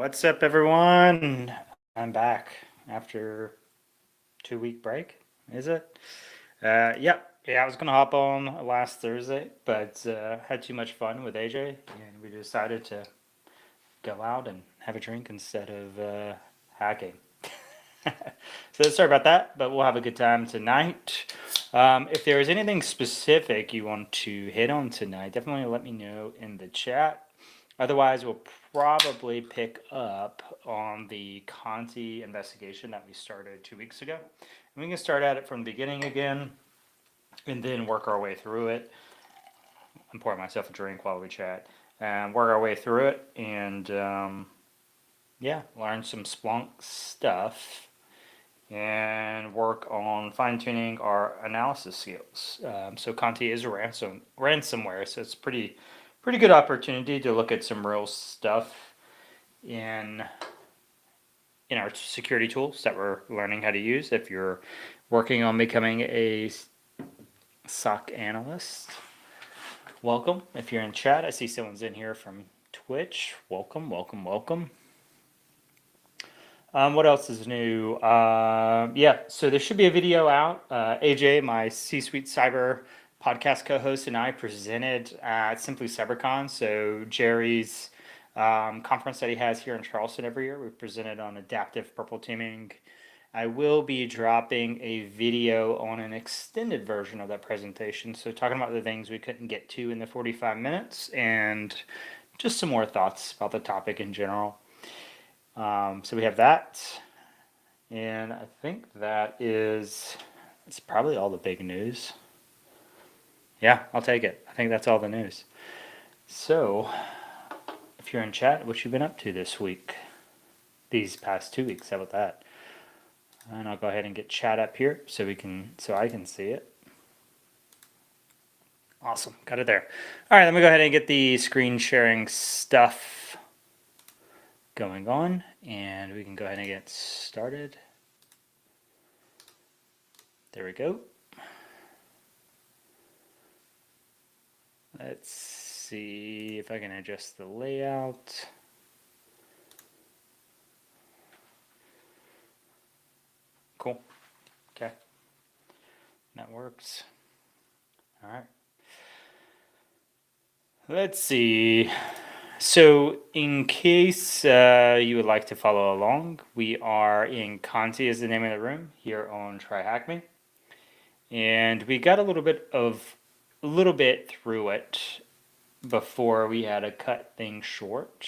What's up, everyone? I'm back after 2 week break. Is it? Yeah. I was gonna hop on last Thursday, but had too much fun with AJ, and we decided to go out and have a drink instead of hacking. So sorry about that, but we'll have a good time tonight. If there is anything specific you want to hit on tonight, definitely let me know in the chat. Otherwise, we'll probably pick up on the Conti investigation that we started 2 weeks ago. And we can start at it from the beginning again and then work our way through it. I'm pouring myself a drink while we chat. And work our way through it and yeah, learn some Splunk stuff and work on fine-tuning our analysis skills. So Conti is a ransomware, so it's pretty good opportunity to look at some real stuff in our security tools that we're learning how to use. If you're working on becoming a SOC analyst, welcome. If you're in chat, I see someone's in here from Twitch. Welcome. What else is new? Yeah, so there should be a video out. AJ, my C-Suite Cyber podcast co-host, and I presented at Simply CyberCon. So Jerry's conference that he has here in Charleston every year. We presented on adaptive purple teaming. I will be dropping a video on an extended version of that presentation. So talking about the things we couldn't get to in the 45 minutes and just some more thoughts about the topic in general. So we have that, and I think it's probably all the big news. Yeah, I'll take it. I think that's all the news. So, if you're in chat, what you been up to this week? These past 2 weeks, how about that? And I'll go ahead and get chat up here so I can see it. Awesome, got it there. All right, let me go ahead and get the screen sharing stuff going on, and we can go ahead and get started. There we go. Let's see if I can adjust the layout. Cool. Okay. That works. All right. Let's see. So in case you would like to follow along, we are in Conti is the name of the room here on TryHackMe. And we got a little bit through it before we had to cut things short.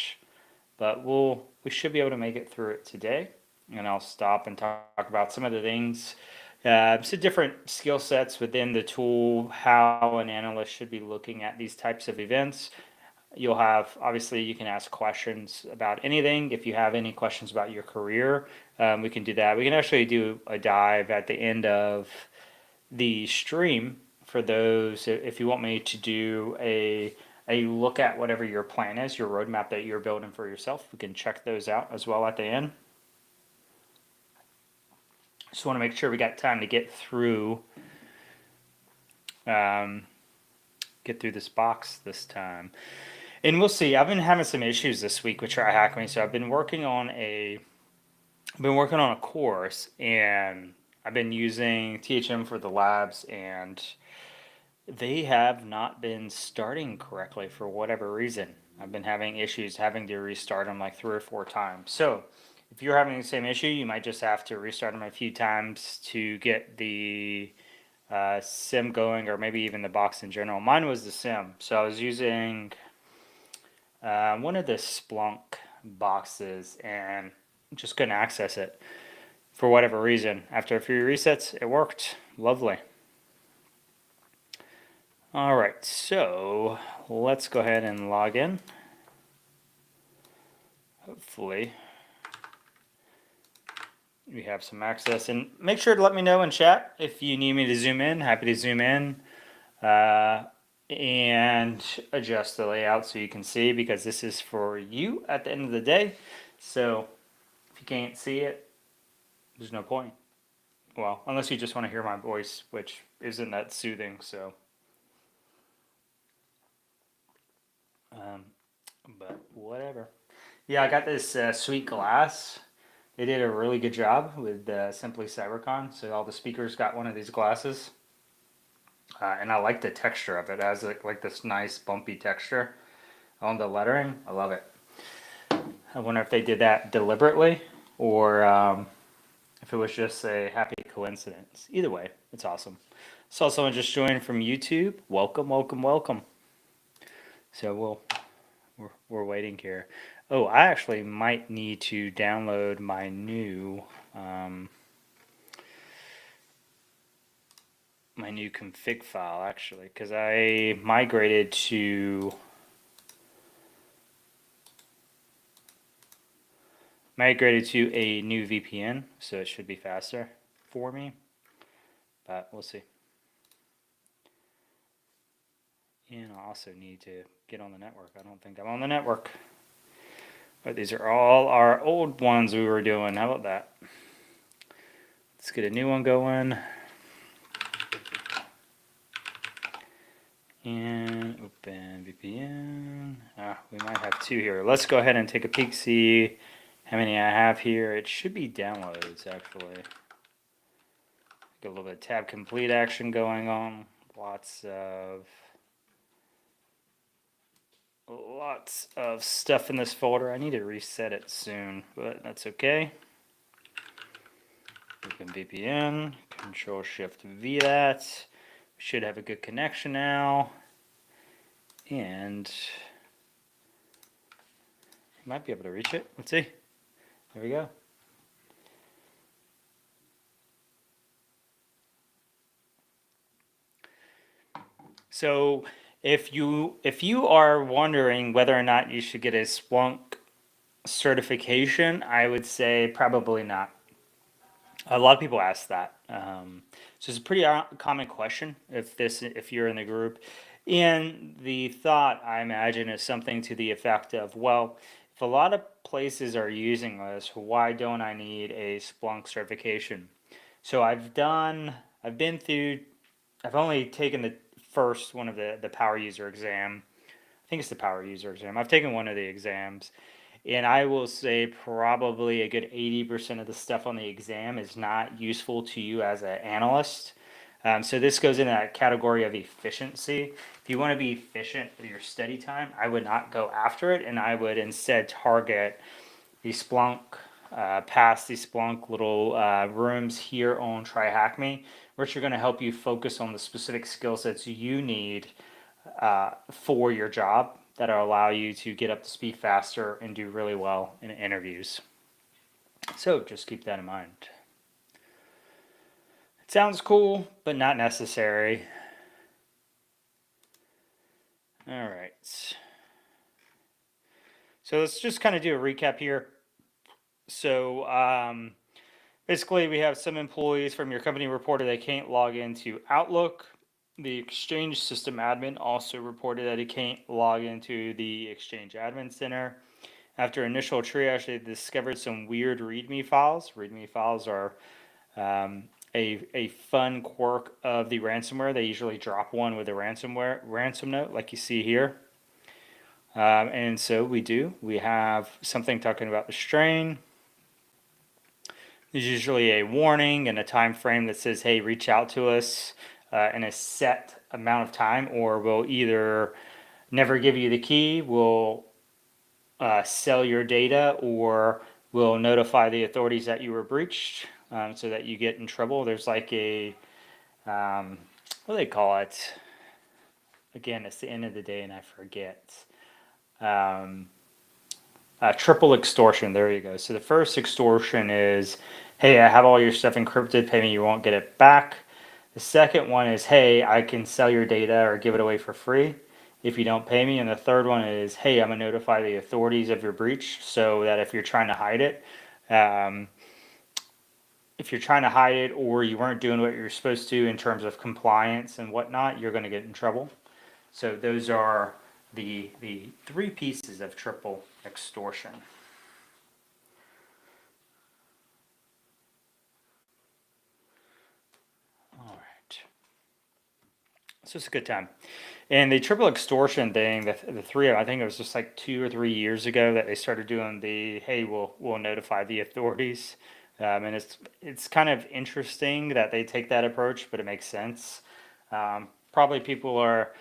But we should be able to make it through it today. And I'll stop and talk about some of the things. So different skill sets within the tool, how an analyst should be looking at these types of events. You'll have, obviously, you can ask questions about anything. If you have any questions about your career, we can do that. We can actually do a dive at the end of the stream for those, if you want me to do a look at whatever your plan is, your roadmap that you're building for yourself. We can check those out as well at the end. Just want to make sure we got time to get through this box this time. And we'll see. I've been having some issues this week with TryHackMe, so I've been working on a course, and I've been using THM for the labs, and they have not been starting correctly for whatever reason. I've been having issues having to restart them like 3 or 4 times. So if you're having the same issue, you might just have to restart them a few times to get the sim going, or maybe even the box in general. Mine was the sim, so I was using one of the Splunk boxes and just couldn't access it for whatever reason. After a few resets, it worked. Lovely. All right, so let's go ahead and log in. Hopefully we have some access, and make sure to let me know in chat if you need me to zoom in. Happy to zoom in and adjust the layout so you can see, because this is for you at the end of the day. So if you can't see it, there's no point. Well, unless you just want to hear my voice, which isn't that soothing, so. But whatever. Yeah, I got this sweet glass. They did a really good job with Simply CyberCon. So all the speakers got one of these glasses, and I like the texture of it. It has like this nice bumpy texture on the lettering. I love it. I wonder if they did that deliberately or if it was just a happy coincidence. Either way, it's awesome. Saw someone just joined from YouTube. Welcome, welcome, welcome. So we're waiting here. Oh, I actually might need to download um, my new config file actually, because I migrated to a new VPN, so it should be faster for me. But we'll see. And I also need to get on the network. I don't think I'm on the network. But these are all our old ones we were doing. How about that? Let's get a new one going. And open VPN. We might have two here. Let's go ahead and take a peek, see how many I have here. It should be downloads, actually. Got a little bit of tab complete action going on. Lots of stuff in this folder. I need to reset it soon, but that's okay. Open VPN, Control Shift V that. We should have a good connection now. And you might be able to reach it. Let's see. There we go. So if you are wondering whether or not you should get a Splunk certification, I would say probably not. A lot of people ask that. So it's a pretty common question if you're in the group. And the thought, I imagine, is something to the effect of, well, if a lot of places are using this, why don't I need a Splunk certification? So I've only taken the first one of the power user exam. I think it's the power user exam. I've taken one of the exams. And I will say probably a good 80% of the stuff on the exam is not useful to you as an analyst. So this goes in that category of efficiency. If you want to be efficient with your study time, I would not go after it, and I would instead target the Splunk, past the Splunk little rooms here on TryHackMe, which are going to help you focus on the specific skill sets you need for your job that'll allow you to get up to speed faster and do really well in interviews. So just keep that in mind. It sounds cool, but not necessary. All right. So let's just kind of do a recap here. So basically, we have some employees from your company reported they can't log into Outlook. The Exchange system admin also reported that he can't log into the Exchange admin center. After initial triage, they discovered some weird README files. README files are a fun quirk of the ransomware. They usually drop one with a ransom note, like you see here. And so we have something talking about the strain. There's usually a warning and a time frame that says, hey, reach out to us in a set amount of time, or we'll either never give you the key, we'll sell your data, or we'll notify the authorities that you were breached, so that you get in trouble. There's like a, what do they call it? Again, it's the end of the day and I forget. Triple extortion, there you go. So the first extortion is, hey, I have all your stuff encrypted, pay me, you won't get it back. The second one is, hey, I can sell your data or give it away for free if you don't pay me. And the third one is, hey, I'm going to notify the authorities of your breach, so that if you're trying to hide it, or you weren't doing what you're supposed to in terms of compliance and whatnot, you're going to get in trouble. So those are the three pieces of triple extortion. So it's a good time. And the triple extortion thing, the three of, I think it was just like 2 or 3 years ago that they started doing the, hey, we'll notify the authorities. And it's kind of interesting that they take that approach, but it makes sense. Probably people are,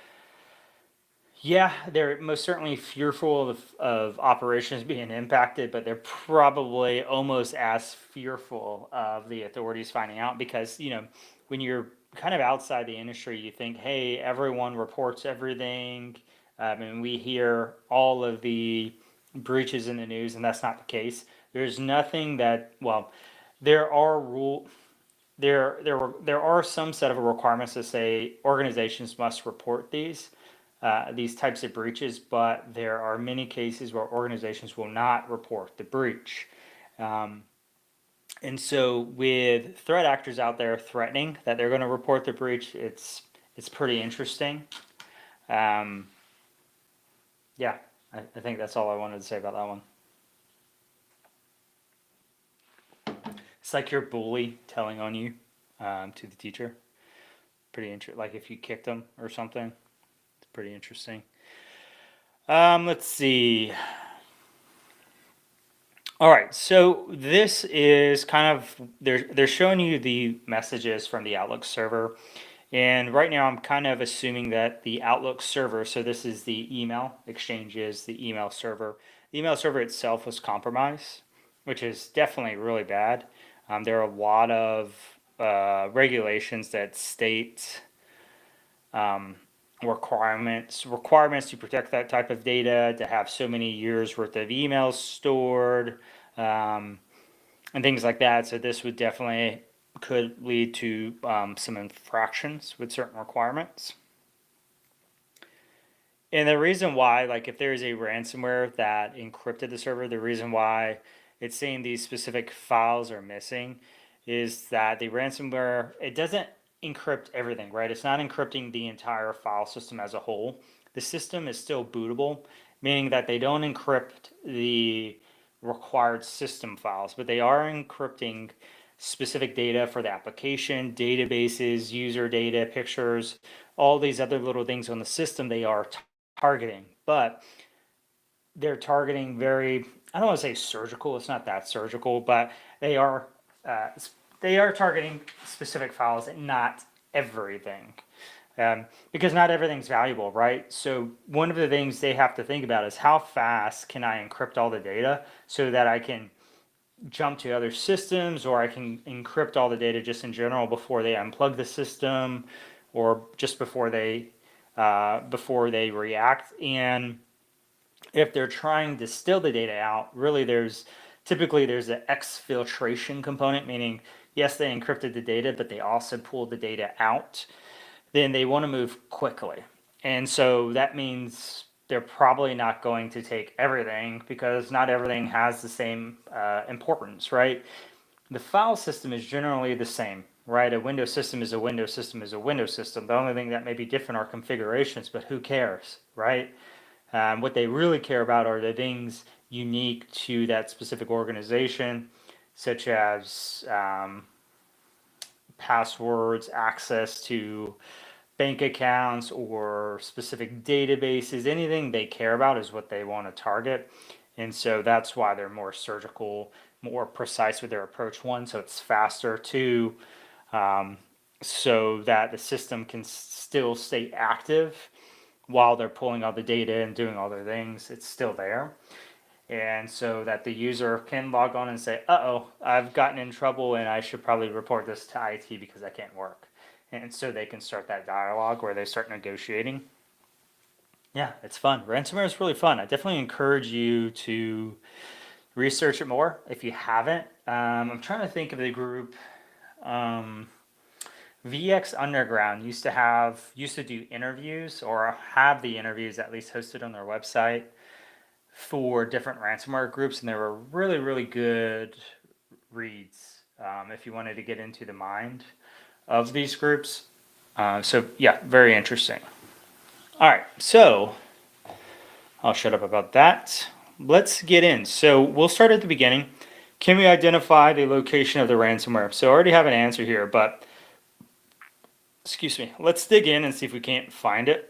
yeah, they're most certainly fearful of operations being impacted, but they're probably almost as fearful of the authorities finding out because, when you're kind of outside the industry, you think, hey, everyone reports everything. And we hear all of the breaches in the news, and that's not the case. There's nothing that, well, there are rule. There are some set of requirements that say organizations must report these types of breaches, but there are many cases where organizations will not report the breach. And so with threat actors out there threatening that they're going to report the breach, it's pretty interesting. Yeah, I think that's all I wanted to say about that one. It's like your bully telling on you to the teacher. Pretty interesting. Like if you kicked them or something. It's pretty interesting. Let's see. All right, so this is kind of, they're showing you the messages from the Outlook server. And right now I'm kind of assuming that the Outlook server, so this is the email exchanges, the email server. The email server itself was compromised, which is definitely really bad. There are a lot of regulations that state requirements to protect that type of data, to have so many years worth of emails stored, and things like that. So this would definitely could lead to some infractions with certain requirements. And the reason why, like if there's a ransomware that encrypted the server, the reason why it's saying these specific files are missing is that the ransomware, it doesn't encrypt everything, right? It's not encrypting the entire file system as a whole. The system is still bootable, meaning that they don't encrypt the required system files, but they are encrypting specific data for the application, databases, user data, pictures, all these other little things on the system they are targeting. But they're targeting very, I don't want to say surgical, it's not that surgical, but they are targeting specific files and not everything. Because not everything's valuable, right? So one of the things they have to think about is how fast can I encrypt all the data so that I can jump to other systems, or I can encrypt all the data just in general before they unplug the system, or just before they react. And if they're trying to steal the data out, really typically there's an exfiltration component, meaning yes, they encrypted the data, but they also pulled the data out. Then they want to move quickly. And so that means they're probably not going to take everything because not everything has the same importance, right? The file system is generally the same, right? A Windows system is a Windows system is a Windows system. The only thing that may be different are configurations, but who cares, right? What they really care about are the things unique to that specific organization, such as passwords, access to bank accounts or specific databases. Anything they care about is what they want to target. And so that's why they're more surgical, more precise with their approach. One, so it's faster. Two, so that the system can still stay active while they're pulling all the data and doing all their things. It's still there. And so that the user can log on and say, uh-oh, I've gotten in trouble and I should probably report this to IT because I can't work. And so they can start that dialogue where they start negotiating. Yeah, it's fun. Ransomware is really fun. I definitely encourage you to research it more if you haven't. I'm trying to think of the group. VX Underground used to do interviews, or have the interviews at least hosted on their website for different ransomware groups, and they were really, really good reads if you wanted to get into the mind of these groups. So yeah, very interesting. All right, so I'll shut up about that. Let's get in. So we'll start at the beginning. Can we identify the location of the ransomware? So I already have an answer here, but excuse me, let's dig in and see if we can't find it.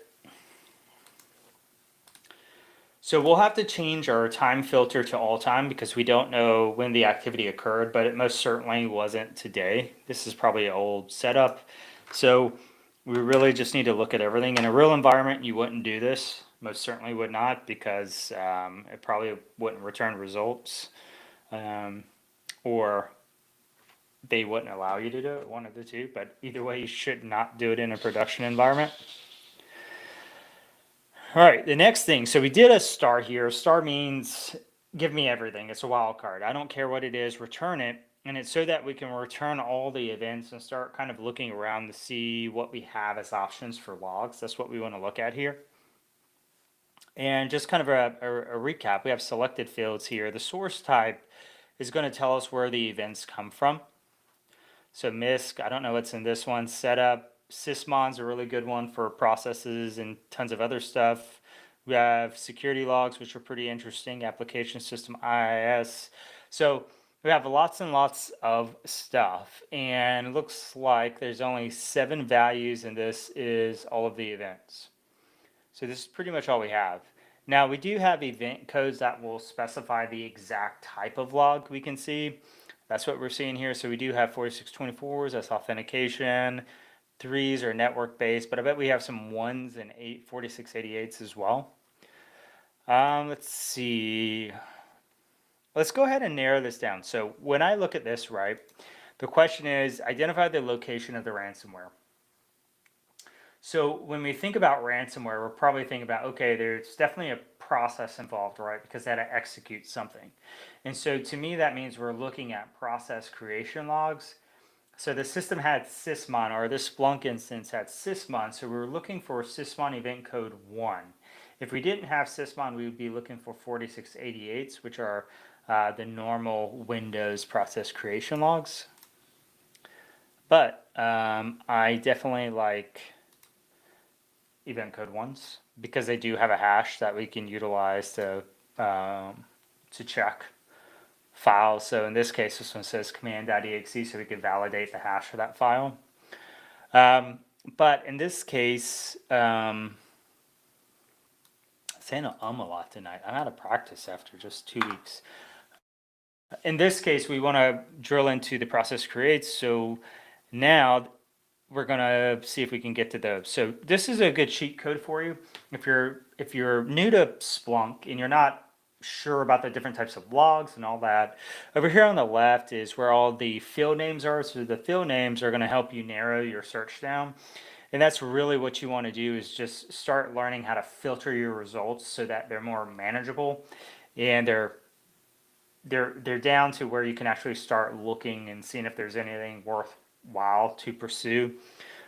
So we'll have to change our time filter to all time because we don't know when the activity occurred, but it most certainly wasn't today. This is probably an old setup. So we really just need to look at everything. In a real environment, you wouldn't do this. Most certainly would not, because it probably wouldn't return results, or they wouldn't allow you to do it, one of the two. But either way, you should not do it in a production environment. All right, the next thing. So we did a star here. Star means give me everything. It's a wild card. I don't care what it is, return it. And it's so that we can return all the events and start kind of looking around to see what we have as options for logs. That's what we want to look at here. And just kind of a recap, we have selected fields here. The source type is going to tell us where the events come from. So MISC, I don't know what's in this one. Setup, sysmon's a really good one for processes and tons of other stuff. We have security logs, which are pretty interesting. Application system IIS. So we have lots and lots of stuff, and it looks like there's only 7 values, and this is all of the events. So this is pretty much all we have. Now we do have event codes that will specify the exact type of log we can see. That's what we're seeing here. So we do have 4624s, that's authentication. 3s are network based, but I bet we have some 1s and 4688s as well. Let's see. Let's go ahead and narrow this down. So when I look at this, right, the question is identify the location of the ransomware. So when we think about ransomware, we're probably thinking about, okay, there's definitely a process involved, right? Because they had to execute something. And so to me, that means we're looking at process creation logs. So the system had sysmon, or this Splunk instance had sysmon. So we were looking for sysmon event code 1. If we didn't have sysmon, we would be looking for 4688s, which are the normal Windows process creation logs. But I definitely like event code 1s because they do have a hash that we can utilize to check files. So in this case, this one says command.exe, so we can validate the hash for that file. But in this case, saying a lot tonight. I'm out of practice after just 2 weeks. In this case, we want to drill into the process creates. So now we're going to see if we can get to those. So this is a good cheat code for you. If you're new to Splunk and you're not sure about the different types of logs and all that, over here on the left is where all the field names are. So the field names are going to help you narrow your search down. And that's really what you want to do, is just start learning how to filter your results so that they're more manageable, and they're down to where you can actually start looking and seeing if there's anything worthwhile to pursue.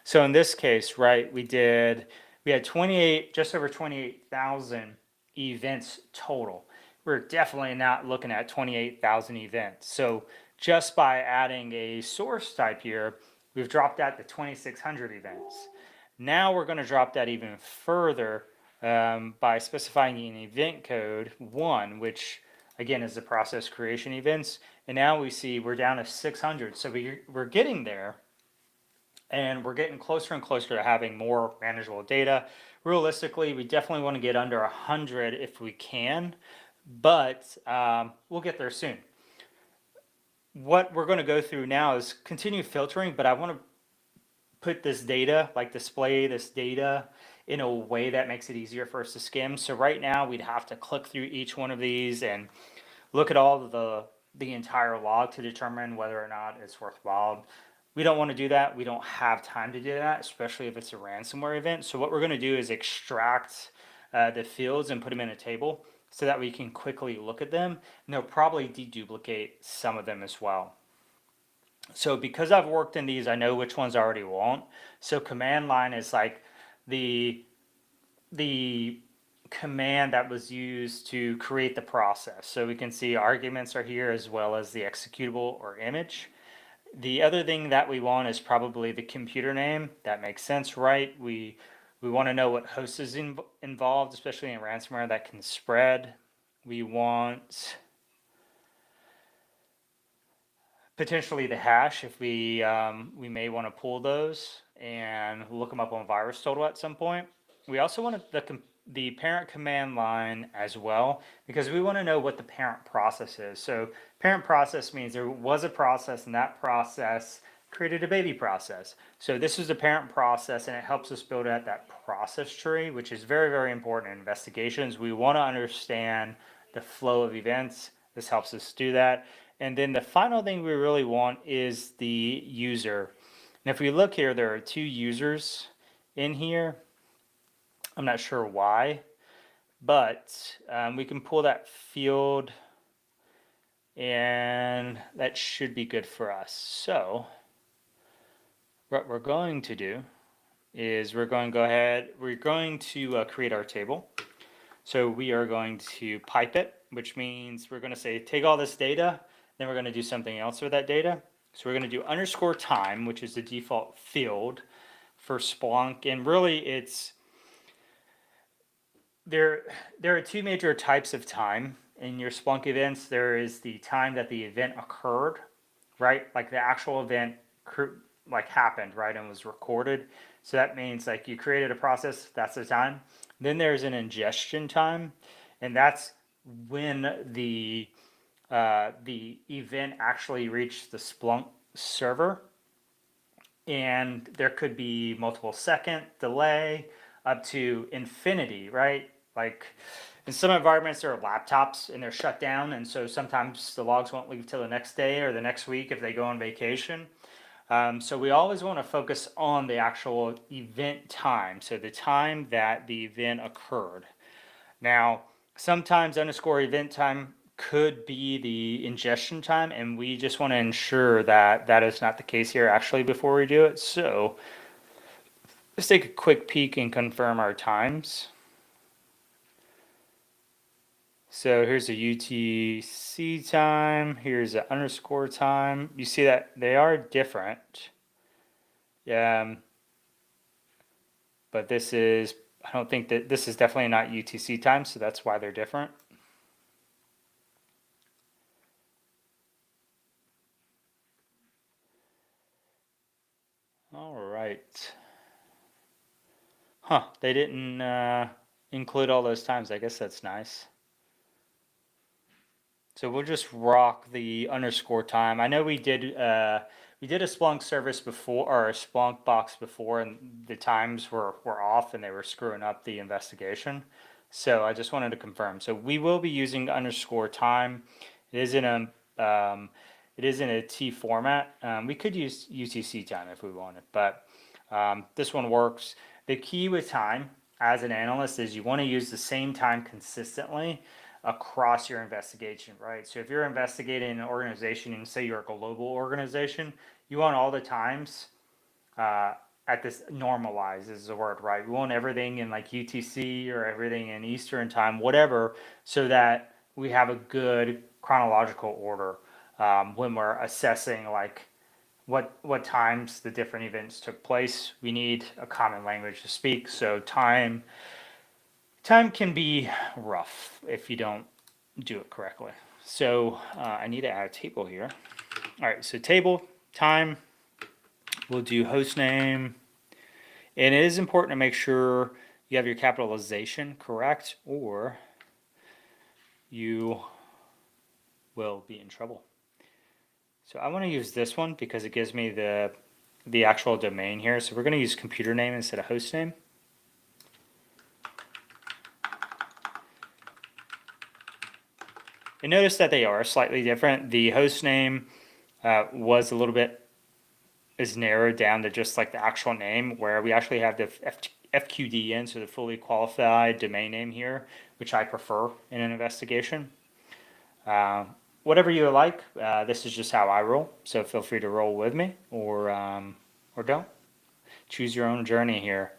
So in this case, right, we had 28, just over 28,000 events total. We're definitely not looking at 28,000 events. So just by adding a source type here, we've dropped that to 2,600 events. Now we're going to drop that even further by specifying an event code 1, which again is the process creation events. And now we see we're down to 600. So we're getting there, and we're getting closer and closer to having more manageable data. Realistically, we definitely want to get under 100 if we can, but we'll get there soon. What we're going to go through now is continue filtering, but I want to put this data, like display this data in a way that makes it easier for us to skim. So right now we'd have to click through each one of these and look at all of the entire log to determine whether or not it's worthwhile. We don't want to do that. We don't have time to do that, especially if it's a ransomware event. So what we're going to do is extract the fields and put them in a table so that we can quickly look at them. And they'll probably deduplicate some of them as well. So because I've worked in these, I know which ones I already won't. So command line is like the command that was used to create the process. So we can see arguments are here as well as the executable or image. The other thing that we want is probably the computer name. That makes sense, right? We want to know what host is involved, especially in ransomware that can spread. We want potentially the hash if we may want to pull those and look them up on VirusTotal at some point. We also want the parent command line as well, because we want to know what the parent process is. So parent process means there was a process, and that process created a baby process. So this is the parent process, and it helps us build out that process tree, which is very, very important in investigations. We want to understand the flow of events. This helps us do that. And then the final thing we really want is the user. And if we look here, there are 2 users in here. I'm not sure why, but we can pull that field, and that should be good for us. So what we're going to do is we're going to create our table. So we are going to pipe it, which means we're going to say take all this data, then we're going to do something else with that data. So we're going to do underscore time, which is the default field for Splunk, and really it's there are 2 major types of time in your Splunk events. There is the time that the event occurred, right? Like the actual event like happened, right, and was recorded. So that means like you created a process, that's the time. Then there's an ingestion time, and that's when the event actually reached the Splunk server, and there could be multiple second delay up to infinity, right? Like in some environments there are laptops and they're shut down, and so sometimes the logs won't leave till the next day or the next week if they go on vacation. So we always want to focus on the actual event time, so the time that the event occurred. Now, sometimes underscore event time could be the ingestion time, and we just want to ensure that that is not the case here actually before we do it. So let's take a quick peek and confirm our times. So here's a UTC time, here's an underscore time. You see that they are different. But this is, I don't think that this is definitely not UTC time, so that's why they're different. All right. Huh, they didn't include all those times. I guess that's nice. So we'll just rock the underscore time. I know we did a Splunk service before, or a Splunk box before, and the times were off and they were screwing up the investigation. So I just wanted to confirm. So we will be using underscore time. It is in a T format. We could use UTC time if we wanted, but this one works. The key with time as an analyst is you want to use the same time consistently across your investigation, right? So if you're investigating an organization and say you're a global organization, you want all the times at this normalized is the word, right? We want everything in like UTC or everything in Eastern time, whatever, so that we have a good chronological order when we're assessing like what times the different events took place. We need a common language to speak. So time can be rough if you don't do it correctly. So I need to add a table here. All right, so table, time, we'll do host name. And it is important to make sure you have your capitalization correct, or you will be in trouble. So I want to use this one because it gives me the actual domain here. So we're going to use computer name instead of host name. And notice that they are slightly different. The host name was a little bit is narrowed down to just like the actual name, where we actually have the FQD in, so the fully qualified domain name here, which I prefer in an investigation. Whatever you like, this is just how I roll. So feel free to roll with me or don't. Choose your own journey here.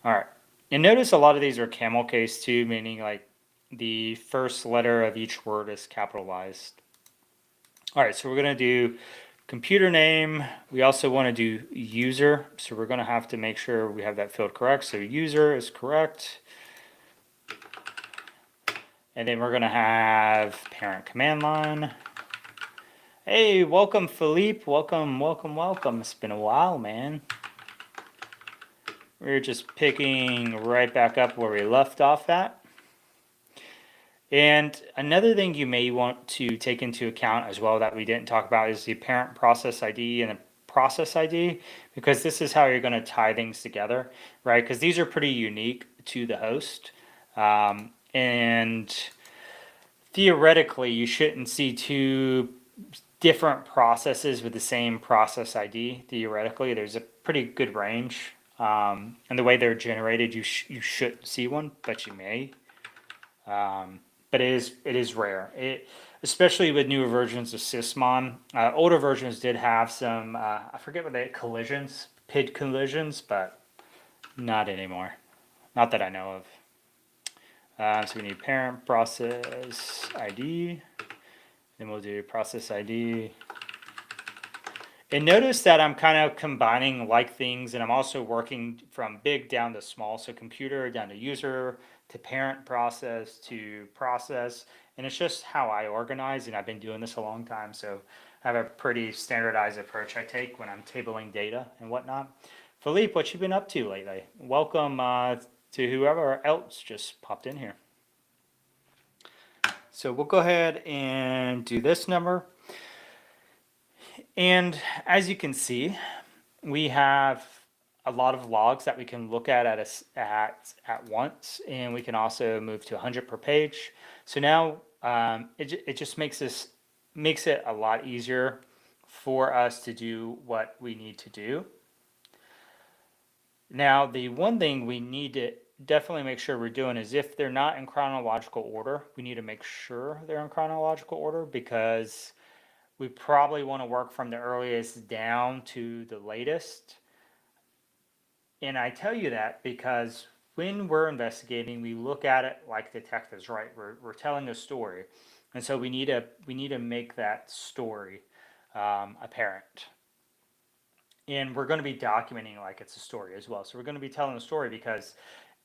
All right. And notice a lot of these are camel case too, meaning like the first letter of each word is capitalized. All right, so we're going to do computer name. We also want to do user, so we're going to have to make sure we have that field correct. So user is correct. And then we're going to have parent command line. Hey, welcome, Philippe. Welcome, welcome, welcome. It's been a while, man. We're just picking right back up where we left off at. And another thing you may want to take into account as well that we didn't talk about is the parent process ID and the process ID, because this is how you're going to tie things together, right? Because these are pretty unique to the host. And theoretically, you shouldn't see two different processes with the same process ID. Theoretically, there's a pretty good range. And the way they're generated, you shouldn't see one, but you may. But it is rare. Especially with newer versions of Sysmon. Older versions did have some I forget what they collisions, PID collisions, but not anymore. Not that I know of. So we need parent process ID. Then we'll do process ID. And notice that I'm kind of combining like things, and I'm also working from big down to small. So computer down to user to parent process to process. And it's just how I organize, and I've been doing this a long time. So I have a pretty standardized approach I take when I'm tabling data and whatnot. Philippe, what you been up to lately? Welcome to whoever else just popped in here. So we'll go ahead and do this number. And as you can see, we have a lot of logs that we can look at once, and we can also move to 100 per page. So now it just makes it a lot easier for us to do what we need to do. Now, the one thing we need to definitely make sure we're doing is if they're not in chronological order, we need to make sure they're in chronological order, because we probably want to work from the earliest down to the latest. And I tell you that because when we're investigating, we look at it like detectives, right? We're telling a story. And so we need to make that story apparent. And we're going to be documenting like it's a story as well. So we're going to be telling a story because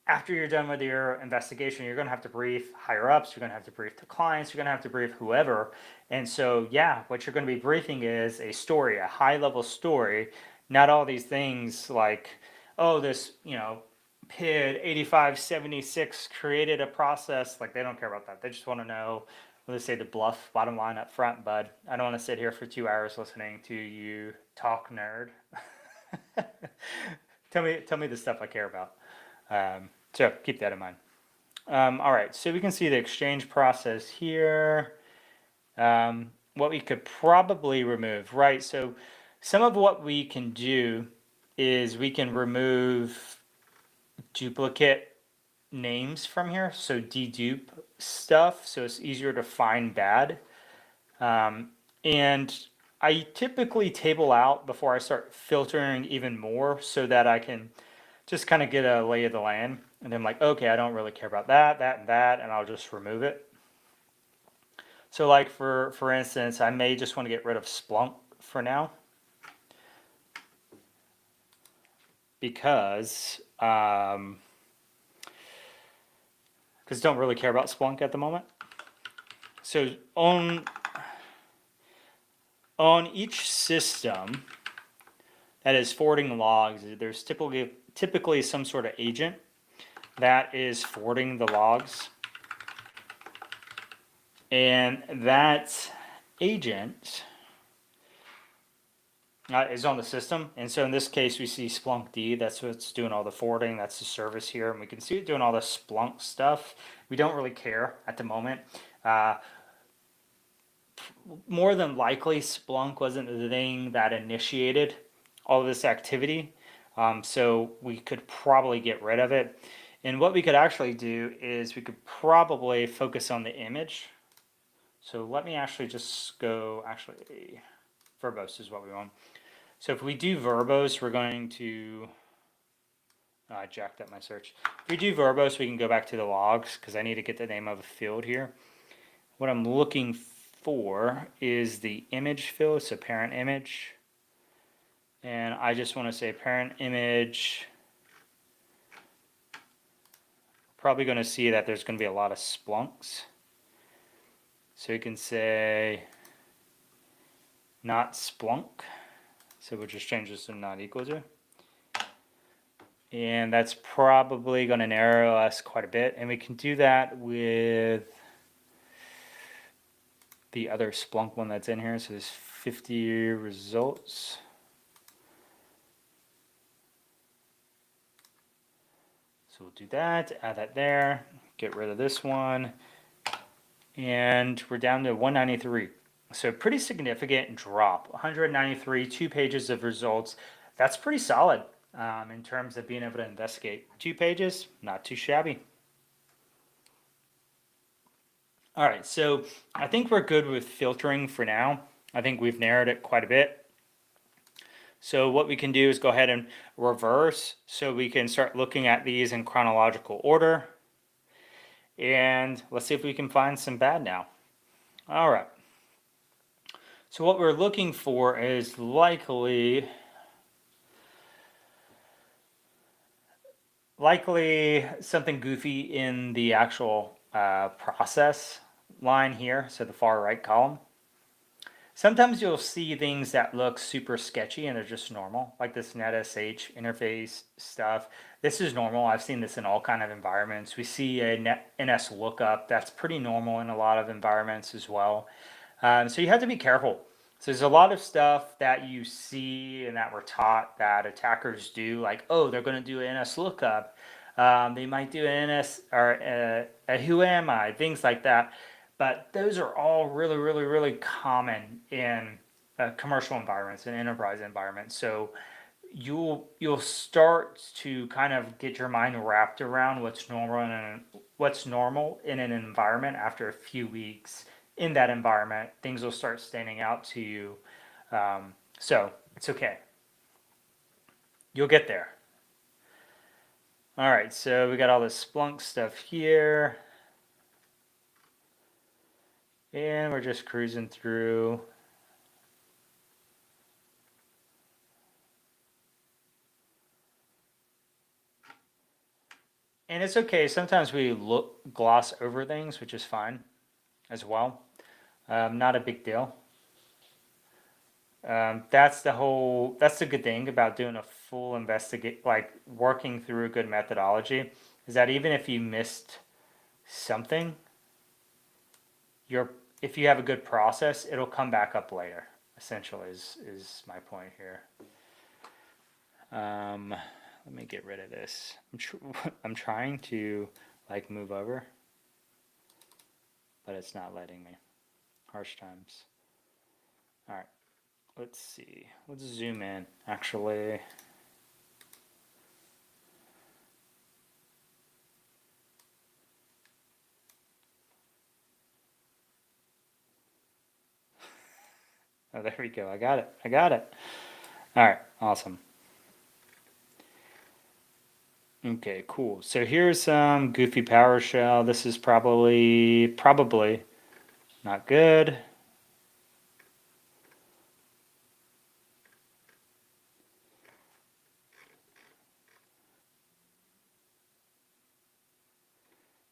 after you're done with your investigation, you're going to have to brief higher ups, you're going to have to brief the clients, you're going to have to brief whoever. And so, yeah, what you're going to be briefing is a story, a high level story, not all these things like, oh, this, PID 8576 created a process. Like, they don't care about that. They just want to know, let's say, the bluff bottom line up front, bud. I don't want to sit here for 2 hours listening to you talk, nerd. Tell me the stuff I care about. So keep that in mind. All right, so we can see the exchange process here. What we could probably remove, right? So some of what we can do is we can remove duplicate names from here. So dedupe stuff, so it's easier to find bad. And I typically table out before I start filtering even more so that I can just kind of get a lay of the land. And then I'm like, okay, I don't really care about that, and I'll just remove it. So like for instance, I may just want to get rid of Splunk for now. Because don't really care about Splunk at the moment. So on each system that is forwarding logs, there's typically some sort of agent that is forwarding the logs. And that agent is on the system. And so in this case, we see Splunk D. That's what's doing all the forwarding. That's the service here. And we can see it doing all the Splunk stuff. We don't really care at the moment. More than likely, Splunk wasn't the thing that initiated all of this activity. So we could probably get rid of it. And what we could actually do is we could probably focus on the image. So let me actually just go, verbose is what we want. So if we do verbose, we're going to, I jacked up my search. If we do verbose, we can go back to the logs because I need to get the name of a field here. What I'm looking for is the image field, so parent image. And I just want to say parent image. Probably going to see that there's going to be a lot of Splunks. So you can say not Splunk. So we'll just change this to not equal to. And that's probably going to narrow us quite a bit. And we can do that with the other Splunk one that's in here. So there's 50 results. So we'll do that, add that there, get rid of this one. And we're down to 193. So pretty significant drop, 193, 2 pages of results. That's pretty solid in terms of being able to investigate. 2 pages, not too shabby. All right, so I think we're good with filtering for now. I think we've narrowed it quite a bit. So what we can do is go ahead and reverse so we can start looking at these in chronological order. And let's see if we can find some bad now. All right. So what we're looking for is likely something goofy in the actual process line here, so the far right column. Sometimes you'll see things that look super sketchy and they're just normal, like this NetSH interface stuff. This is normal. I've seen this in all kind of environments. We see a NS lookup. That's pretty normal in a lot of environments as well. So you have to be careful. So there's a lot of stuff that you see and that we're taught that attackers do, like, oh, they're going to do an NS lookup. They might do an NS or a who am I, things like that. But those are all really, really, really common in commercial environments and enterprise environments. So you'll start to kind of get your mind wrapped around what's normal in an environment after a few weeks in that environment. Things will start standing out to you. So it's okay. You'll get there. All right, so we got all this Splunk stuff here. And we're just cruising through. And it's okay. Sometimes we gloss over things, which is fine as well. Not a big deal. That's the good thing about doing a full like working through a good methodology, is that even if you missed something, if you have a good process, it'll come back up later, essentially is my point here. Let me get rid of this. I'm trying to like move over, but it's not letting me. Harsh times. All right, let's see. Let's zoom in, actually. Oh, there we go. I got it. All right, awesome. Okay, cool. So here's some goofy PowerShell. This is probably not good.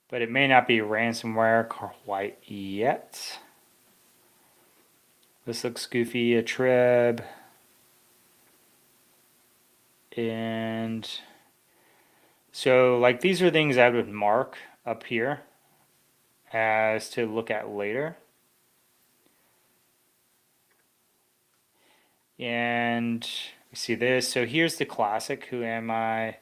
But it may not be ransomware quite yet. This looks goofy, a trib. And so like these are things I would mark up here as to look at later. And we see this. So here's the classic, who am I?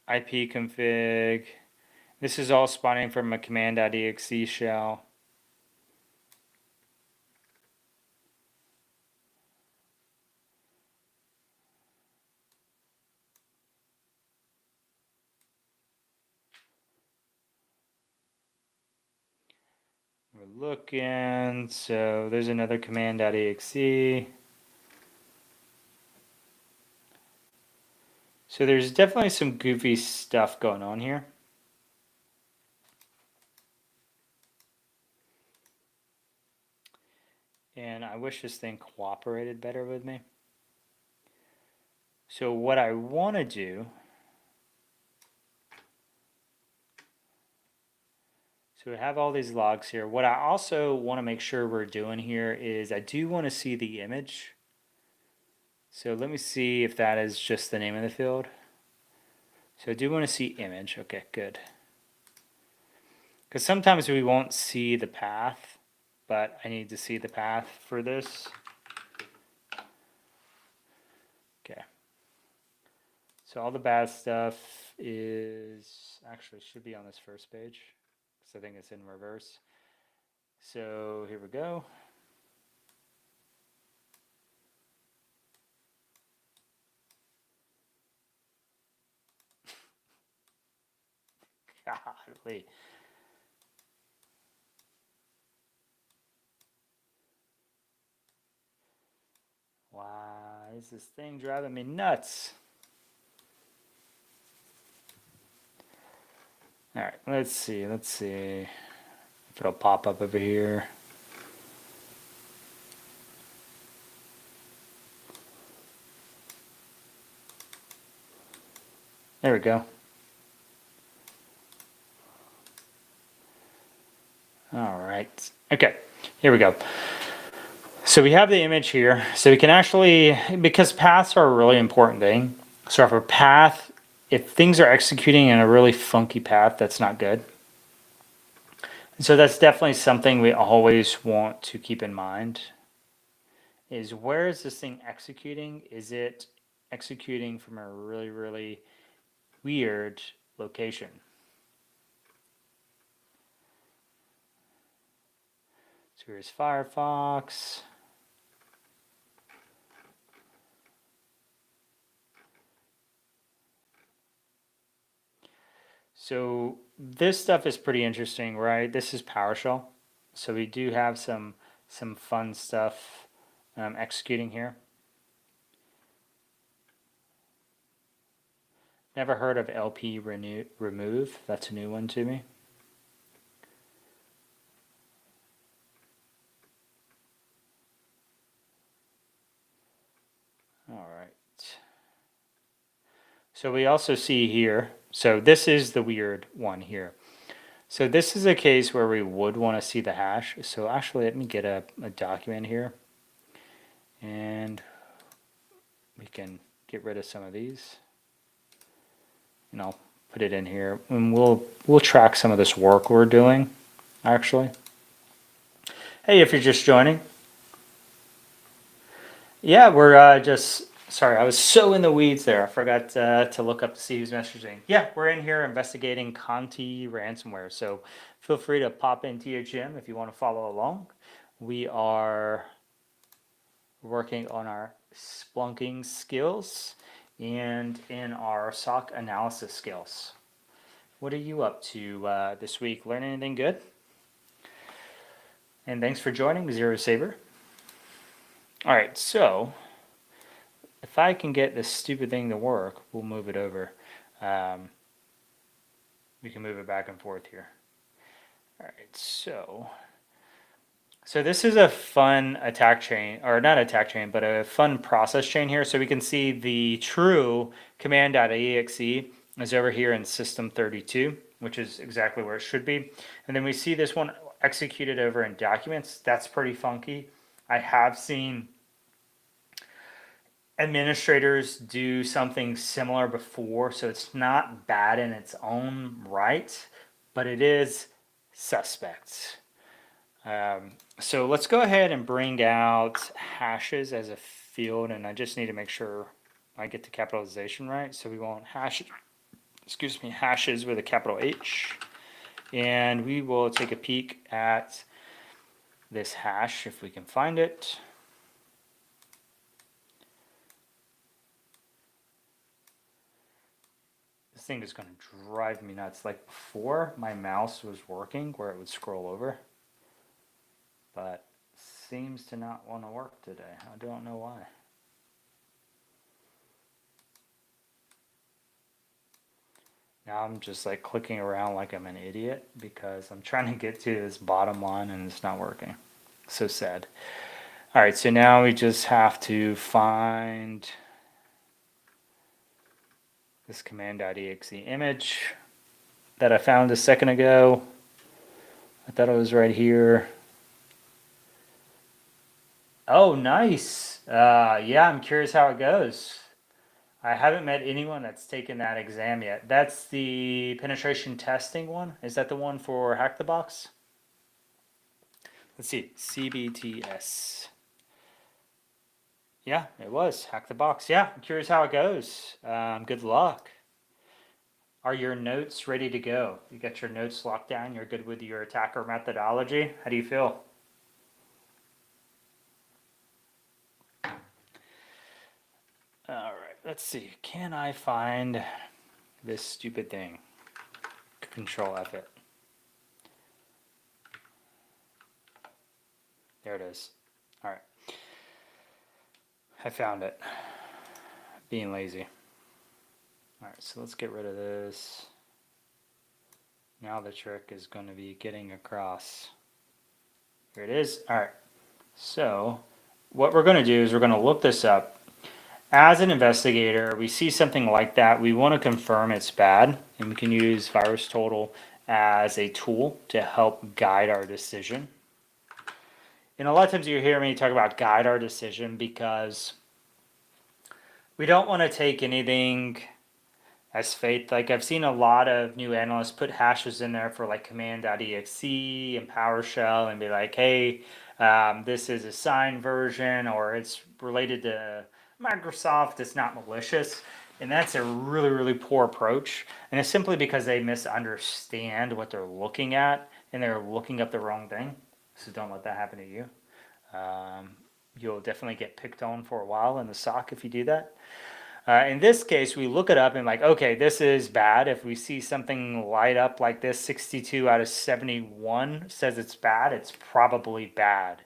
IP config. This is all spawning from a command.exe shell. We're looking, so there's another command.exe. So there's definitely some goofy stuff going on here. And I wish this thing cooperated better with me. So what I want to do So we have all these logs here. What I also want to make sure we're doing here is I do want to see the image. So let me see if that is just the name of the field. So I do want to see image. Okay, good. Because sometimes we won't see the path, but I need to see the path for this. Okay. So all the bad stuff is actually should be on this first page because I think it's in reverse. So here we go. Golly. Why is this thing driving me nuts? All right, let's see if it'll pop up over here. There we go. All right, okay, here we go. So we have the image here. So we can actually, because paths are a really important thing. So if a path, if things are executing in a really funky path, that's not good. So that's definitely something we always want to keep in mind is where is this thing executing? Is it executing from a really, really weird location? So here's Firefox. So this stuff is pretty interesting, right? This is PowerShell. So we do have some fun stuff executing here. Never heard of LP remove. That's a new one to me. All right. So we also see here, so this is the weird one here. So this is a case where we would want to see the hash. So actually, let me get a document here. And we can get rid of some of these. And I'll put it in here. And we'll track some of this work we're doing, actually. Hey, if you're just joining. Yeah, we're just, sorry, I was so in the weeds there. I forgot to look up to see who's messaging. Yeah, we're in here investigating Conti ransomware. So feel free to pop into your gym if you want to follow along. We are working on our Splunking skills and in our SOC analysis skills. What are you up to this week? Learn anything good? And thanks for joining, Zero Saber. All right, so if I can get this stupid thing to work, we'll move it over. We can move it back and forth here. All right, so this is a fun attack chain, or not attack chain, but a fun process chain here. So we can see the true command.exe is over here in system 32, which is exactly where it should be. And then we see this one executed over in documents. That's pretty funky. I have seen administrators do something similar before, so it's not bad in its own right, but it is suspect. So let's go ahead and bring out hashes as a field, and I just need to make sure I get the capitalization right. So we want hashes with a capital H, and we will take a peek at this hash if we can find it. This thing is going to drive me nuts. Like before, my mouse was working where it would scroll over, but seems to not want to work today. I don't know why. Now I'm just like clicking around like I'm an idiot because I'm trying to get to this bottom line and it's not working. So sad. All right, so now we just have to find this command.exe image that I found a second ago. thought it was right here. Oh, nice. Yeah, I'm curious how it goes. I haven't met anyone that's taken that exam yet. That's the penetration testing one. Is that the one for Hack the Box? Let's see, CBTS. Yeah, it was Hack the Box. Yeah, I'm curious how it goes. Good luck. Are your notes ready to go? You got your notes locked down? You're good with your attacker methodology? How do you feel? All right, let's see. Can I find this stupid thing? Control F it. There it is. All right. I found it. Being lazy. All right, so let's get rid of this. Now the trick is going to be getting across. Here it is. All right. So what we're going to do is we're going to look this up. As an investigator, we see something like that. We want to confirm it's bad, and we can use VirusTotal as a tool to help guide our decision. And a lot of times you hear me talk about guide our decision because we don't want to take anything as faith. Like I've seen a lot of new analysts put hashes in there for like command.exe and PowerShell and be like, hey, this is a signed version or it's related to Microsoft. It's not malicious. And that's a really, really poor approach. And it's simply because they misunderstand what they're looking at and they're looking up the wrong thing. So don't let that happen to you. You'll definitely get picked on for a while in the SOC if you do that. In this case, we look it up and like, okay, this is bad. If we see something light up like this, 62 out of 71 says it's bad, it's probably bad.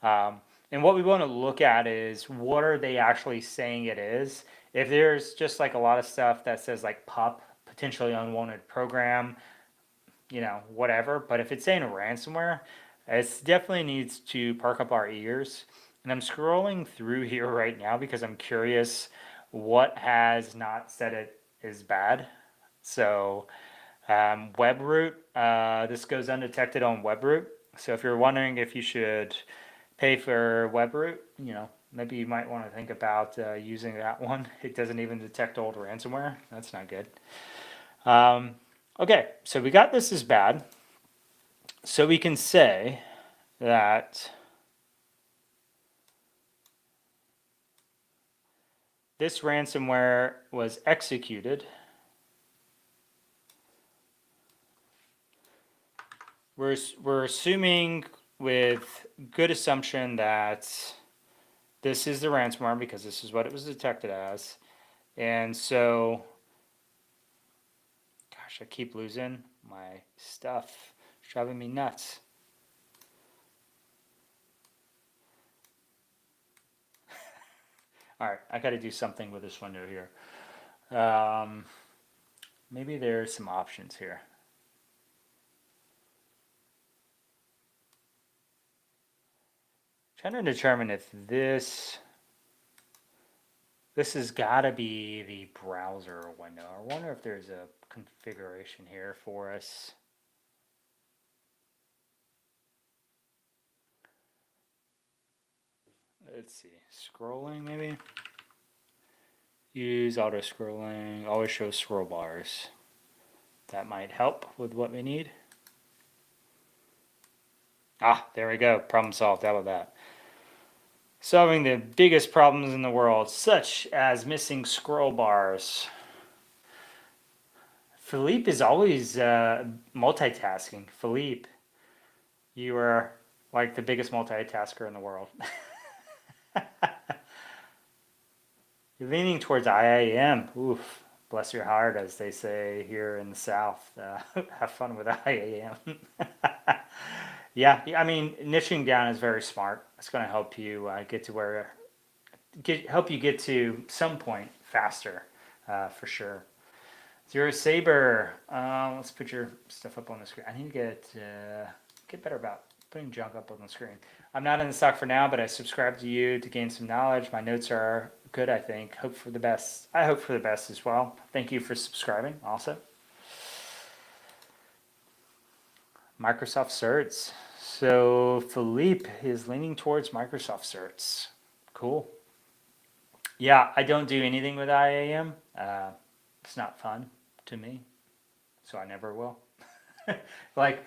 And what we want to look at is what are they actually saying it is? If there's just like a lot of stuff that says like PUP, potentially unwanted program, you know, whatever. But if it's saying a ransomware, it definitely needs to perk up our ears. And I'm scrolling through here right now because I'm curious what has not said it is bad. So WebRoot, this goes undetected on WebRoot. So if you're wondering if you should pay for WebRoot, you know, maybe you might want to think about using that one. It doesn't even detect old ransomware. That's not good. Okay, so we got this is bad. So we can say that this ransomware was executed. We're assuming with good assumption that this is the ransomware because this is what it was detected as. And so, gosh, I keep losing my stuff. It's driving me nuts. All right, I got to do something with this window here. Maybe there's some options here. Trying to determine if this has got to be the browser window. I wonder if there's a configuration here for us. Let's see, scrolling maybe? Use auto scrolling, always show scroll bars. That might help with what we need. Ah, there we go, problem solved, how about that? Solving the biggest problems in the world, such as missing scroll bars. Philippe is always multitasking. Philippe, you are like the biggest multitasker in the world. You're leaning towards IAM. Oof, bless your heart, as they say here in the South. Have fun with IAM. Yeah, I mean, niching down is very smart. It's going to help you get to where, help you get to some point faster, for sure. Zero Saber, let's put your stuff up on the screen. I need to get better about putting junk up on the screen. I'm not in the stock for now, but I subscribe to you to gain some knowledge. My notes are good, I think. Hope for the best. I hope for the best as well. Thank you for subscribing also. Microsoft certs. So Philippe is leaning towards Microsoft certs. Cool. Yeah, I don't do anything with IAM. It's not fun to me, so I never will. Like,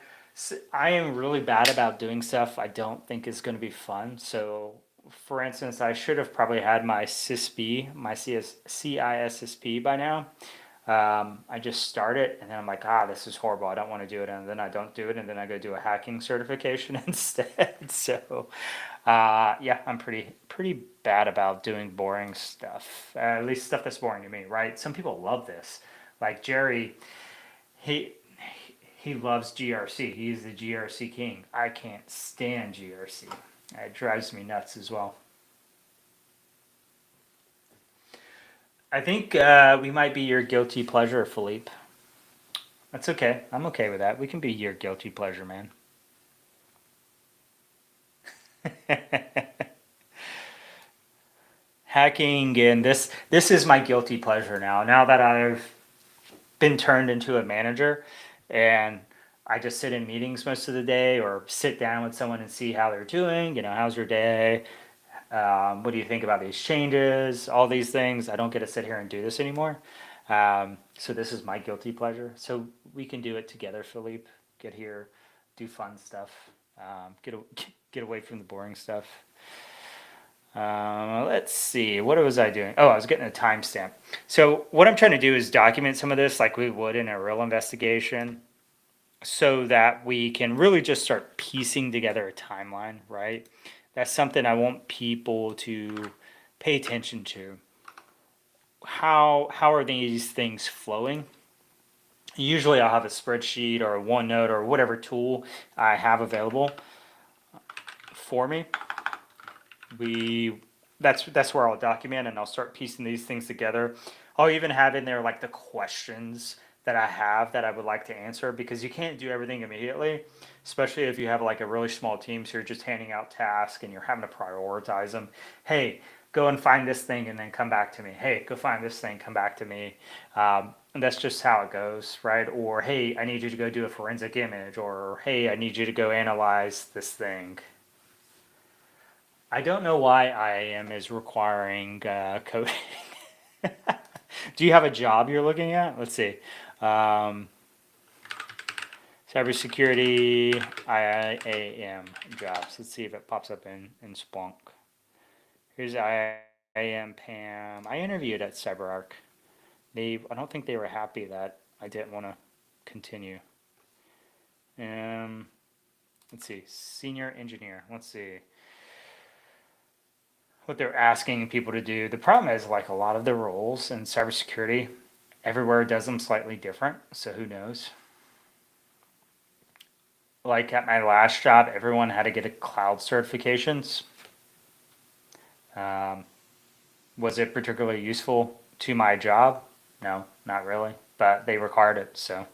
I am really bad about doing stuff I don't think is going to be fun. So, for instance, I should have probably had my CISSP, my CISSP by now. I just start it and then I'm like, this is horrible. I don't want to do it. And then I don't do it. And then I go do a hacking certification instead. So, yeah, I'm pretty bad about doing boring stuff. At least stuff that's boring to me, right? Some people love this. Like Jerry, he he loves GRC. He's the GRC king. I can't stand GRC. It drives me nuts as well. I think we might be your guilty pleasure, Philippe. That's okay. I'm okay with that. We can be your guilty pleasure, man. Hacking and this is my guilty pleasure now. Now that I've been turned into a manager and I just sit in meetings most of the day or sit down with someone and see how they're doing. How's your day? What do you think about these changes? All these things. I don't get to sit here and do this anymore. So this is my guilty pleasure. So we can do it together, Philippe. Get here, do fun stuff. Get away from the boring stuff. Let's see. What was I doing? Oh, I was getting a timestamp. So what I'm trying to do is document some of this like we would in a real investigation so that we can really just start piecing together a timeline, right? That's something I want people to pay attention to. How are these things flowing? Usually I'll have a spreadsheet or a OneNote or whatever tool I have available for me. That's where I'll document and I'll start piecing these things together. I'll even have in there like the questions that I have that I would like to answer because you can't do everything immediately, especially if you have like a really small team. So you're just handing out tasks and you're having to prioritize them. Hey, go and find this thing and then come back to me. Hey, go find this thing, come back to me. And that's just how it goes, right? Or hey, I need you to go do a forensic image, or hey, I need you to go analyze this thing. I don't know why IAM is requiring coding. Do you have a job you're looking at? Let's see. Cybersecurity IAM jobs. Let's see if it pops up in Splunk. Here's IAM PAM. I interviewed at CyberArk. I don't think they were happy that I didn't want to continue. Let's see. Senior engineer. Let's see what they're asking people to do. The problem is like a lot of the roles in cybersecurity, everywhere does them slightly different. So who knows? Like at my last job, everyone had to get a cloud certifications. Was it particularly useful to my job? No, not really, but they required it. So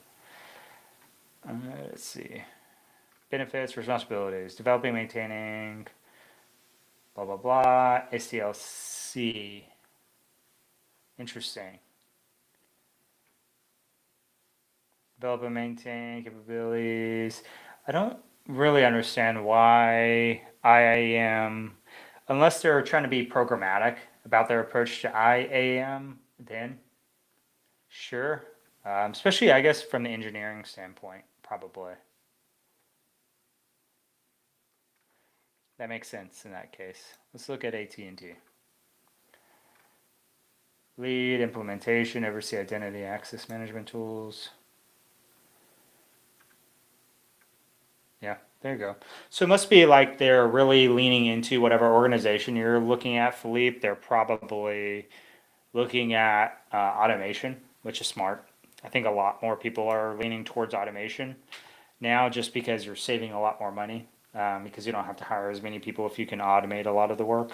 let's see. Benefits, responsibilities, developing, maintaining, blah, blah, blah, ACLC. Interesting. Develop and maintain capabilities. I don't really understand why IAM, unless they're trying to be programmatic about their approach to IAM, then sure. Especially, I guess, from the engineering standpoint, probably. That makes sense in that case. Let's look at AT&T. Lead implementation, oversee identity access management tools. Yeah, there you go. So it must be like they're really leaning into whatever organization you're looking at, Philippe. They're probably looking at automation, which is smart. I think a lot more people are leaning towards automation now just because you're saving a lot more money because you don't have to hire as many people if you can automate a lot of the work.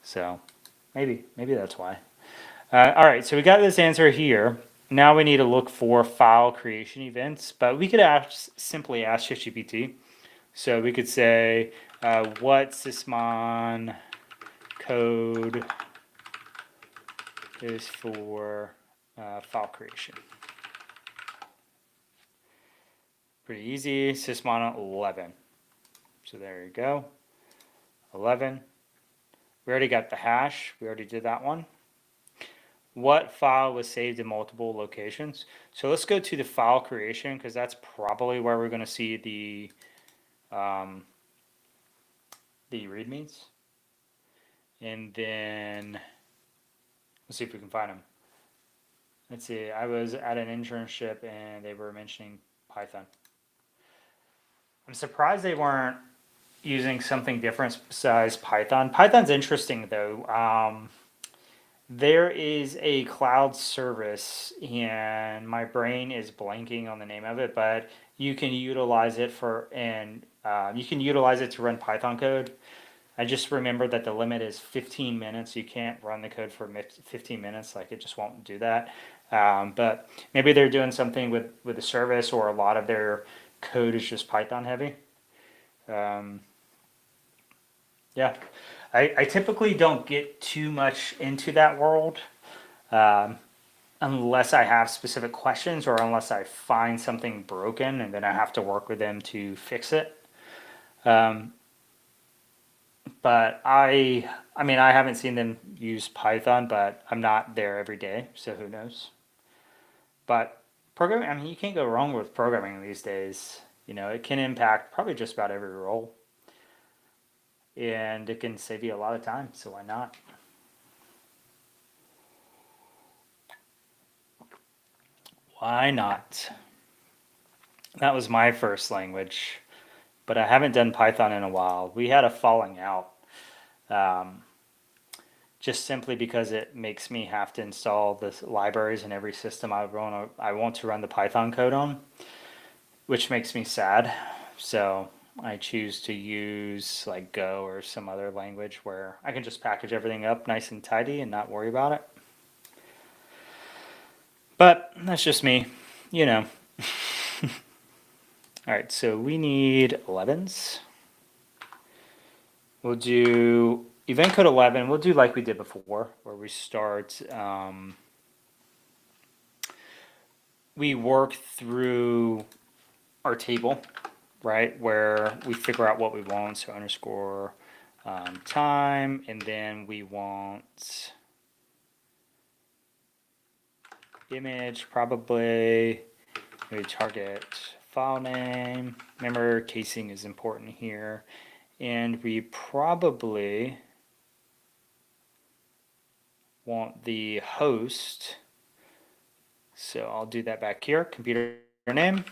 So maybe that's why. All right, so we got this answer here. Now we need to look for file creation events, but we could simply ask ChatGPT. So we could say, what sysmon code is for file creation? Pretty easy. Sysmon 11. So there you go. 11. We already got the hash. We already did that one. What file was saved in multiple locations? So let's go to the file creation because that's probably where we're going to see the readmes. And then let's see if we can find them. Let's see. I was at an internship and they were mentioning Python. I'm surprised they weren't using something different besides Python. Python's interesting though. There is a cloud service, and my brain is blanking on the name of it, but you can utilize it you can utilize it to run Python code. I just remember that the limit is 15 minutes. You can't run the code for 15 minutes, like it just won't do that. But maybe they're doing something with the service, or a lot of their code is just Python heavy. Yeah, I typically don't get too much into that world unless I have specific questions or unless I find something broken and then I have to work with them to fix it. But I mean, I haven't seen them use Python, but I'm not there every day, so who knows? But programming, I mean, you can't go wrong with programming these days. You know, it can impact probably just about every role. And it can save you a lot of time, so why not? Why not? That was my first language, but I haven't done Python in a while. We had a falling out, just simply because it makes me have to install the libraries in every system I want to run the Python code on, which makes me sad. So I choose to use like Go or some other language where I can just package everything up nice and tidy and not worry about it. But that's just me, you know. All right, so we need 11s. We'll do event code 11. We'll do like we did before, where we start, we work through our table, right, where we figure out what we want, so underscore time, and then we want image, probably, maybe target file name. Remember, casing is important here. And we probably want the host. So I'll do that back here, computer name.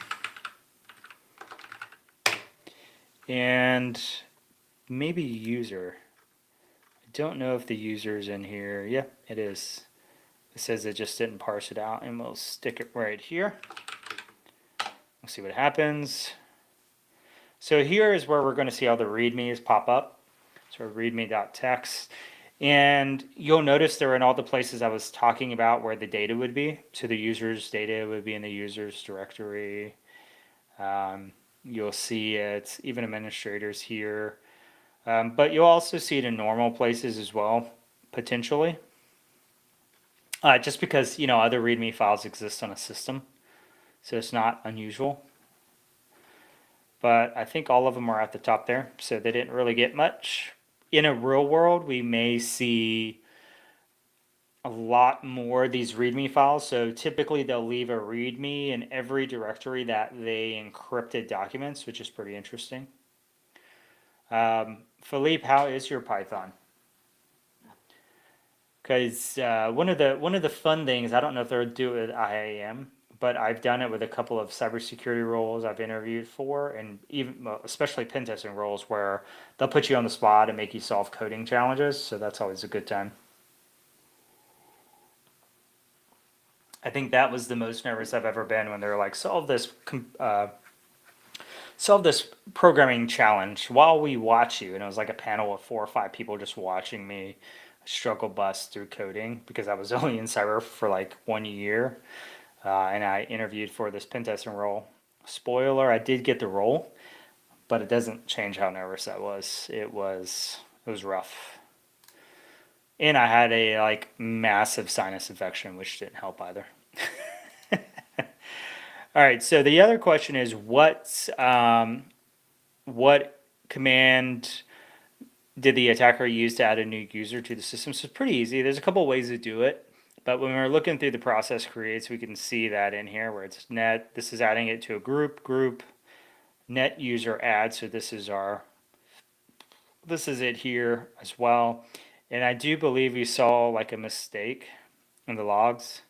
And maybe user. I don't know if the user is in here. Yep, it is. It says it just didn't parse it out, and we'll stick it right here. We'll see what happens. So here is where we're going to see all the readmes pop up. So readme.txt. And you'll notice they're in all the places I was talking about where the data would be. So the user's data would be in the user's directory. You'll see it, even administrators here. But you'll also see it in normal places as well, potentially. Just because, you know, other README files exist on a system. So it's not unusual. But I think all of them are at the top there, so they didn't really get much. In a real world, we may see a lot more of these README files. So typically they'll leave a README in every directory that they encrypted documents, which is pretty interesting. Philippe, how is your Python? Because one of the fun things, I don't know if they'll do it with IAM, but I've done it with a couple of cybersecurity roles I've interviewed for, and even especially pen testing roles where they'll put you on the spot and make you solve coding challenges. So that's always a good time. I think that was the most nervous I've ever been when they're like, solve this programming challenge while we watch you. And it was like a panel of 4 or 5 people just watching me struggle bust through coding because I was only in cyber for like 1 year. And I interviewed for this pen testing role. Spoiler, I did get the role, but it doesn't change how nervous I was. It was rough. And I had a like massive sinus infection, which didn't help either. All right, so the other question is what command did the attacker use to add a new user to the system? So it's pretty easy. There's a couple ways to do it. But when we're looking through the process creates, we can see that in here where it's net. This is adding it to a group, net user add. So this is it here as well. And I do believe we saw like a mistake in the logs.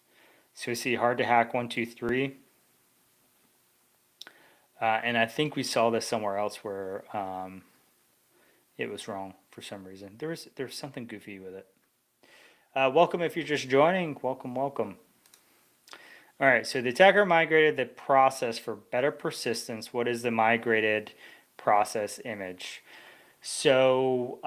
So we see hard to hack 123. And I think we saw this somewhere else where it was wrong for some reason. There's something goofy with it. Welcome if you're just joining. Welcome. All right, so the attacker migrated the process for better persistence. What is the migrated process image? So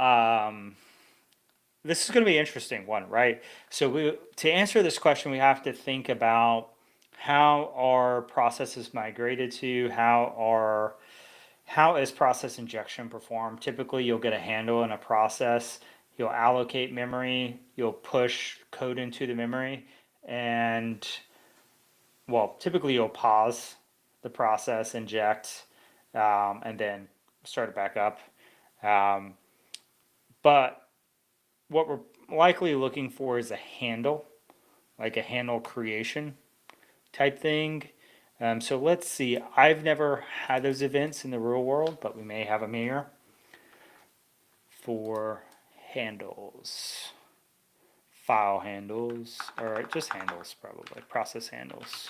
this is going to be an interesting one, right? So to answer this question, we have to think about how are processes migrated to, how is process injection performed? Typically, you'll get a handle in a process, you'll allocate memory, you'll push code into the memory, and well, typically you'll pause the process, inject, and then start it back up. But what we're likely looking for is a handle, like a handle creation type thing. So let's see. I've never had those events in the real world, but we may have them here for handles, file handles, or just handles probably, process handles.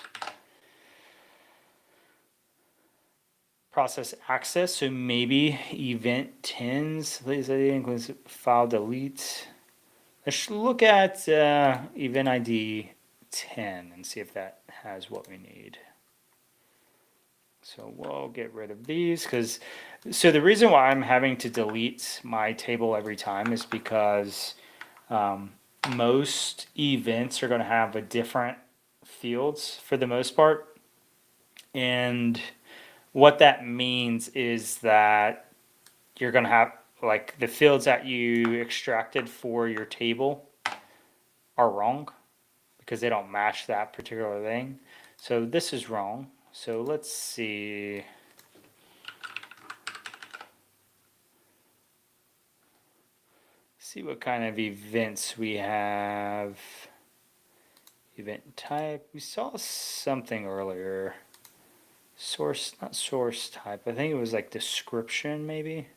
Process access, so maybe event 10s, includes file delete. Let's look at event ID 10 and see if that has what we need. So we'll get rid of these so the reason why I'm having to delete my table every time is because most events are going to have a different fields for the most part. And what that means is that you're going to have like the fields that you extracted for your table are wrong because they don't match that particular thing. So this is wrong. So let's see. See what kind of events we have. Event type. We saw something earlier. Source, not source type. I think it was like description maybe.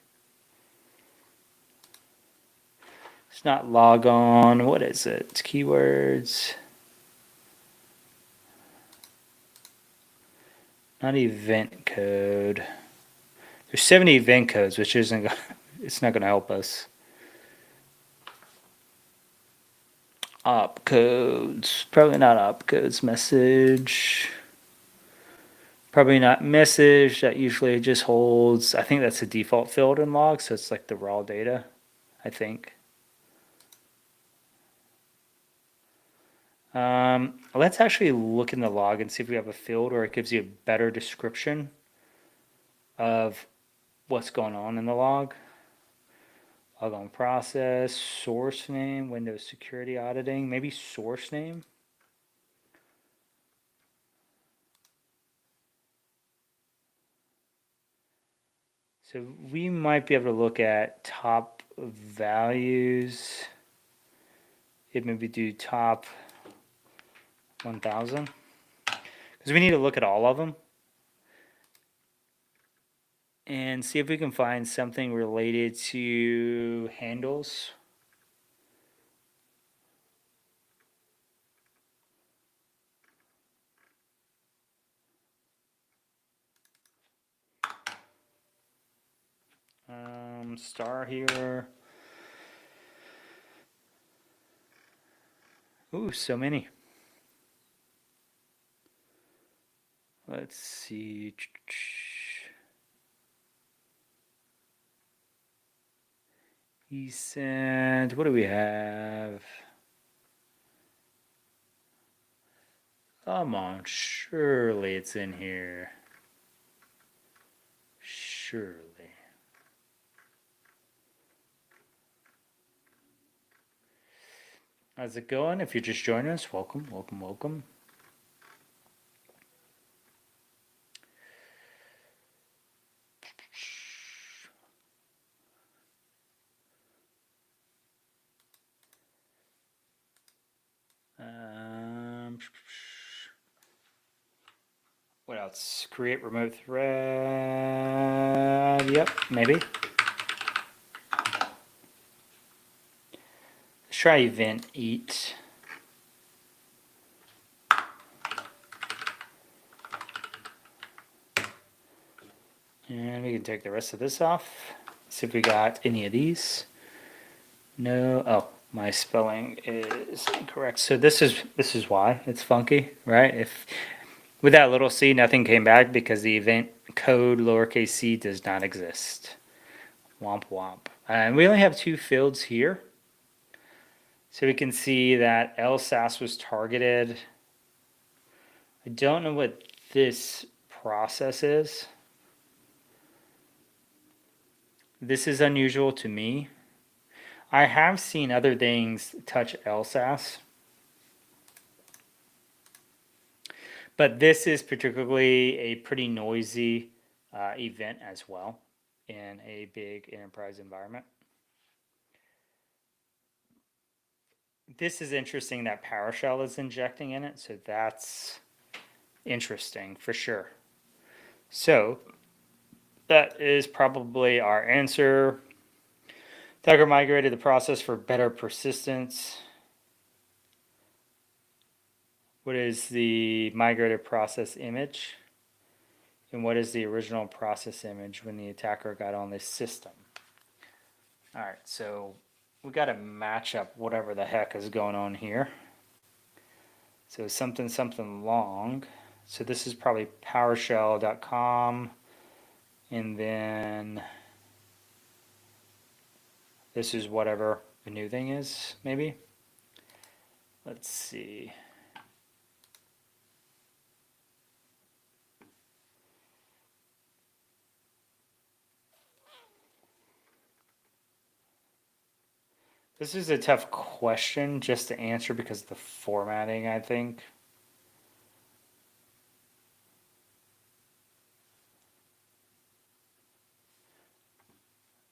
It's not log on. What is it? It's keywords. Not event code. There's 70 event codes, which isn't. It's not going to help us. Opcodes. Probably not opcodes. Message. Probably not message. That usually just holds. I think that's the default field in log, so it's like the raw data. I think. Let's actually look in the log and see if we have a field where it gives you a better description of what's going on in the log. Log on process, source name, Windows security auditing, maybe source name. So we might be able to look at top values. It maybe do top 1000 because we need to look at all of them and see if we can find something related to handles. Star here. Ooh, so many. Let's see. ESENT. What do we have? Come on, surely it's in here. Surely. How's it going? If you're just joining us, welcome. What else? Create remote thread. Yep, maybe. Let's try event 8. And we can take the rest of this off. See if we got any of these. No. Oh, my spelling is incorrect. So this is why it's funky, right? If with that little c, nothing came back because the event code lowercase c does not exist. Womp womp. And we only have 2 fields here. So we can see that LSAS was targeted. I don't know what this process is. This is unusual to me. I have seen other things touch LSAS, but this is particularly a pretty noisy event as well in a big enterprise environment. This is interesting that PowerShell is injecting in it, so that's interesting for sure. So that is probably our answer. Attacker migrated the process for better persistence. What is the migrated process image? And what is the original process image when the attacker got on this system? All right, so we got to match up whatever the heck is going on here. So something long. So this is probably PowerShell.com. And then this is whatever the new thing is, maybe. Let's see. This is a tough question just to answer because of the formatting, I think.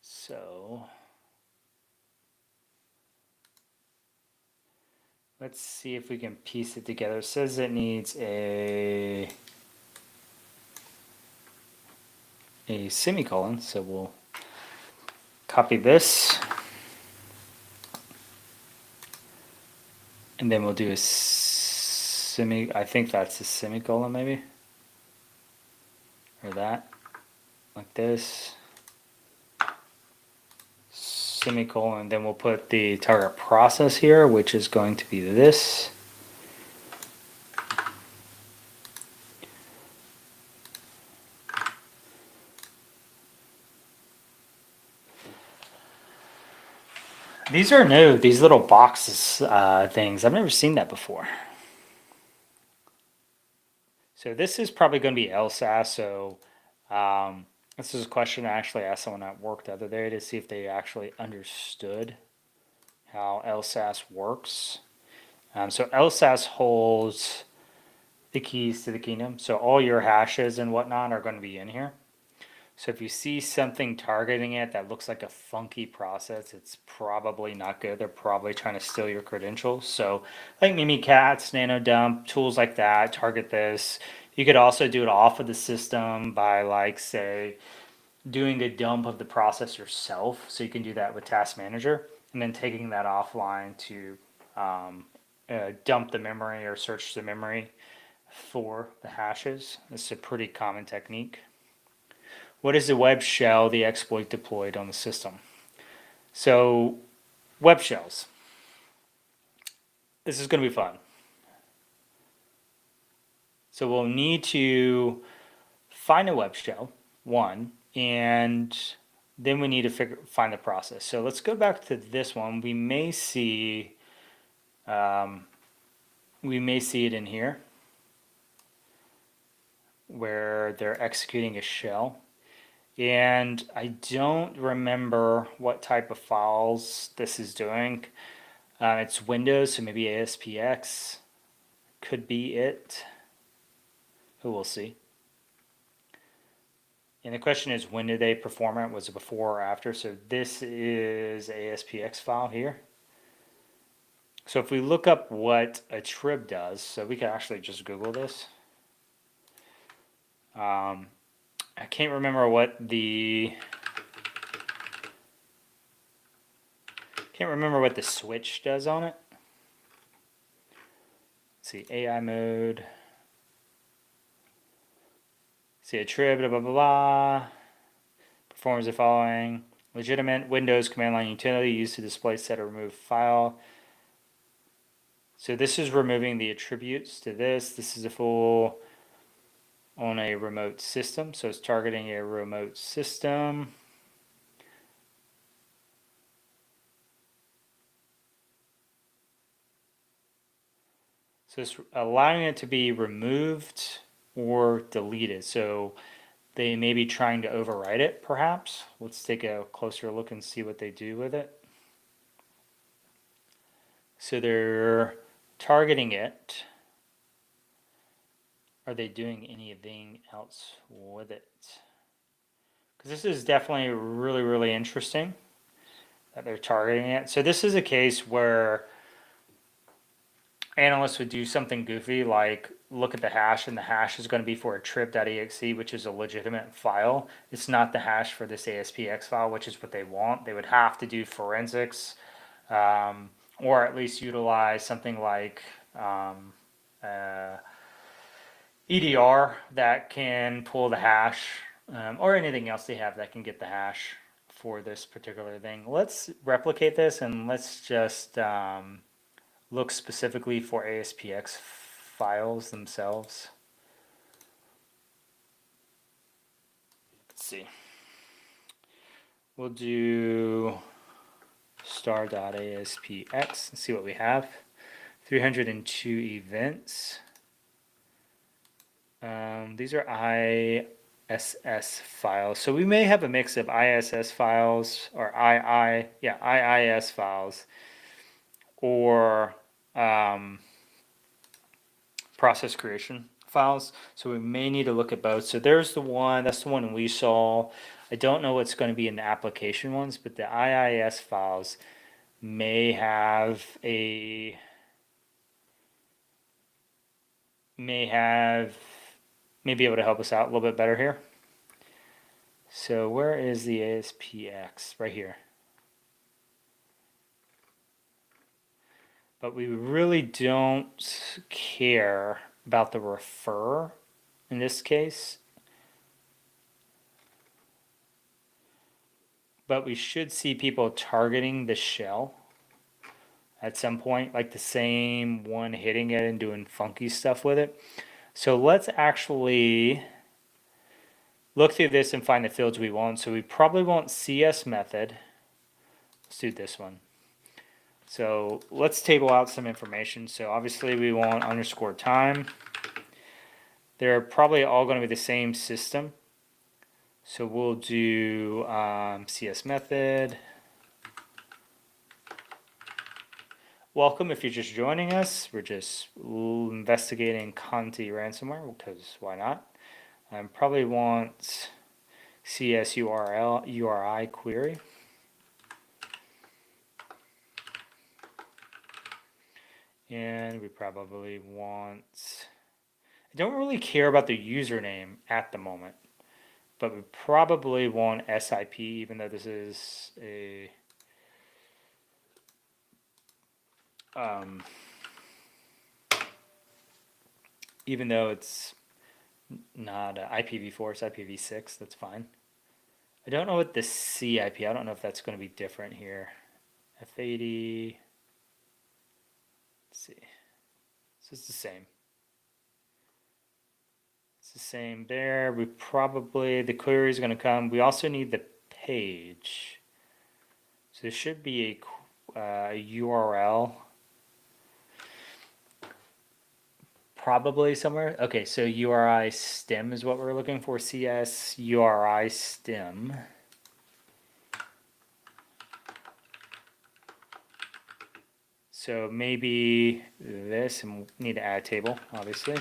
So let's see if we can piece it together. It says it needs a semicolon, so we'll copy this. And then we'll do a I think that's a semicolon maybe. Or that. Like this. Semicolon, and then we'll put the target process here, which is going to be this. These are new, these little boxes things. I've never seen that before. So this is probably going to be LSAS. So this is a question I actually asked someone at work the other day to see if they actually understood how LSAS works. So LSAS holds the keys to the kingdom. So all your hashes and whatnot are going to be in here. So if you see something targeting it that looks like a funky process, it's probably not good. They're probably trying to steal your credentials. So like Mimikatz, NanoDump, tools like that, target this. You could also do it off of the system by like, say, doing a dump of the process yourself. So you can do that with Task Manager and then taking that offline to dump the memory or search the memory for the hashes. It's a pretty common technique. What is the web shell the exploit deployed on the system? So web shells. This is going to be fun. So we'll need to find a web shell, one, and then we need to find the process. So let's go back to this one. We may see it in here where they're executing a shell. And I don't remember what type of files this is doing. It's Windows, so maybe ASPX could be it. Who will see. And the question is, when did they perform it? Was it before or after? So this is ASPX file here. So if we look up what a trib does, so we can actually just Google this. I can't remember what the switch does on it. Let's see, AI mode. See, attrib, blah, blah, blah, blah. Performs the following. Legitimate Windows command line utility used to display set or remove file. So this is removing the attributes to this. This is a full on a remote system. So it's targeting a remote system. So it's allowing it to be removed or deleted. So they may be trying to overwrite it, perhaps. Let's take a closer look and see what they do with it. So they're targeting it. Are they doing anything else with it? Because this is definitely really, really interesting that they're targeting it. So this is a case where analysts would do something goofy like look at the hash, and the hash is going to be for a trib.exe, which is a legitimate file. It's not the hash for this ASPX file, which is what they want. They would have to do forensics, or at least utilize something like EDR that can pull the hash, or anything else they have that can get the hash for this particular thing. Let's replicate this and let's just look specifically for ASPX files themselves. Let's see. We'll do star.aspx and see what we have. 302 events. These are ISS files. So we may have a mix of ISS files or IIS files, or process creation files. So we may need to look at both. So there's the one, that's the one we saw. I don't know what's going to be in the application ones, but the IIS files may have may be able to help us out a little bit better here. So where is the ASPX? Right here. But we really don't care about the refer in this case. But we should see people targeting the shell at some point, like the same one hitting it and doing funky stuff with it. So let's actually look through this and find the fields we want. So we probably want CS method. Let's do this one. So let's table out some information. So obviously we want underscore time. They're probably all going to be the same system. So we'll do CS method. Welcome if you're just joining us. We're just investigating Conti ransomware, because why not? Probably want CS URI query. And we probably want, I don't really care about the username at the moment, but we probably want SIP, even though this is a even though it's not IPv4, it's IPv6, that's fine. I don't know what the CIP, I don't know if that's going to be different here. F80, let's see. So it's the same. It's the same there. We probably, the query is going to come. We also need the page. So there should be a URL. Probably somewhere. Okay, so URI stem is what we're looking for. CS URI stem. So maybe this, and we need to add a table, obviously.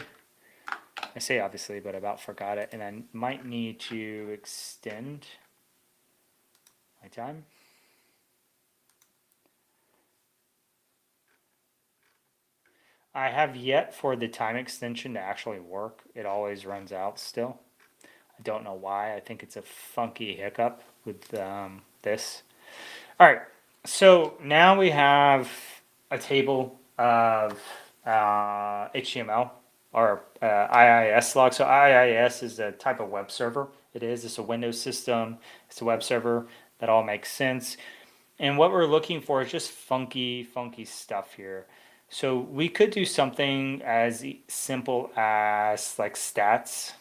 I say obviously, but I about forgot it, and I might need to extend my time. I have yet for the time extension to actually work. It always runs out still. I don't know why. I think it's a funky hiccup with this. All right, so now we have a table of HTML or IIS log. So IIS is a type of web server. It's a Windows system. It's a web server. That all makes sense. And what we're looking for is just funky stuff here. So we could do something as simple as like stats,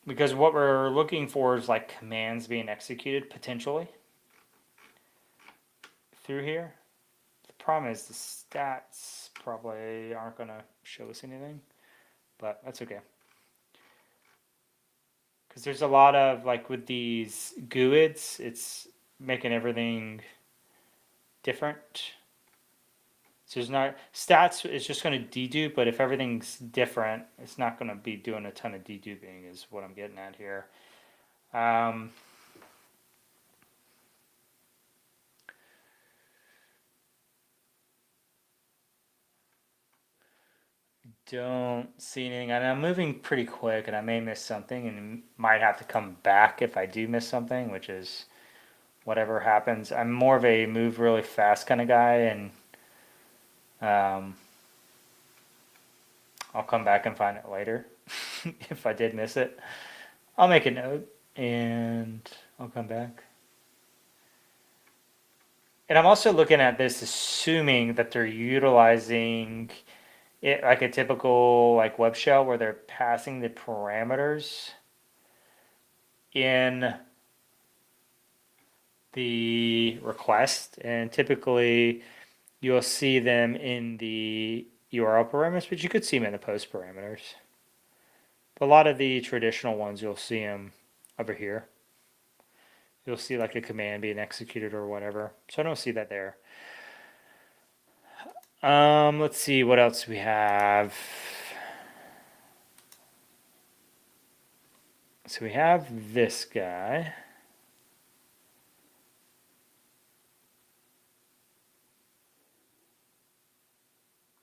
because what we're looking for is like commands being executed potentially through here. The problem is the stats probably aren't going to show us anything, but that's okay. Because there's a lot of, like with these GUIDs, it's making everything different. So there's not, stats is just going to dedupe, but if everything's different, it's not going to be doing a ton of deduping is what I'm getting at here. Don't see anything, and I'm moving pretty quick, and I may miss something, and might have to come back if I do miss something, which is whatever happens. I'm more of a move really fast kind of guy, and I'll come back and find it later if I did miss it. I'll make a note, and I'll come back. And I'm also looking at this assuming that they're utilizing it like a typical like web shell where they're passing the parameters in the request, and typically you'll see them in the URL parameters, but you could see them in the post parameters. But a lot of the traditional ones, you'll see them over here. You'll see like a command being executed or whatever. So I don't see that there. Let's see what else we have. So we have this guy.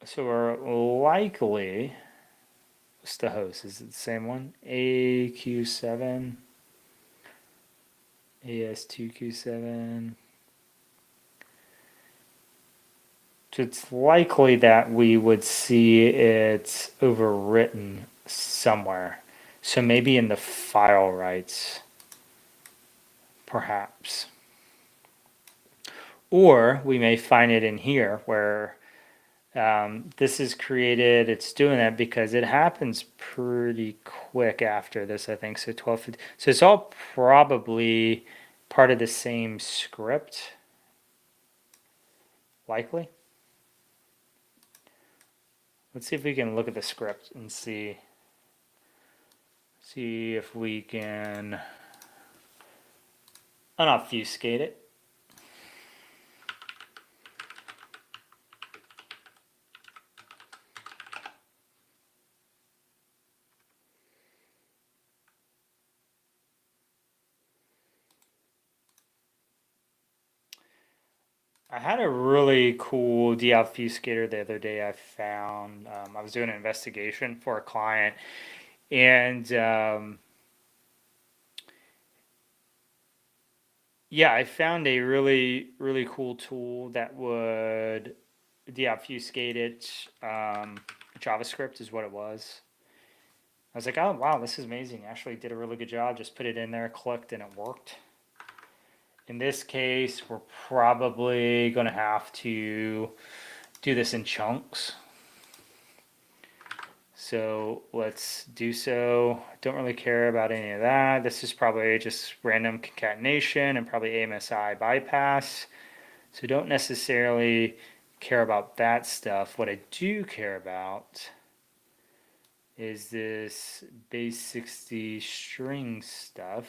So we're likely, what's the host? Is it the same one? AQ7, AS2Q7. So it's likely that we would see it overwritten somewhere. So maybe in the file rights, perhaps. Or we may find it in here where this is created. It's doing that because it happens pretty quick after this, I think. So 12:50. So it's all probably part of the same script, likely. Let's see if we can look at the script and see if we can unobfuscate it. I had a really cool deobfuscator the other day I found. I was doing an investigation for a client, and yeah, I found a really cool tool that would deobfuscate it. JavaScript is what it was. I was like, oh wow, this is amazing. Actually did a really good job. Just put it in there, clicked, and it worked. In this case, we're probably going to have to do this in chunks. So let's do so. Don't really care about any of that. This is probably just random concatenation and probably AMSI bypass. So don't necessarily care about that stuff. What I do care about is this base 60 string stuff.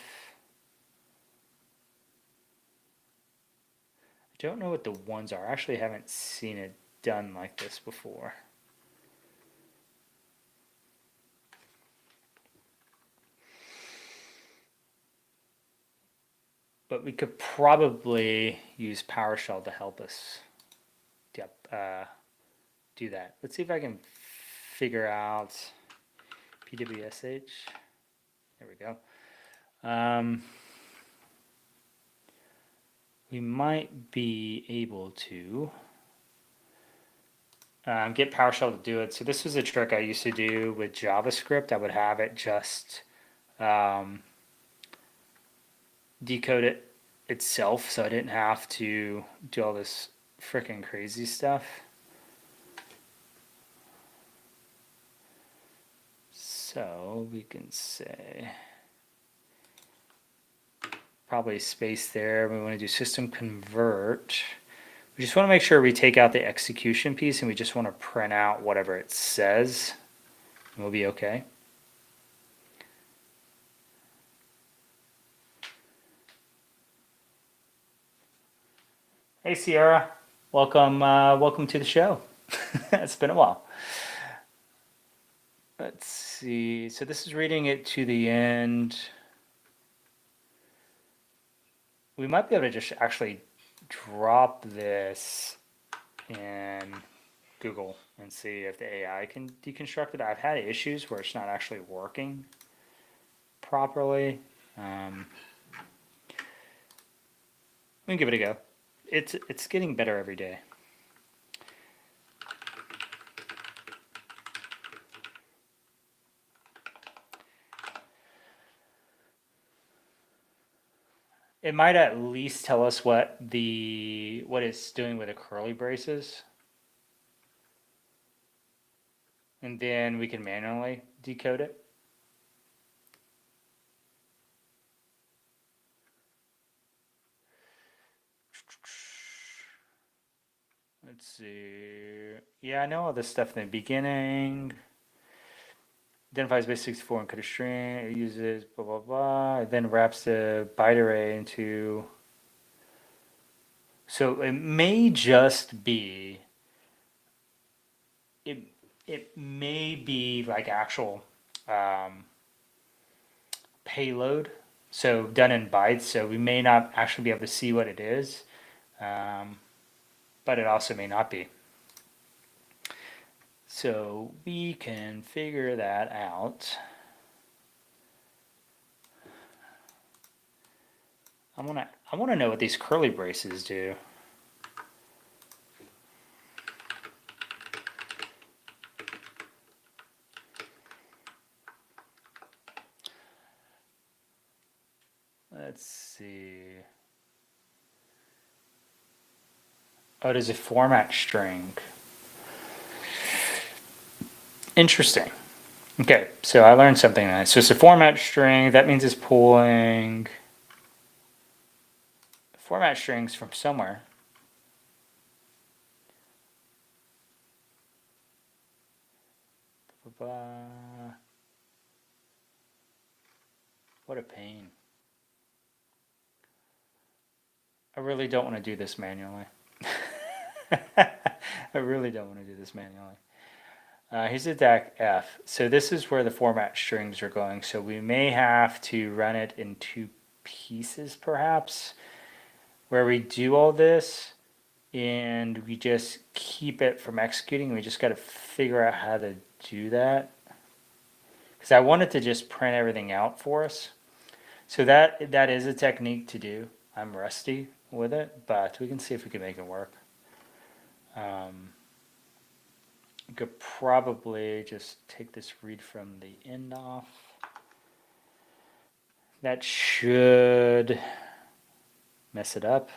I don't know what the ones are. I actually haven't seen it done like this before. But we could probably use PowerShell to help us do that. Let's see if I can figure out PWSH. There we go. We might be able to get PowerShell to do it. So this was a trick I used to do with JavaScript. I would have it just decode it itself, so I didn't have to do all this freaking crazy stuff. So we can say probably space there. We want to do system convert. We just want to make sure we take out the execution piece and we just want to print out whatever it says. And we'll be okay. Hey Sierra, welcome welcome to the show. It's been a while. Let's see. So this is reading it to the end. We might be able to just actually drop this in Google and see if the AI can deconstruct it. I've had issues where it's not actually working properly. We can give it a go. It's getting better every day. It might at least tell us what it's doing with the curly braces. And then we can manually decode it. Let's see. Yeah, I know all this stuff in the beginning. Identifies base 64 encoded string. It uses blah blah blah. It then wraps the byte array into. So it may just be. It may be like actual payload. So done in bytes. So we may not actually be able to see what it is, but it also may not be. So we can figure that out. I want to know what these curly braces do. Let's see. Oh, it is a format string. Interesting. Okay, so I learned something nice. So it's a format string. That means it's pulling format strings from somewhere. What a pain. I really don't want to do this manually. I really don't want to do this manually. Here's the DAC F. So this is where the format strings are going. So we may have to run it in two pieces perhaps, where we do all this and we just keep it from executing. We just got to figure out how to do that. Because I wanted to just print everything out for us. So that is a technique to do. I'm rusty with it, but we can see if we can make it work. You could probably just take this read from the end off. That should mess it up.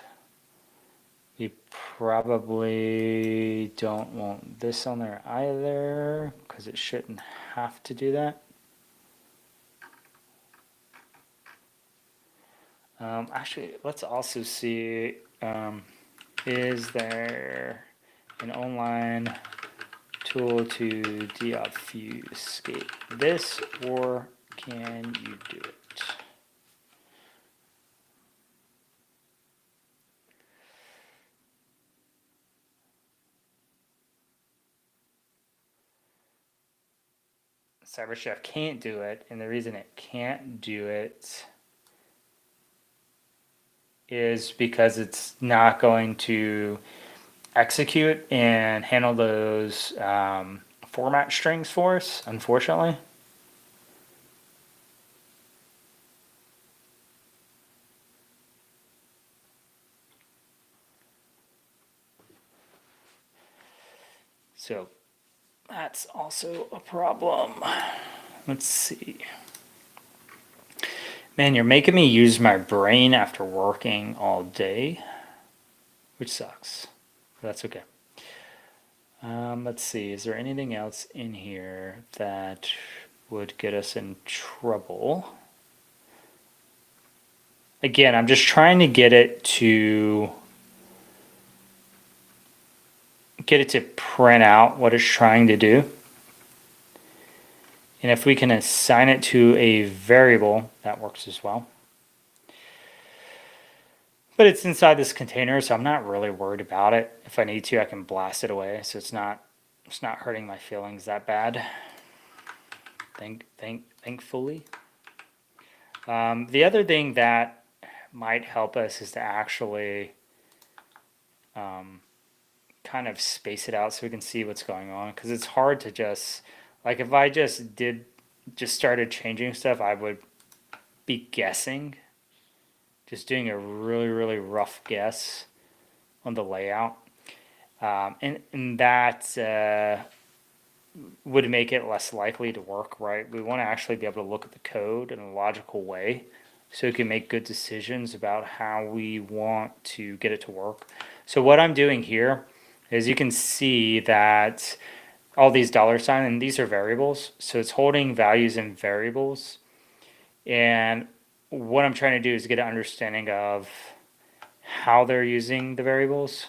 You probably don't want this on there either, because it shouldn't have to do that. Actually, let's also see, is there an online tool to deobfuscate this, or can you do it? Cyberchef can't do it, and the reason it can't do it is because it's not going to execute and handle those format strings for us, unfortunately. So that's also a problem. Let's see. Man, you're making me use my brain after working all day, which sucks. But that's okay. Let's see. Is there anything else in here that would get us in trouble? Again, I'm just trying to get it to print out what it's trying to do. And if we can assign it to a variable, that works as well. But it's inside this container, so I'm not really worried about it. If I need to, I can blast it away, so it's not hurting my feelings that bad. Thankfully. The other thing that might help us is to actually kind of space it out so we can see what's going on, because it's hard to just, like, if I just started changing stuff, I would be guessing, just doing a really rough guess on the layout, and that would make it less likely to work right. We want to actually be able to look at the code in a logical way so we can make good decisions about how we want to get it to work. So what I'm doing here is, you can see that all these $signs, and these are variables, so it's holding values in variables. And what I'm trying to do is get an understanding of how they're using the variables.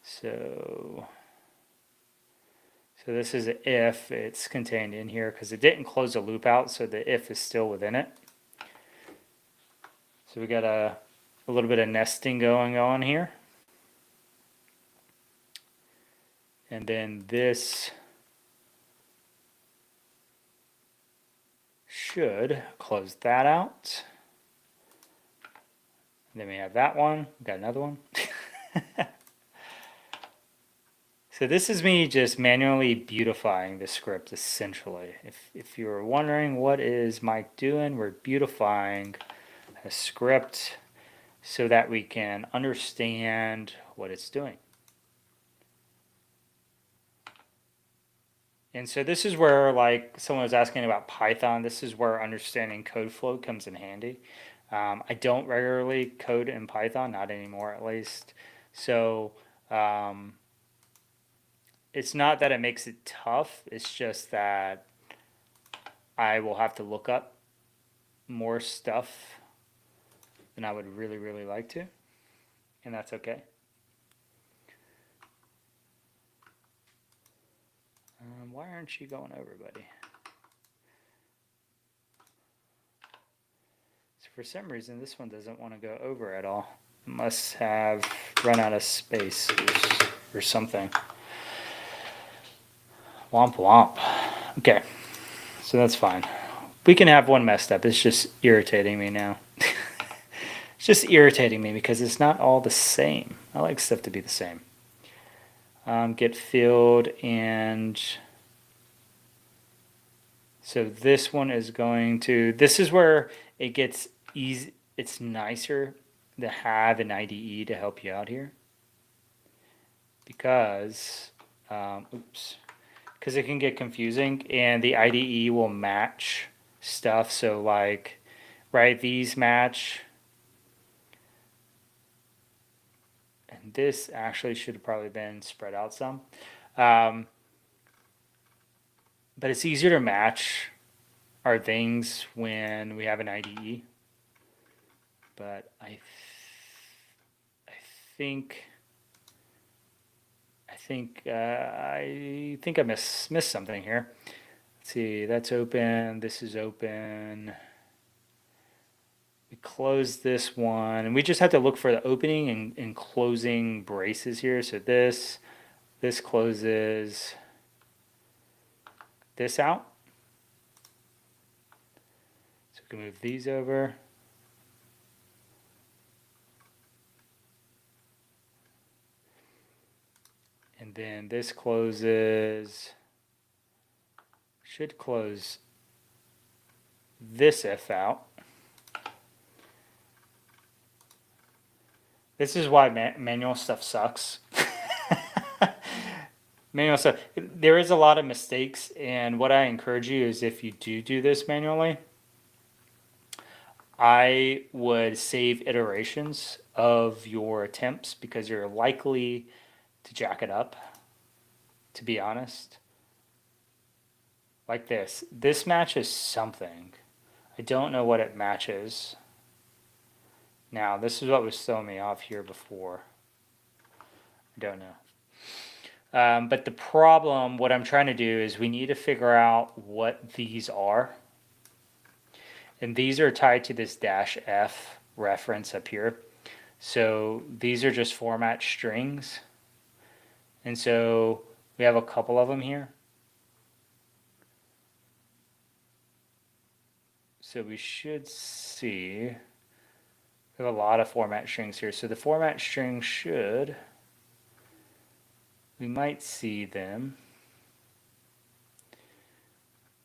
So this is an if, it's contained in here because it didn't close the loop out, so the if is still within it. So we got a little bit of nesting going on here. And then this should close that out. And then we have that one. We got another one. So this is me just manually beautifying the script, essentially. If you're wondering what is Mike doing, we're beautifying a script so that we can understand what it's doing. And so this is where, like, someone was asking about Python, this is where understanding code flow comes in handy. I don't regularly code in Python, not anymore at least. So it's not that it makes it tough, it's just that I will have to look up more stuff than I would really like to, and that's okay. Why aren't you going over, buddy? So for some reason, this one doesn't want to go over at all. It must have run out of space or something. Womp womp. Okay, so that's fine. We can have one messed up. It's just irritating me now. It's just irritating me because it's not all the same. I like stuff to be the same. Get field, and so this one is going to, this is where it gets easy. It's nicer to have an IDE to help you out here because, because it can get confusing, and the IDE will match stuff. So like, right, these match. And this actually should have probably been spread out some. But it's easier to match our things when we have an IDE. But I think I missed something here. Let's see, that's open, this is open. We close this one, and we just have to look for the opening and closing braces here. So this closes this out. So we can move these over. And then this closes, should close this if out. This is why manual stuff sucks. manual stuff. There is a lot of mistakes, and what I encourage you is if you do this manually, I would save iterations of your attempts because you're likely to jack it up, to be honest. Like this. This matches something. I don't know what it matches. Now, this is what was throwing me off here before. I don't know. But the problem, what I'm trying to do is we need to figure out what these are. And these are tied to this -f reference up here. So these are just format strings. And so we have a couple of them here. So we should see, we have a lot of format strings here. So the format string should, we might see them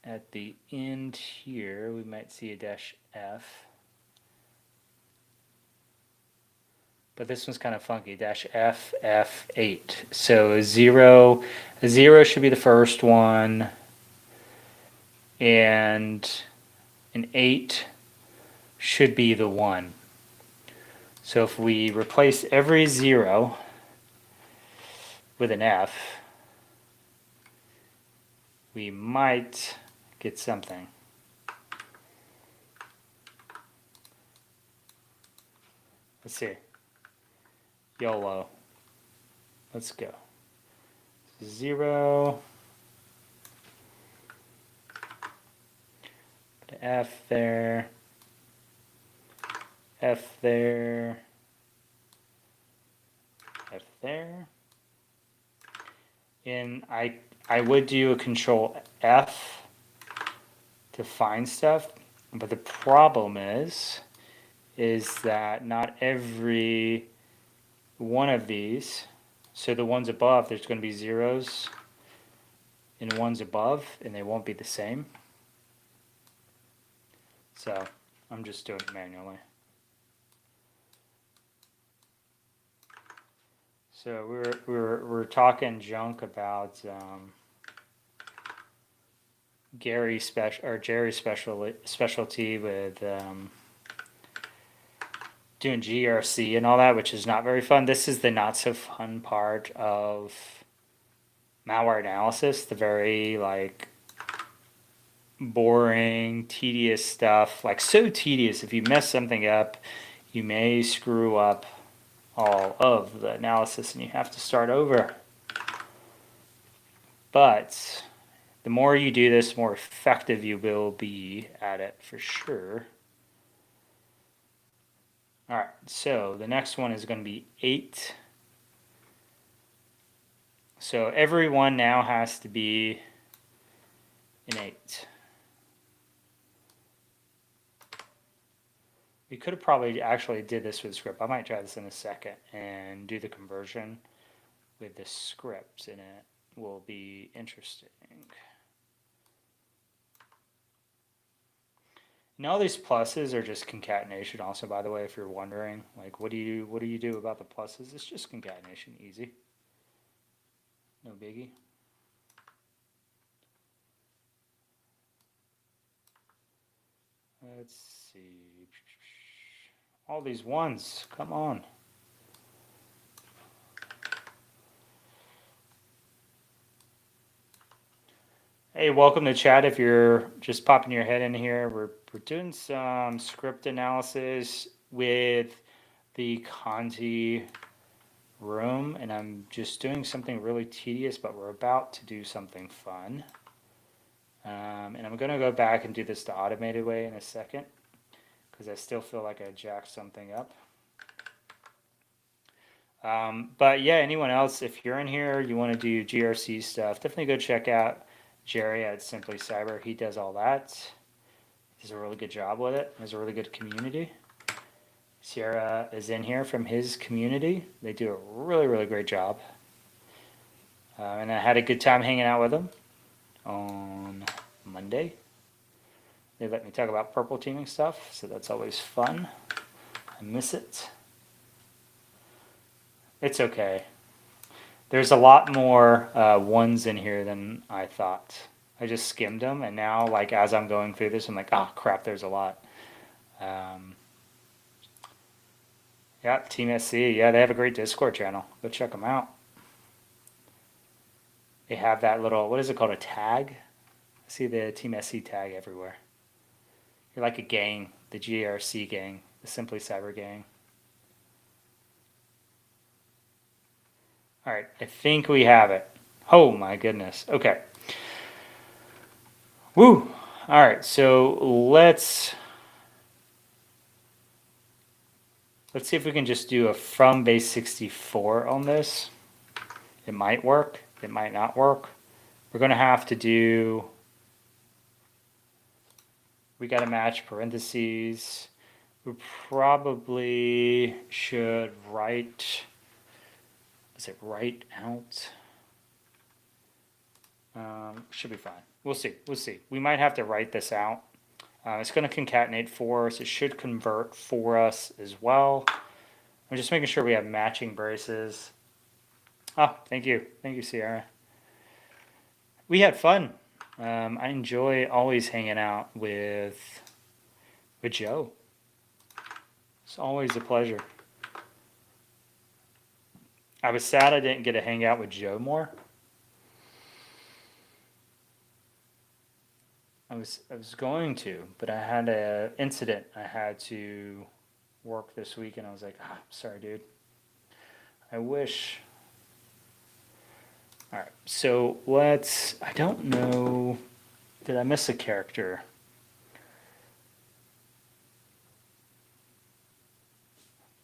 at the end here. We might see a -f. But this one's kind of funky, -f, F8. So a zero should be the first one. And an 8 should be the 1. So if we replace every 0 with an F, we might get something. Let's see. YOLO. Let's go. 0. Put an F there. F there. F there. And I would do a control F to find stuff, but the problem is that not every one of these, so the ones above, there's going to be zeros and ones above, and they won't be the same. So I'm just doing it manually. So we're talking junk about Jerry's specialty with doing GRC and all that, which is not very fun. This is the not so fun part of malware analysis, the very like boring, tedious stuff, like so tedious. If you mess something up, you may screw up all of the analysis and you have to start over. But the more you do this, the more effective you will be at it for sure. All right, so the next one is going to be 8. So every one now has to be an 8. We could have probably actually did this with script. I might try this in a second and do the conversion with the script, and it will be interesting. And all these pluses are just concatenation also, by the way, if you're wondering, like what do you do about the pluses? It's just concatenation, easy. No biggie. Let's see. All these ones, come on. Hey, welcome to chat. If you're just popping your head in here, we're doing some script analysis with the Conti room, and I'm just doing something really tedious, but we're about to do something fun. And I'm going to go back and do this the automated way in a second, because I still feel like I jacked something up. But yeah, anyone else, if you're in here, you want to do GRC stuff, definitely go check out Jerry at Simply Cyber. He does all that. He does a really good job with it. There's a really good community. Sierra is in here from his community. They do a really, really great job. And I had a good time hanging out with them on Monday. They let me talk about purple teaming stuff, so that's always fun. I miss it. It's okay. There's a lot more ones in here than I thought. I just skimmed them, and now, like, as I'm going through this, I'm like, oh crap, there's a lot. Yeah, Team SC. Yeah, they have a great Discord channel. Go check them out. They have that little, what is it called, a tag? I see the Team SC tag everywhere. You're like a gang, the GRC gang, the Simply Cyber gang. All right, I think we have it. Oh my goodness. Okay. Woo. All right, so let's see if we can just do a from base 64 on this. It might work. It might not work. We're going to have to do, we got to match parentheses. We probably should write, is it write out? Should be fine. We'll see. We'll see. We might have to write this out. It's going to concatenate for us. It should convert for us as well. I'm just making sure we have matching braces. Oh, thank you. Thank you, Sierra. We had fun. I enjoy always hanging out with Joe. It's always a pleasure. I was sad I didn't get to hang out with Joe more. I was going to, but I had an incident. I had to work this week, and I was like, sorry, dude. I wish. All right, so let's, I don't know, did I miss a character?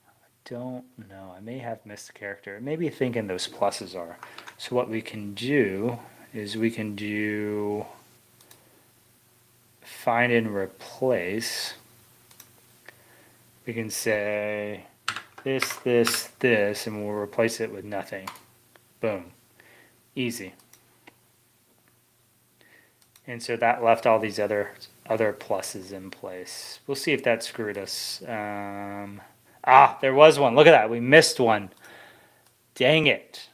I don't know. I may have missed a character. Maybe thinking those pluses are. So what we can do is we can do find and replace. We can say this, this, this, and we'll replace it with nothing. Boom. Easy. And so that left all these other pluses in place. We'll see if that screwed us. There was one. Look at that. We missed one. Dang it.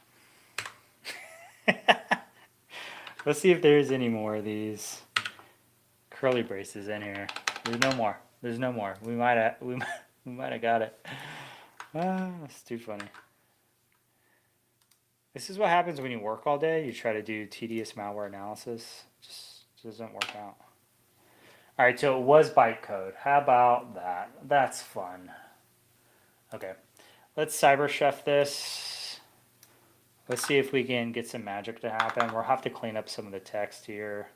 Let's see if there's any more of these curly braces in here. There's no more. There's no more. We might have got it. That's too funny. This is what happens when you work all day. You try to do tedious malware analysis. Just doesn't work out. All right, so it was bytecode. How about that? That's fun. Okay, let's cyber chef this. Let's see if we can get some magic to happen. We'll have to clean up some of the text here.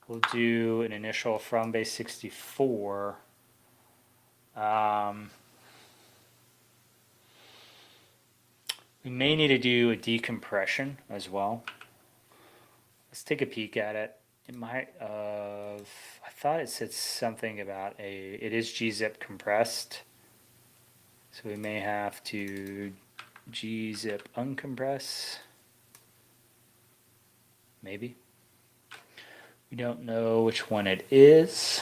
We'll do an initial from base 64. We may need to do a decompression as well. Let's take a peek at it. It might have, I thought it said something about it is gzip compressed. So we may have to gzip uncompress. Maybe. We don't know which one it is.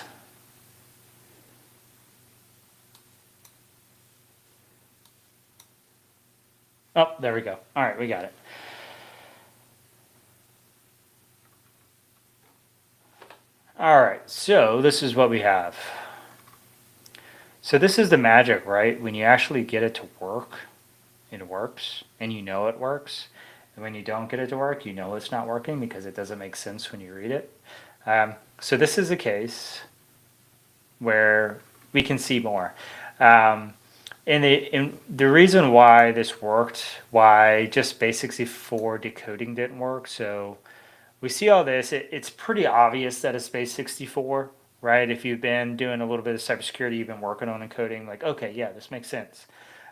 Oh, there we go. All right, we got it. All right, so this is what we have. So this is the magic, right? When you actually get it to work, it works, and you know it works. And when you don't get it to work, you know it's not working because it doesn't make sense when you read it. So this is a case where we can see more. And the reason why this worked, why just basic C4 decoding didn't work, so we see all this, it's pretty obvious that it's base 64, right? If you've been doing a little bit of cybersecurity, you've been working on encoding, like, okay, yeah, this makes sense.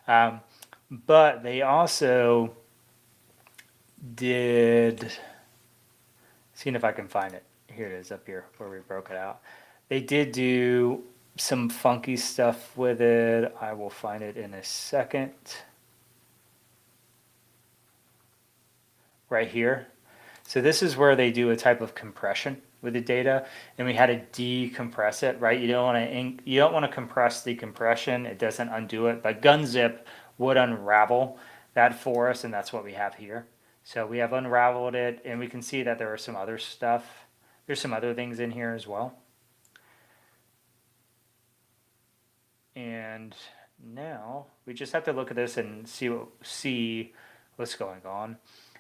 But they also did, seeing if I can find it. Here it is up here where we broke it out. They did do some funky stuff with it. I will find it in a second. Right here. So this is where they do a type of compression with the data, and we had to decompress it, right? You don't want to compress the compression. It doesn't undo it, but gunzip would unravel that for us, and that's what we have here. So we have unraveled it, and we can see that there are some other stuff. There's some other things in here as well. And now we just have to look at this and see what's going on.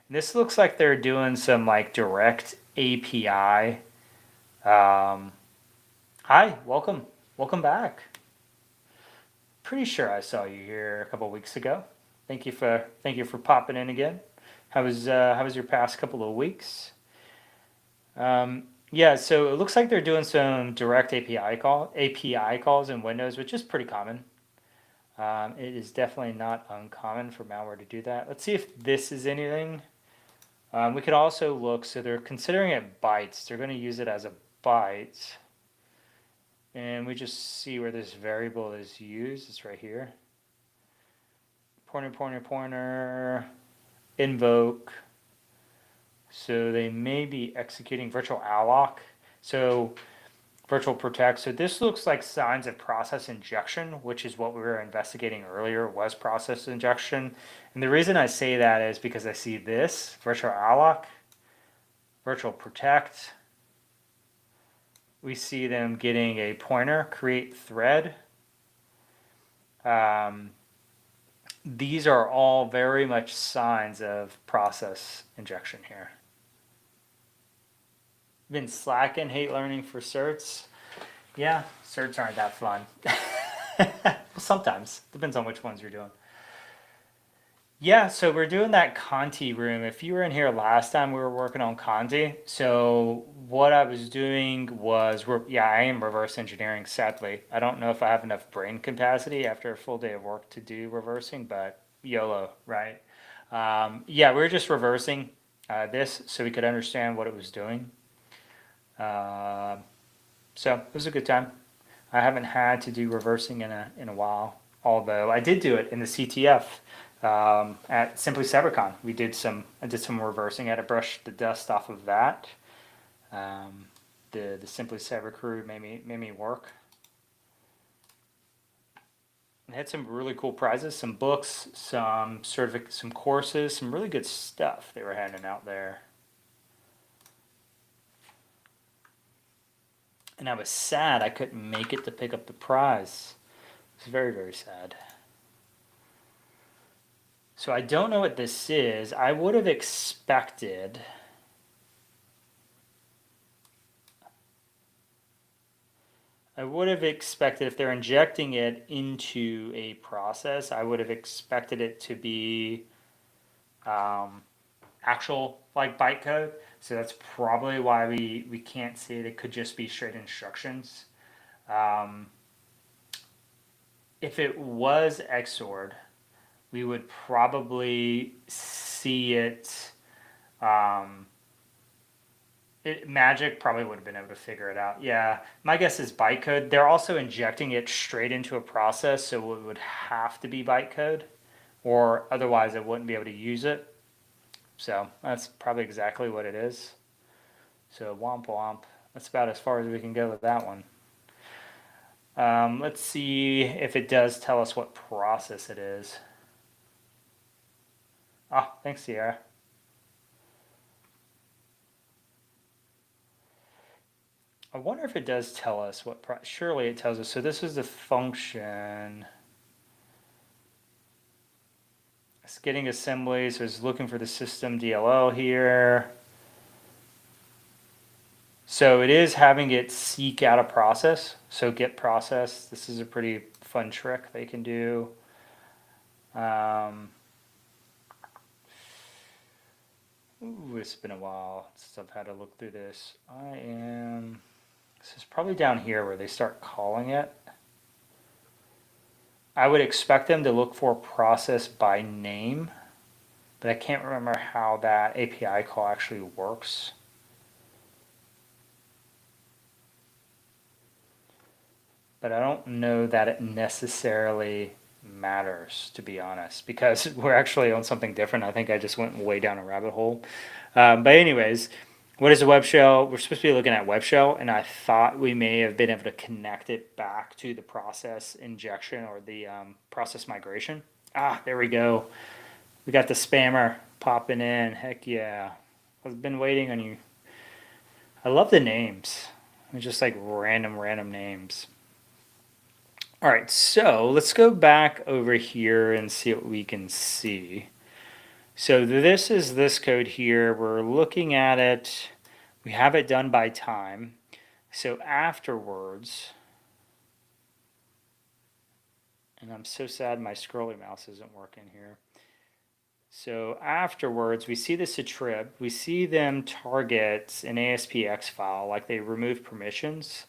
And this looks like they're doing some like direct API. Hi, welcome back. Pretty sure I saw you here a couple weeks ago. Thank you for popping in again. How was your past couple of weeks? Yeah, so it looks like they're doing some direct API calls in Windows, which is pretty common. It is definitely not uncommon for malware to do that. Let's see if this is anything. We could also look, so they're considering it bytes. They're going to use it as a byte. And we just see where this variable is used. It's right here. Pointer, invoke. So they may be executing virtual alloc. So virtual protect. So this looks like signs of process injection, which is what we were investigating earlier, was process injection. And the reason I say that is because I see this, virtual alloc, virtual protect. We see them getting a pointer, create thread. These are all very much signs of process injection here. Been slacking, hate learning for certs. Yeah, certs aren't that fun. Well, sometimes. Depends on which ones you're doing. Yeah, so we're doing that Conti room. If you were in here last time, we were working on Conti. So what I was doing was, I am reverse engineering, sadly. I don't know if I have enough brain capacity after a full day of work to do reversing, but YOLO, right? Yeah, we were just reversing this so we could understand what it was doing. So it was a good time. I haven't had to do reversing in a while, although I did do it in the CTF at Simply CyberCon. I did some reversing. I had to brush the dust off of that. The Simply Cyber crew made me work. I had some really cool prizes, some books, some courses, some really good stuff they were handing out there. And I was sad I couldn't make it to pick up the prize. It was very, very sad. So I don't know what this is. I would have expected... if they're injecting it into a process, I would have expected it to be actual like bytecode. So that's probably why we can't see it. It could just be straight instructions. If it was XORed, we would probably see it. Magic probably would have been able to figure it out. Yeah, my guess is bytecode. They're also injecting it straight into a process, so it would have to be bytecode, or otherwise it wouldn't be able to use it. So that's probably exactly what it is. So womp womp. That's about as far as we can go with that one. Let's see if it does tell us what process it is. Ah, thanks, Sierra. I wonder if it does tell us what, surely it tells us. So this is the function. It's getting assembly, so it's looking for the system DLL here. So it is having it seek out a process. So get process. This is a pretty fun trick they can do. Ooh, it's been a while since I've had to look through this. This is probably down here where they start calling it. I would expect them to look for process by name, but I can't remember how that API call actually works. But I don't know that it necessarily matters, to be honest, because we're actually on something different. I think I just went way down a rabbit hole. But anyways, what is a web shell? We're supposed to be looking at web shell, and I thought we may have been able to connect it back to the process injection or the process migration. Ah, there we go. We got the spammer popping in. Heck yeah. I've been waiting on you. I love the names. They're just like random names. All right, so let's go back over here and see what we can see. So this is this code here. We're looking at it. We have it done by time. So afterwards, and I'm so sad my scrolly mouse isn't working here. So afterwards, we see this attrib. We see them target an ASPX file, like they remove permissions.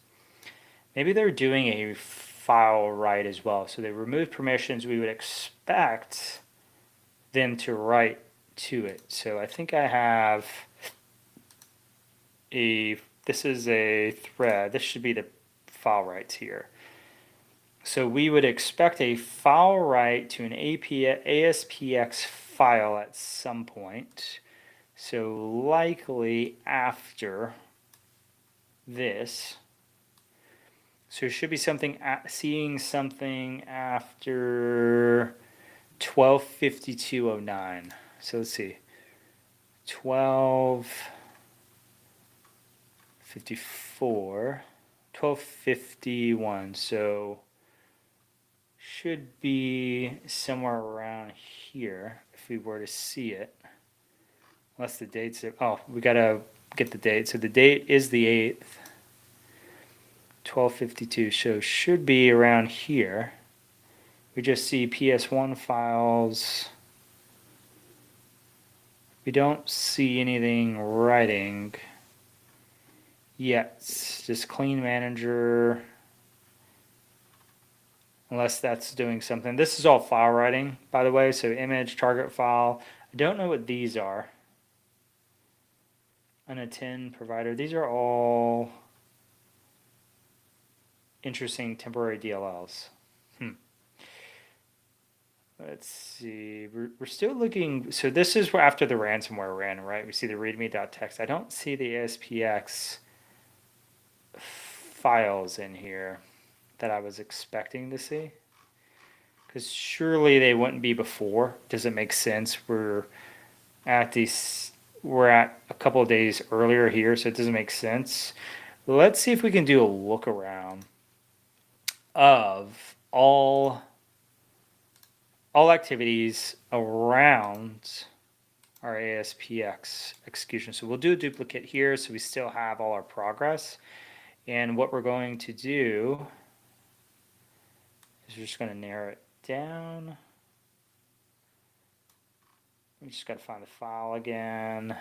Maybe they're doing a file write as well. So they remove permissions. We would expect them to write to it. So I think I have this is a thread. This should be the file writes here. So we would expect a file write to an ASPX file at some point. So likely after this. So it should be something seeing something after 12:52:09. So let's see. 12:54, 12:51. So should be somewhere around here if we were to see it. Unless the date's, oh, we gotta get the date. So the date is the 8th. 12:52, so should be around here. We just see PS1 files. We don't see anything writing yet. Just clean manager, unless that's doing something. This is all file writing, by the way, so image, target file. I don't know what these are. Unattend provider. These are all interesting temporary DLLs. Let's see. We're still looking. So this is where after the ransomware ran, right? We see the readme.txt. I don't see the ASPX files in here that I was expecting to see. Because surely they wouldn't be before. Does it make sense? We're at a couple of days earlier here, so it doesn't make sense. Let's see if we can do a look around of all activities around our ASPX execution. So we'll do a duplicate here so we still have all our progress. And what we're going to do is we're just going to narrow it down. We just got to find the file again.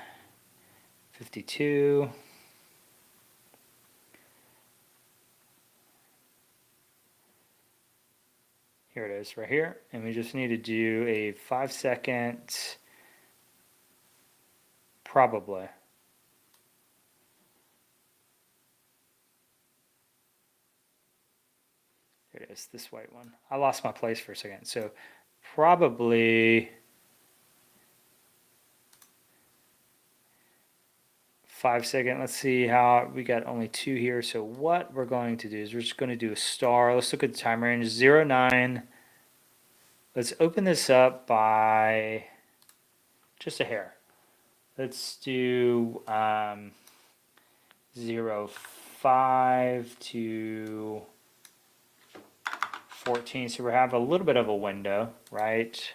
52. Here it is right here. And we just need to do a 5-second, probably. Here it is, this white one. I lost my place for a second. So probably 5-second. Let's see how we got only 2 here. So what we're going to do is we're just going to do a star. Let's look at the time range 09. Let's open this up by just a hair. Let's do 05 to 14. So we have a little bit of a window, right?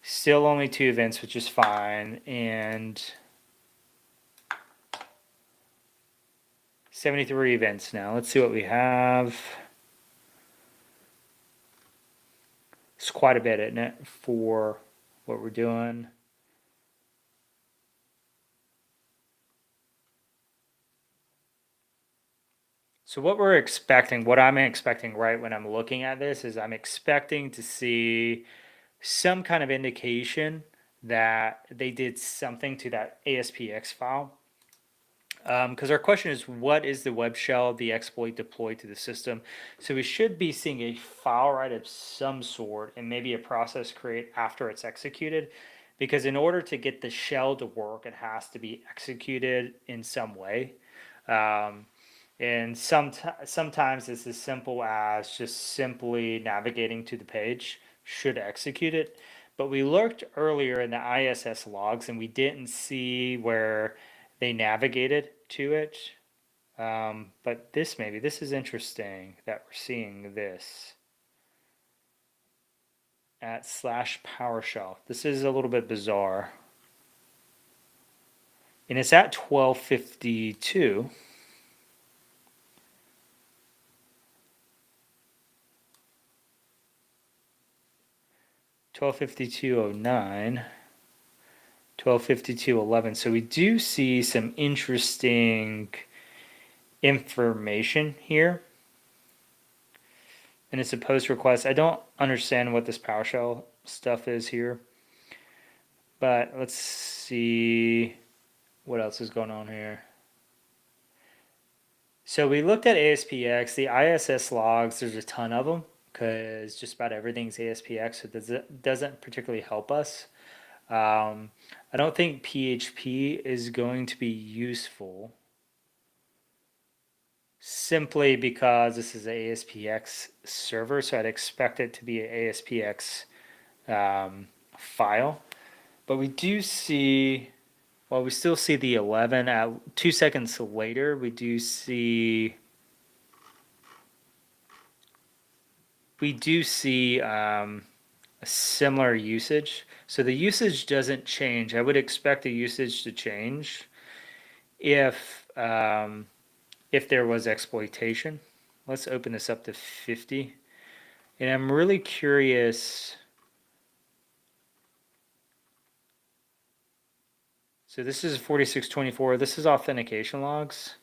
Still only 2 events, which is fine. And 73 events now. Let's see what we have. It's quite a bit, isn't it, for what we're doing. So what we're expecting, what I'm expecting right when I'm looking at this is I'm expecting to see some kind of indication that they did something to that ASPX file. Because our question is, what is the web shell, the exploit deployed to the system? So we should be seeing a file write of some sort and maybe a process create after it's executed. Because in order to get the shell to work, it has to be executed in some way. And sometimes it's as simple as just simply navigating to the page should execute it. But we looked earlier in the ISS logs and we didn't see where they navigated to it. But this is interesting that we're seeing this at slash PowerShell. This is a little bit bizarre. And it's at 1252. $1252.09, 1252.11. So we do see some interesting information here. And it's a post request. I don't understand what this PowerShell stuff is here. But let's see what else is going on here. So we looked at ASPX, the ISS logs, there's a ton of them because just about everything's ASPX, so it doesn't particularly help us. I don't think PHP is going to be useful simply because this is an ASPX server, so I'd expect it to be an ASPX file. But we do see, well, we still see the 11 at 2 seconds later. We do see a similar usage. So the usage doesn't change. I would expect the usage to change if there was exploitation. Let's open this up to 50. And I'm really curious. So this is 4624. This is authentication logs.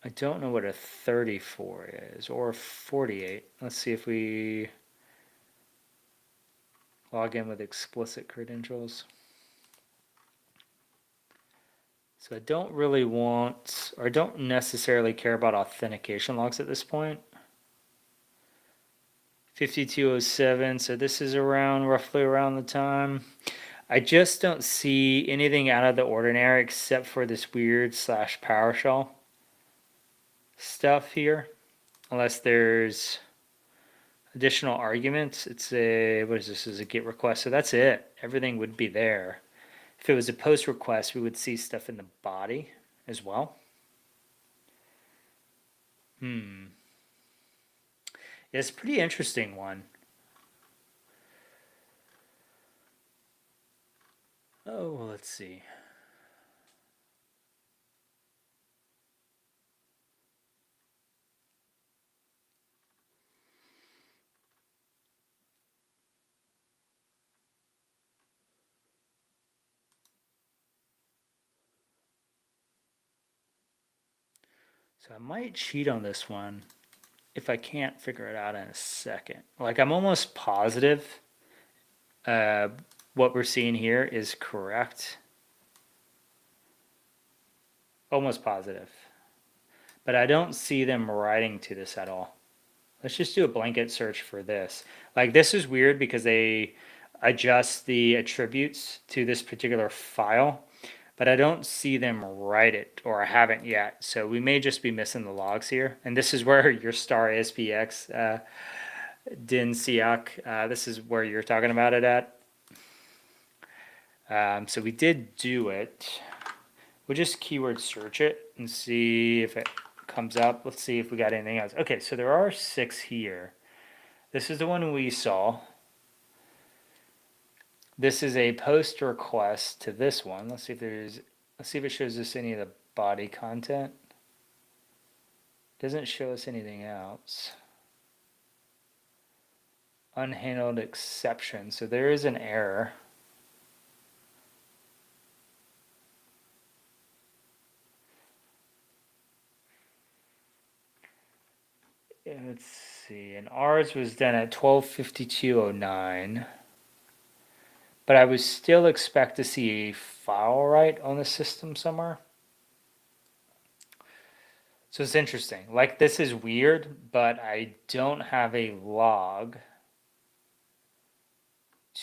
I don't know what a 34 is or 48. Let's see if we log in with explicit credentials. So I don't really want, or I don't necessarily care about authentication logs at this point. 5207, so this is roughly around the time. I just don't see anything out of the ordinary except for this weird slash PowerShell stuff here. Unless there's additional arguments. It's a, what is this? This is a GET request. So that's it. Everything would be there. If it was a post request, we would see stuff in the body as well. It's a pretty interesting one. Oh, let's see. So I might cheat on this one if I can't figure it out in a second. Like I'm almost positive what we're seeing here is correct. Almost positive. But I don't see them writing to this at all. Let's just do a blanket search for this. Like this is weird because they adjust the attributes to this particular file, but I don't see them write it, or I haven't yet. So we may just be missing the logs here. And this is where your star ASPX, Din Siak, this is where you're talking about it at. So we did do it. We'll just keyword search it and see if it comes up. Let's see if we got anything else. Okay, so there are 6 here. This is the one we saw. This is a post request to this one. Let's see if it shows us any of the body content. Doesn't show us anything else. Unhandled exception. So there is an error. Let's see. And ours was done at 12:52:09. But I would still expect to see a file write on the system somewhere. So it's interesting. Like this is weird, but I don't have a log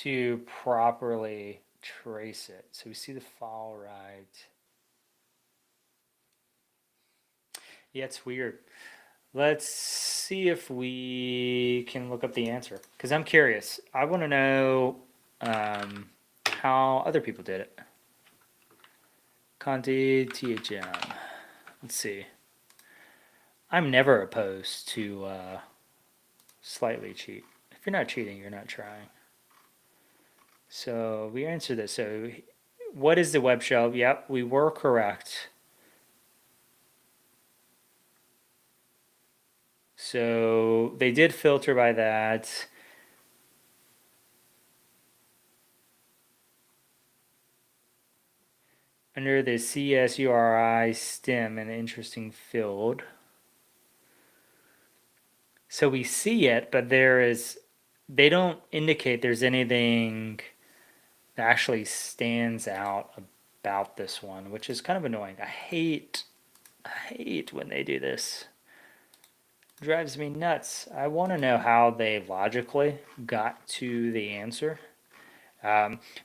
to properly trace it. So we see the file write. Yeah, it's weird. Let's see if we can look up the answer because I'm curious. I want to know how other people did it. Conti, THM. Let's see. I'm never opposed to slightly cheat. If you're not cheating, you're not trying. So we answered this. So what is the web shell? Yep, we were correct. So they did filter by that. Under the CSURI stem, an interesting field. So we see it, but they don't indicate there's anything that actually stands out about this one, which is kind of annoying. I hate when they do this. It drives me nuts. I want to know how they logically got to the answer.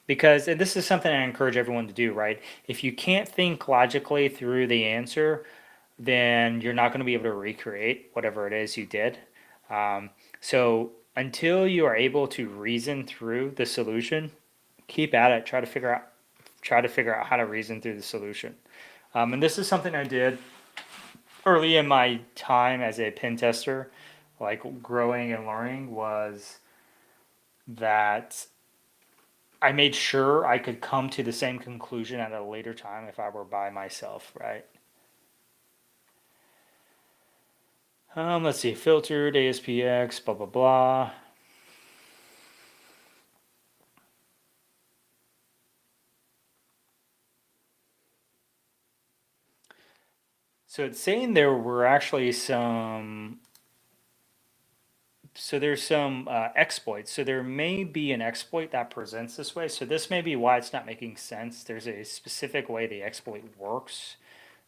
Because, and this is something I encourage everyone to do, right? If you can't think logically through the answer, then you're not going to be able to recreate whatever it is you did. So until you are able to reason through the solution, keep at it. Try to figure out how to reason through the solution. And this is something I did early in my time as a pen tester, like growing and learning, was that I made sure I could come to the same conclusion at a later time if I were by myself, right? Let's see, filtered, ASPX, blah, blah, blah. So it's saying there were actually some, so there's some exploits. So there may be an exploit that presents this way. So this may be why it's not making sense. There's a specific way the exploit works.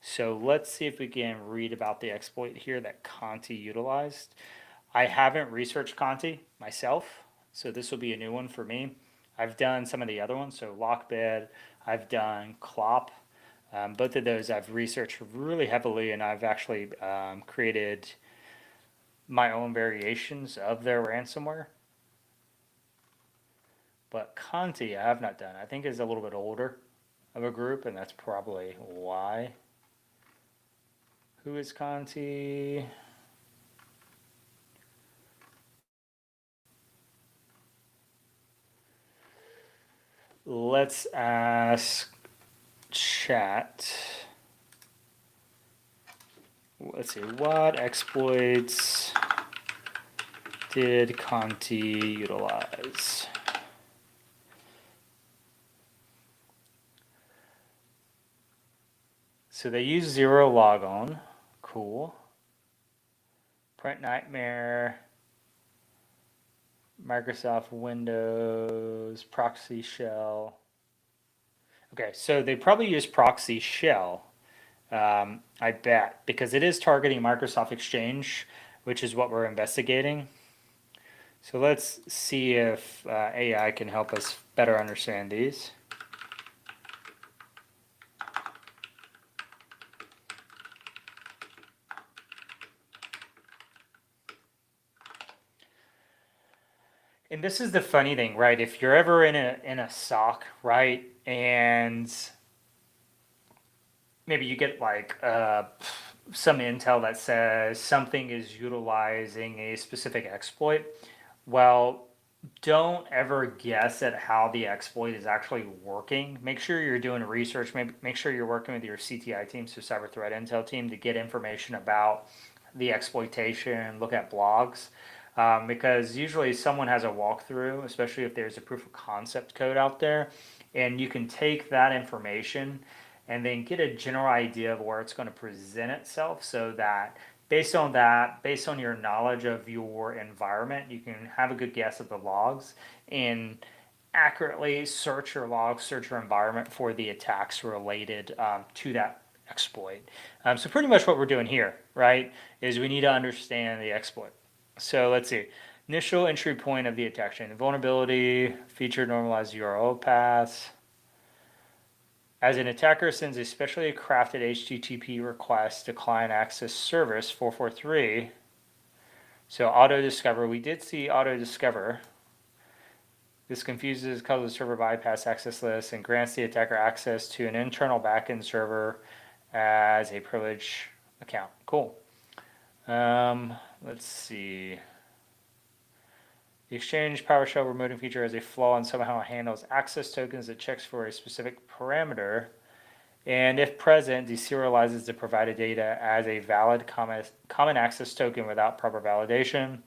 So let's see if we can read about the exploit here that Conti utilized. I haven't researched Conti myself, so this will be a new one for me. I've done some of the other ones, so Lockbed, I've done Clop. Both of those I've researched really heavily, and I've actually created my own variations of their ransomware. But Conti, I have not done. I think is a little bit older of a group, and that's probably why. Who is Conti? Let's ask chat. Let's see, what exploits did Conti utilize? So they use zero logon. Cool. Print Nightmare, Microsoft Windows, ProxyShell. Okay, so they probably use ProxyShell, I bet, because it is targeting Microsoft Exchange, which is what we're investigating. So let's see if AI can help us better understand these. And this is the funny thing, right? If you're ever in a SOC, right, and maybe you get like some intel that says something is utilizing a specific exploit, well, don't ever guess at how the exploit is actually working. Make sure you're doing research. Make sure you're working with your CTI team, so Cyber Threat Intel team, to get information about the exploitation. Look at blogs. Because usually someone has a walkthrough, especially if there's a proof of concept code out there, and you can take that information and then get a general idea of where it's going to present itself, so that based on your knowledge of your environment, you can have a good guess of the logs and accurately search your logs, search your environment for the attacks related to that exploit. So pretty much what we're doing here, right, is we need to understand the exploit. So let's see. Initial entry point of the attack chain. The vulnerability feature normalized URL paths. Okay, so they probably use ProxyShell. I have not done. I think is a little bit older of a group, and that's probably why. Who is Conti? Let's see. What's the definition of exploit? Exploit is a as an attacker sends a specially crafted HTTP request to client access service 443. So auto discover, we did see auto discover. This confuses because the server bypass access list and grants the attacker access to an internal backend server as a privilege account. Cool. Let's see. The Exchange PowerShell remoting feature has a flaw and somehow handles access tokens that checks for a specific parameter, and if present, deserializes the provided data as a valid common access token without proper validation.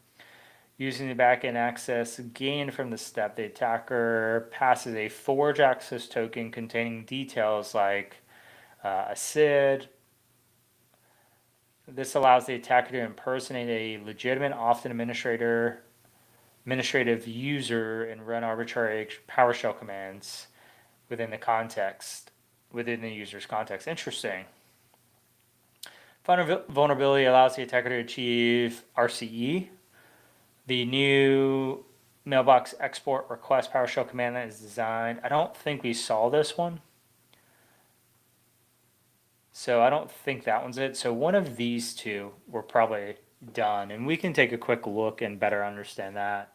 Using the backend access gained from the step, the attacker passes a forged access token containing details like a SID. This allows the attacker to impersonate a legitimate, often administrative user and run arbitrary PowerShell commands within the user's context. Interesting. Vulnerability allows the attacker to achieve RCE. The new mailbox export request PowerShell command that is designed. I don't think we saw this one. So I don't think that one's it. So one of these two were probably done, and we can take a quick look and better understand that.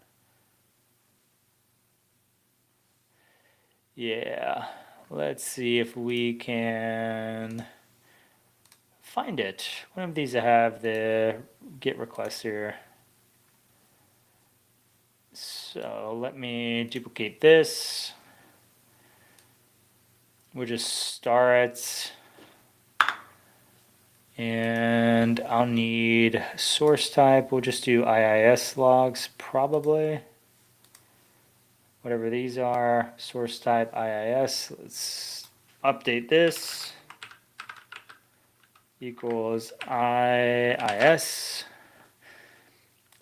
Yeah, let's see if we can find it. One of these I have the GET request here. So let me duplicate this. We'll just start, and I'll need source type. We'll just do IIS logs probably. Whatever these are, source type IIS. Let's update this. Equals IIS.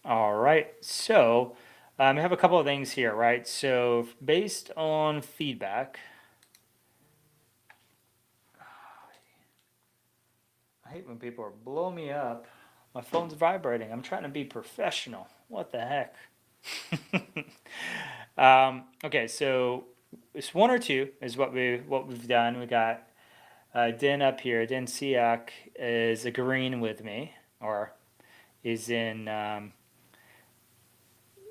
All right, so I have a couple of things here, right? So based on feedback, I hate when people are blowing me up. My phone's vibrating. I'm trying to be professional. What the heck? Okay, so it's one or two is what we've done. We got Den up here. Den Siak is agreeing with me, or is in.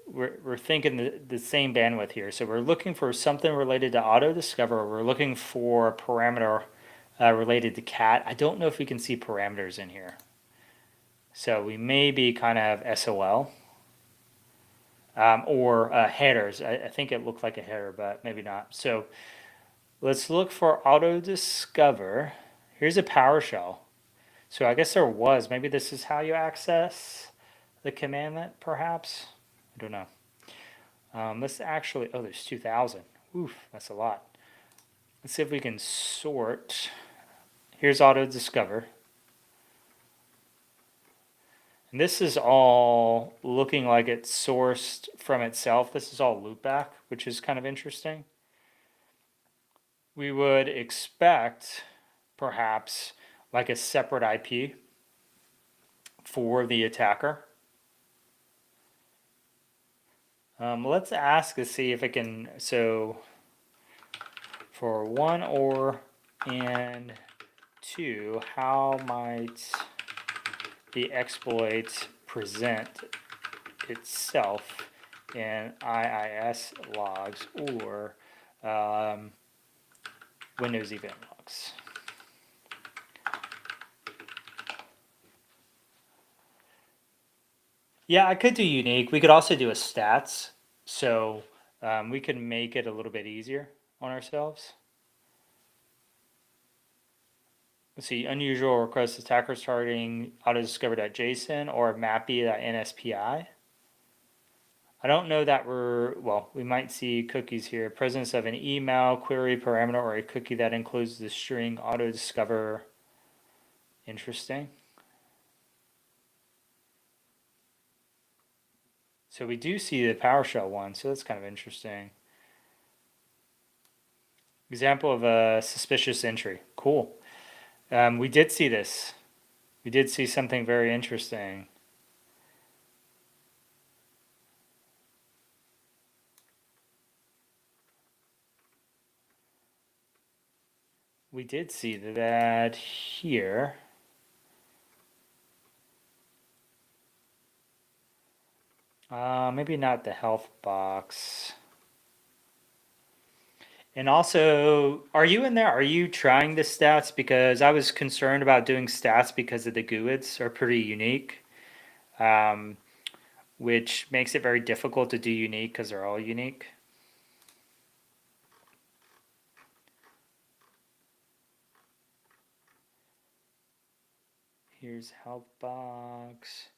We're thinking the same bandwidth here. So we're looking for something related to auto discover. We're looking for a parameter related to cat. I don't know if we can see parameters in here. So we may be kind of SOL. Or headers. I think it looked like a header, but maybe not. So let's look for auto discover. Here's a PowerShell. So I guess there was. Maybe this is how you access the commandment, perhaps. I don't know. Let's actually. Oh, there's 2,000. Oof, that's a lot. Let's see if we can sort. Here's auto discover. And this is all looking like it's sourced from itself. This is all loopback, which is kind of interesting. We would expect perhaps like a separate IP for the attacker. Let's ask to see if it can, so for 1 or and 2, how might the exploit present itself in IIS logs or Windows event logs? Yeah, I could do unique. We could also do a stats, so we could make it a little bit easier on ourselves. Let's see, unusual request attackers targeting autodiscover.json or mappy.nspi. I don't know that we might see cookies here. Presence of an email, query parameter, or a cookie that includes the string autodiscover. Interesting. So we do see the PowerShell one, so that's kind of interesting. Example of a suspicious entry. Cool. We did see this. We did see something very interesting. we did see that here. Maybe not the health box. And also, are you in there? Are you trying the stats? Because I was concerned about doing stats because of the GUIDs are pretty unique, which makes it very difficult to do unique because they're all unique. Here's health box.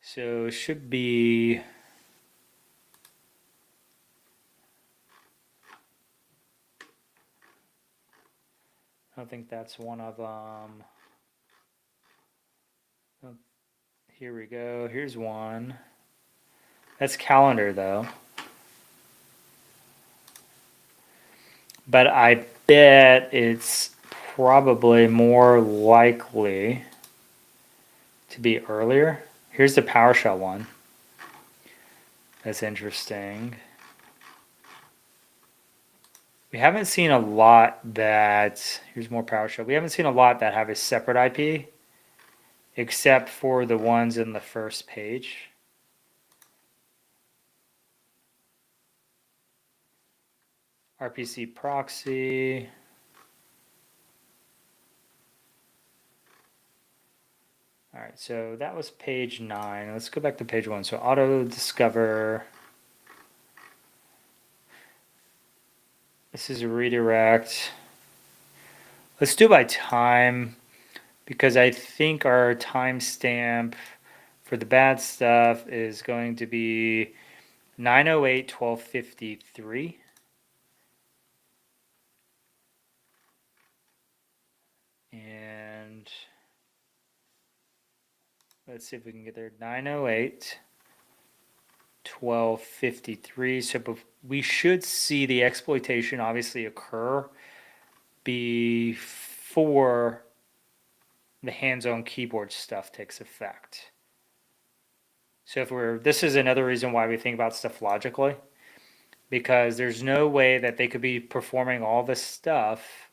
So it should be. I don't think that's one of them. Oh, here we go. Here's one. That's calendar though. But I bet it's probably more likely to be earlier. Here's the PowerShell one. That's interesting. We haven't seen a lot that, here's more PowerShell. We haven't seen a lot that have a separate IP, except for the ones in the first page. RPC proxy. All right, so that was page 9. Let's go back to page 1. So auto discover. This is a redirect. Let's do by time, because I think our timestamp for the bad stuff is going to be 9/08/1253. And let's see if we can get there. 9/08/1253. So we should see the exploitation obviously occur before the hands-on keyboard stuff takes effect. So this is another reason why we think about stuff logically, because there's no way that they could be performing all this stuff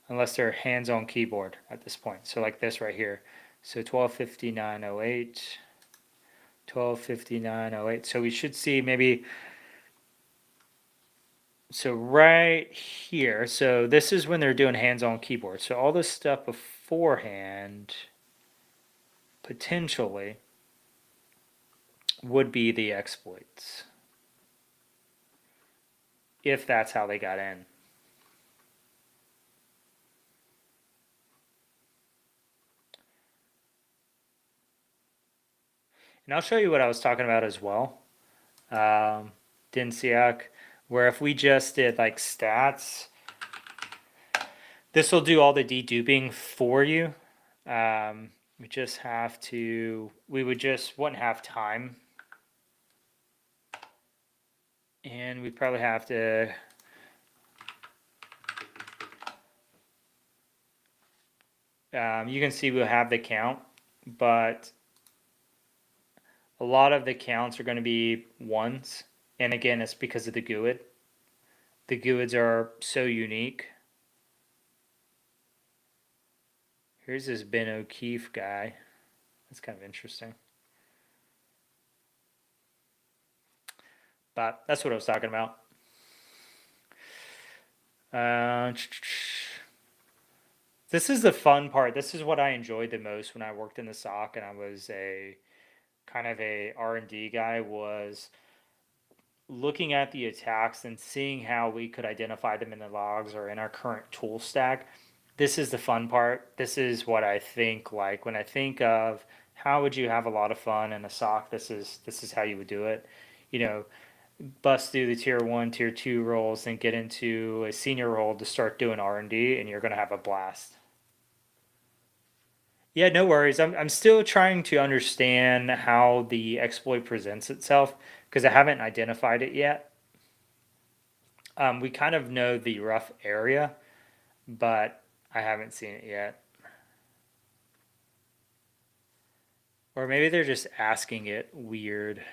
unless they're hands-on keyboard at this point. So like this right here. So 12:59:08, 12:59:08. So we should see maybe, so right here. So this is when they're doing hands-on keyboard. So all this stuff beforehand potentially would be the exploits, if that's how they got in. And I'll show you what I was talking about as well. Dinsiak, where if we just did like stats, this will do all the deduping for you. We just have to, wouldn't have time. And we probably have to you can see we'll have the count, but a lot of the counts are going to be ones. And again, it's because of the GUID. The GUIDs are so unique. Here's this Ben O'Keefe guy. That's kind of interesting. But that's what I was talking about. This is the fun part. This is what I enjoyed the most when I worked in the SOC and I was a kind of a R&D guy, was looking at the attacks and seeing how we could identify them in the logs or in our current tool stack. This is the fun part. This is what I think, like when I think of how would you have a lot of fun in a SOC, this is how you would do it. You know, bust through the tier 1, tier 2 roles, then get into a senior role to start doing R&D, and you're going to have a blast. Yeah, no worries. I'm still trying to understand how the exploit presents itself because I haven't identified it yet. We kind of know the rough area, but I haven't seen it yet. Or maybe they're just asking it weird.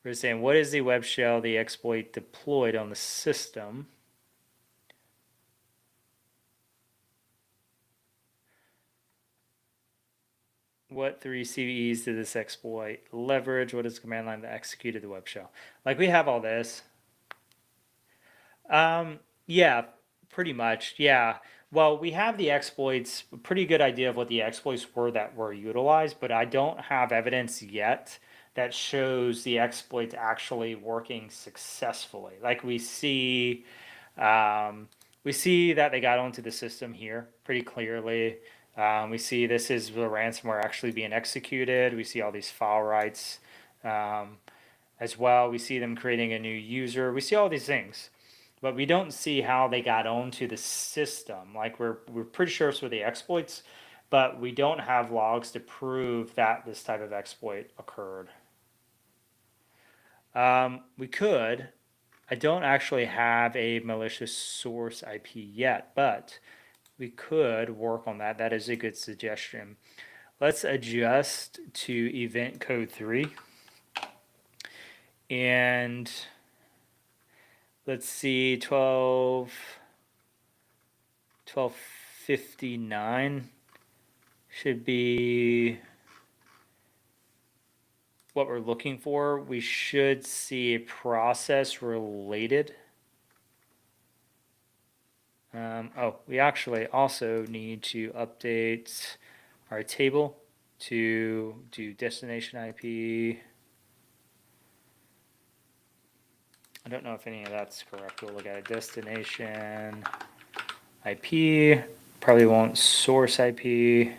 We're saying, what is the web shell the exploit deployed on the system? What three CVEs did this exploit leverage? What is the command line that executed the web shell? Like, we have all this. Yeah, pretty much. Yeah. Well, we have the exploits, a pretty good idea of what the exploits were that were utilized, but I don't have evidence yet that shows the exploits actually working successfully. Like, we see that they got onto the system here pretty clearly. We see this is the ransomware actually being executed. We see all these file rights as well. We see them creating a new user. We see all these things, but we don't see how they got onto the system. Like, we're pretty sure it's with the exploits, but we don't have logs to prove that this type of exploit occurred. We could. I don't actually have a malicious source IP yet, but we could work on that. That is a good suggestion. Let's adjust to event code 3. And let's see, 1259 should be what we're looking for. We should see a process related. We actually also need to update our table to do destination IP. I don't know if any of that's correct. We'll look at it. Destination IP. Probably won't source IP.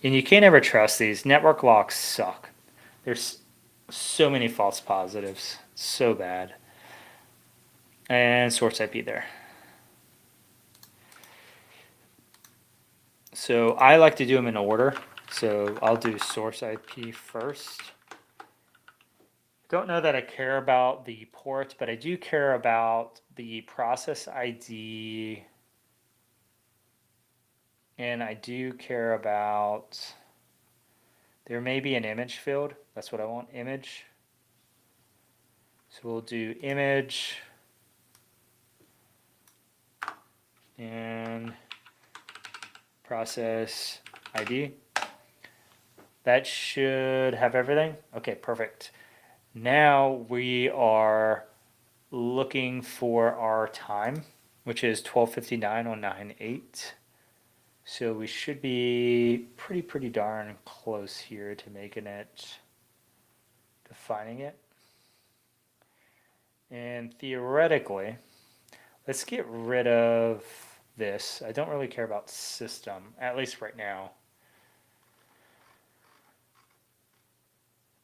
And you can't ever trust these. Network locks suck. There's so many false positives. So bad. And source IP there. So I like to do them in order. So I'll do source IP first. Don't know that I care about the port, but I do care about the process ID. And I do care about, there may be an image field. That's what I want, image. So we'll do image and process ID. That should have everything. Okay, perfect. Now we are looking for our time, which is 12:59 on 9/8. So we should be pretty darn close here to making it, defining it. And theoretically, let's get rid of this. I don't really care about system, at least right now.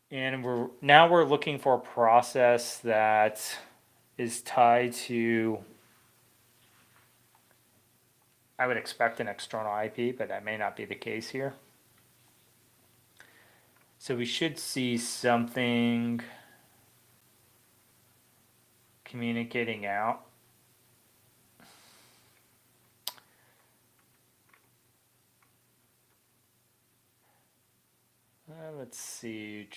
And we're looking for a process that is tied to, I would expect an external IP, but that may not be the case here. So we should see something communicating out. Let's see.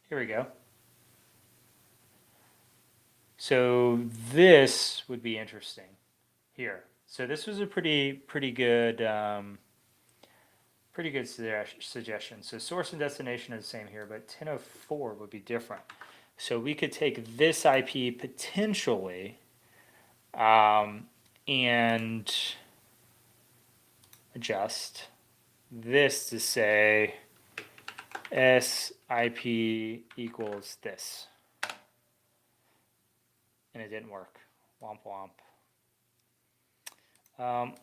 Here we go. So this would be interesting here. So this was a pretty good suggestion. So source and destination are the same here, but 1004 would be different. So we could take this IP potentially and adjust this to say SIP equals this. And it didn't work. Womp womp.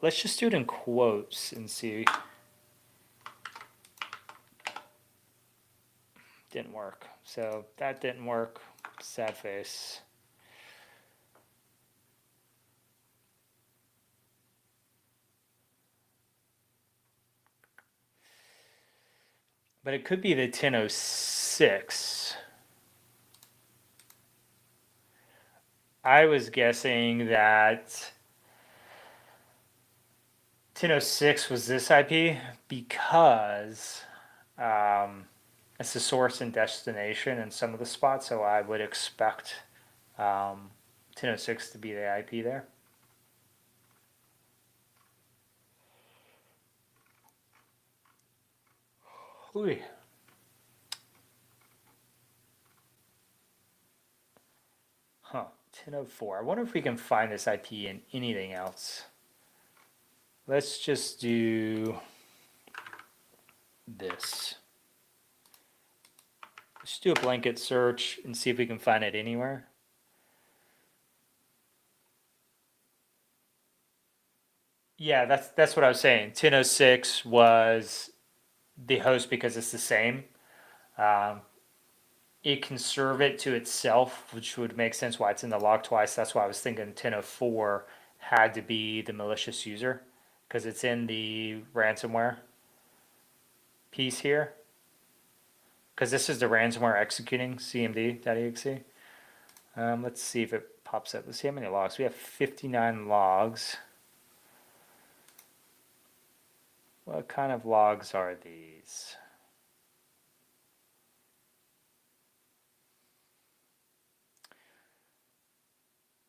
Let's just do it in quotes and see. Didn't work. So that didn't work. Sad face. But it could be the 1006. I was guessing that 1006 was this IP because it's the source and destination in some of the spots, so I would expect 1006 to be the IP there. Ooh. Huh, 1004. I wonder if we can find this IP in anything else. Let's just do this. Let's do a blanket search and see if we can find it anywhere. Yeah, that's what I was saying. 1006 was the host because it's the same. Um, it can serve it to itself, which would make sense why it's in the log twice. That's why I was thinking 1004 had to be the malicious user because it's in the ransomware piece here. Because this is the ransomware executing cmd.exe. Let's see if it pops up. Let's see how many logs. We have 59 logs. What kind of logs are these?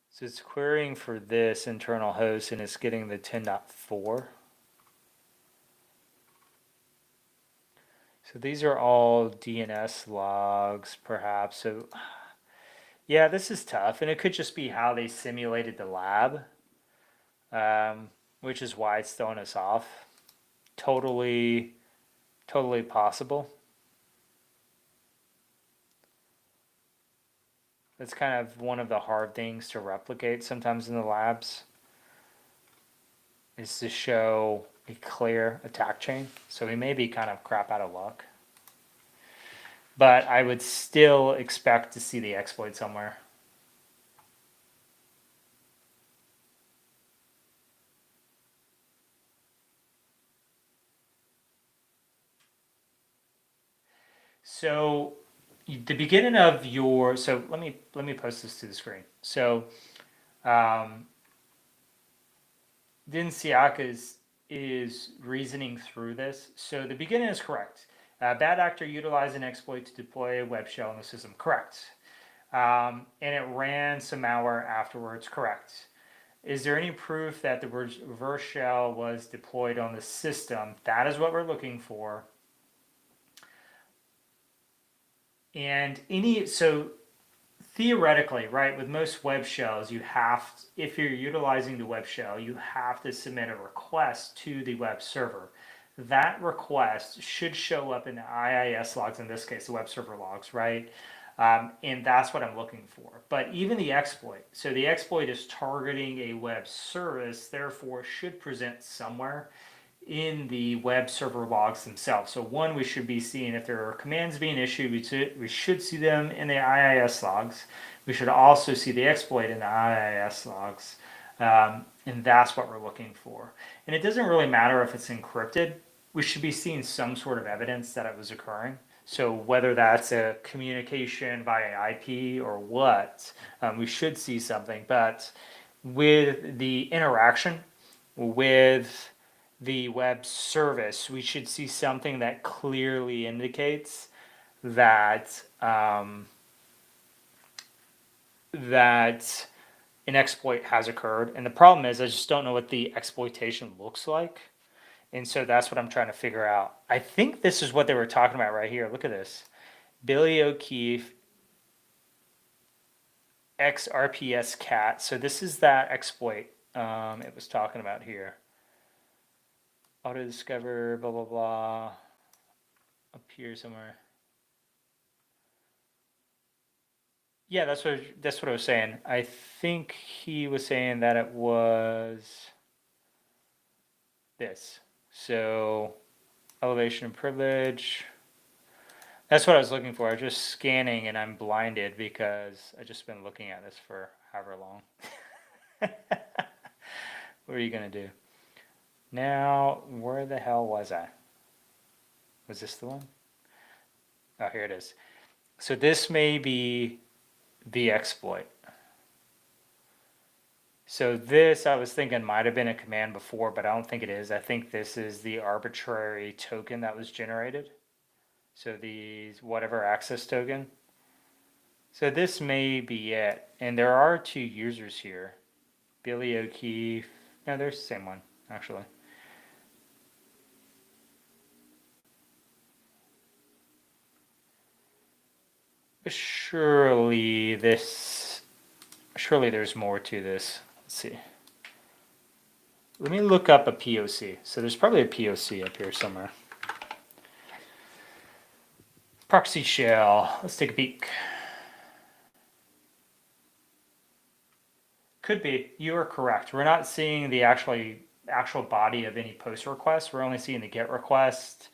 So it's querying for this internal host and it's getting the 10.4. So these are all DNS logs, perhaps. So yeah, this is tough. And it could just be how they simulated the lab, which is why it's throwing us off. Totally possible. That's kind of one of the hard things to replicate sometimes in the labs, is to show a clear attack chain. So we may be kind of crap out of luck. But I would still expect to see the exploit somewhere. So the beginning of your, so let me post this to the screen. So Din Siak is reasoning through this. So the beginning is correct. Bad actor utilized an exploit to deploy a web shell in the system. Correct. And it ran some malware afterwards. Correct. Is there any proof that the reverse shell was deployed on the system? That is what we're looking for. And so theoretically, right, with most web shells, you have, if you're utilizing the web shell, you have to submit a request to the web server. That request should show up in the IIS logs, in this case, the web server logs, right? And that's what I'm looking for. But even the exploit, so the exploit is targeting a web service, therefore should present somewhere in the web server logs themselves. So one, we should be seeing if there are commands being issued, we should see them in the IIS logs. We should also see the exploit in the IIS logs. And that's what we're looking for. And it doesn't really matter if it's encrypted. We should be seeing some sort of evidence that it was occurring. So whether that's a communication via IP or what, we should see something. But with the interaction with the web service, we should see something that clearly indicates that that an exploit has occurred. And the problem is, I just don't know what the exploitation looks like. And so that's what I'm trying to figure out. I think this is what they were talking about right here. Look at this. Billy O'Keefe, XRPS cat. So this is that exploit it was talking about here. Auto discover, blah, blah, blah. Up here somewhere. Yeah, that's what I was saying. I think he was saying that it was this. So elevation and privilege. That's what I was looking for. I was just scanning and I'm blinded because I just been looking at this for however long. What are you gonna do? Now, where the hell was I? Was this the one? Oh, here it is. So this may be the exploit. So this, I was thinking might have been a command before, but I don't think it is. I think this is the arbitrary token that was generated. So the whatever access token. So this may be it. And there are two users here. Billy O'Keefe. No, there's the same one, actually. surely there's more to this. Let's see. Let me look up a POC. So there's probably a POC up here somewhere. ProxyShell. Let's take a peek. Could be. You are correct. We're not seeing the actual body of any post request. We're only seeing the GET request.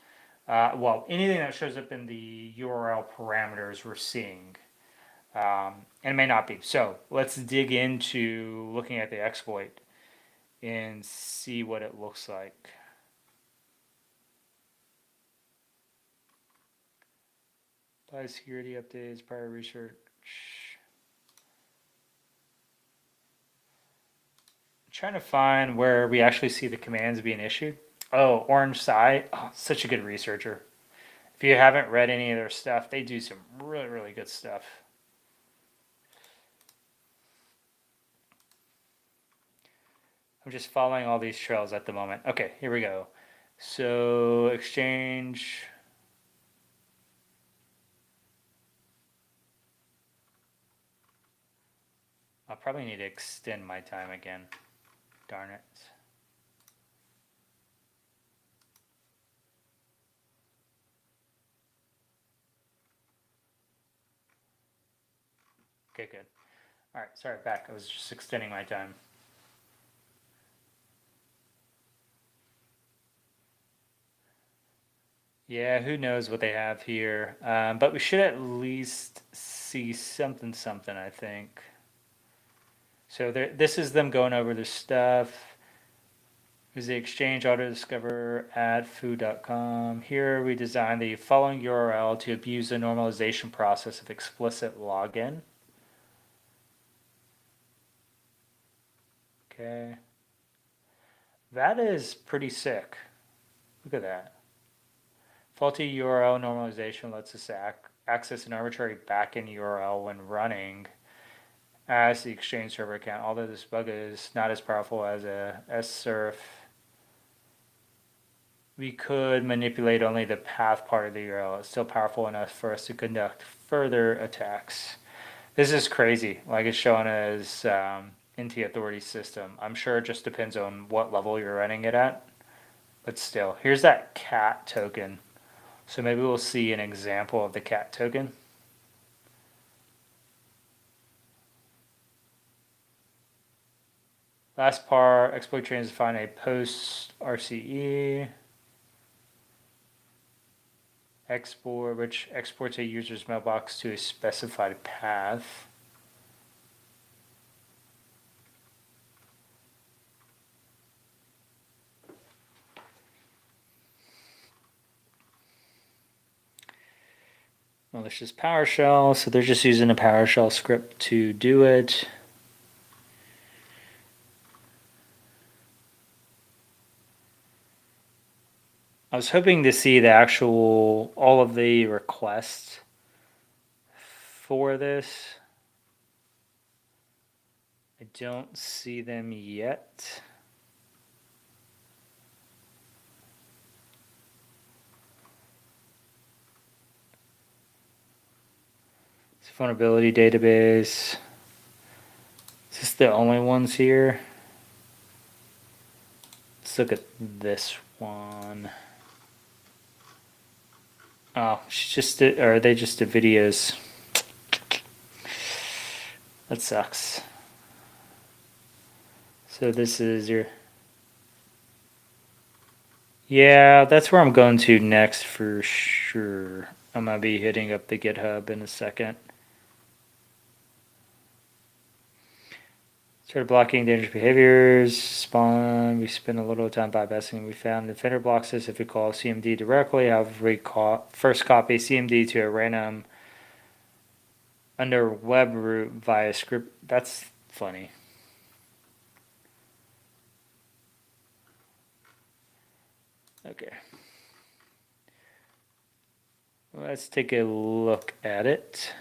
Well, anything that shows up in the URL parameters we're seeing. And it may not be. So let's dig into looking at the exploit and see what it looks like. Cybersecurity updates, prior research. I'm trying to find where we actually see the commands being issued. Oh, Orange Side. Oh, such a good researcher. If you haven't read any of their stuff, they do some really, really good stuff. I'm just following all these trails at the moment. Okay, here we go. So, Exchange. I'll probably need to extend my time again. Darn it. Okay, good. All right, sorry, back. I was just extending my time. Yeah, who knows what they have here. But we should at least see something, I think. So this is them going over their stuff. Here's the Exchange Auto Discover at foo.com. Here we designed the following URL to abuse the normalization process of explicit login. Okay. That is pretty sick. Look at that. Faulty URL normalization lets us access an arbitrary backend URL when running as the Exchange server account. Although this bug is not as powerful as a ssurf, we could manipulate only the path part of the URL. It's still powerful enough for us to conduct further attacks. This is crazy. Like it's showing as NT authority system. I'm sure it just depends on what level you're running it at. But still, here's that cat token. So maybe we'll see an example of the cat token. Last part, exploit trains to find a post RCE. Export, which exports a user's mailbox to a specified path. Malicious PowerShell, so they're just using a PowerShell script to do it. I was hoping to see the actual, all of the requests for this. I don't see them yet. It's vulnerability database. Is this the only ones here? Let's look at this one. Oh, or are they just the videos? That sucks. So this is your... Yeah, that's where I'm going to next for sure. I'm going to be hitting up the GitHub in a second. Started blocking dangerous behaviors. Spawn. We spent a little time bypassing. We found the offender blocks this if we call CMD directly. However, we first copy CMD to a random under web root via script. That's funny. Okay. Let's take a look at it.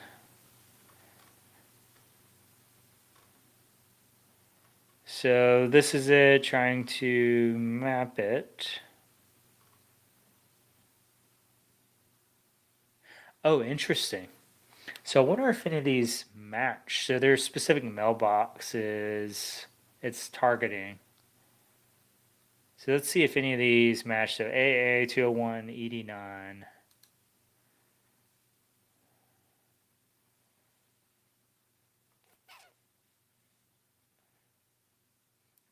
So this is it, trying to map it. Oh, interesting. So I wonder if any of these match. So there's specific mailboxes it's targeting. So let's see if any of these match. So AA 201 ED9.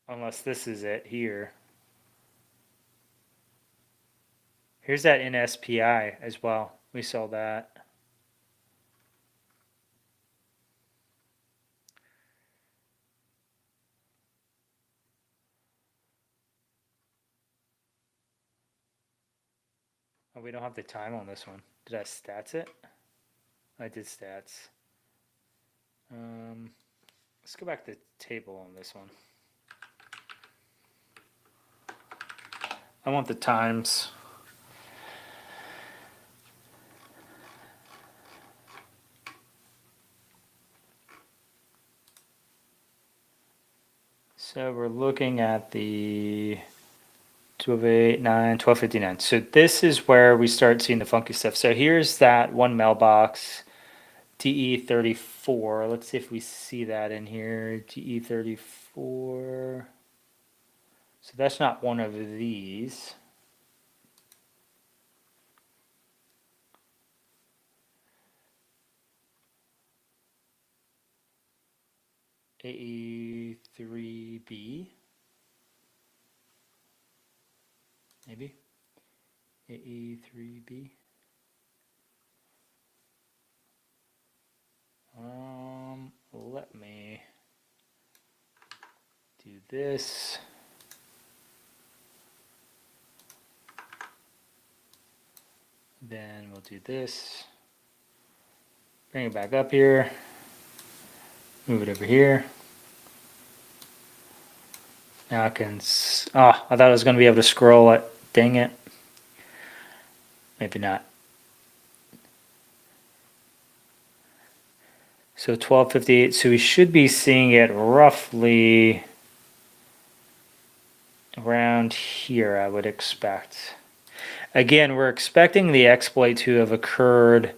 Unless this is it here. Here's that NSPI as well. We saw that. Oh, we don't have the time on this one. Did I stats it? I did stats. Let's go back to the table on this one. I want the times. So we're looking at the 1289, 1259. So this is where we start seeing the funky stuff. So here's that one mailbox, DE34. Let's see if we see that in here. DE34. So that's not one of these. AE3B. Maybe. AE3B. Let me do this. Then we'll do this. Bring it back up here. Move it over here. Now I can. Oh, I thought I was going to be able to scroll it. Dang it. Maybe not. So 1258. So we should be seeing it roughly around here, I would expect. Again, we're expecting the exploit to have occurred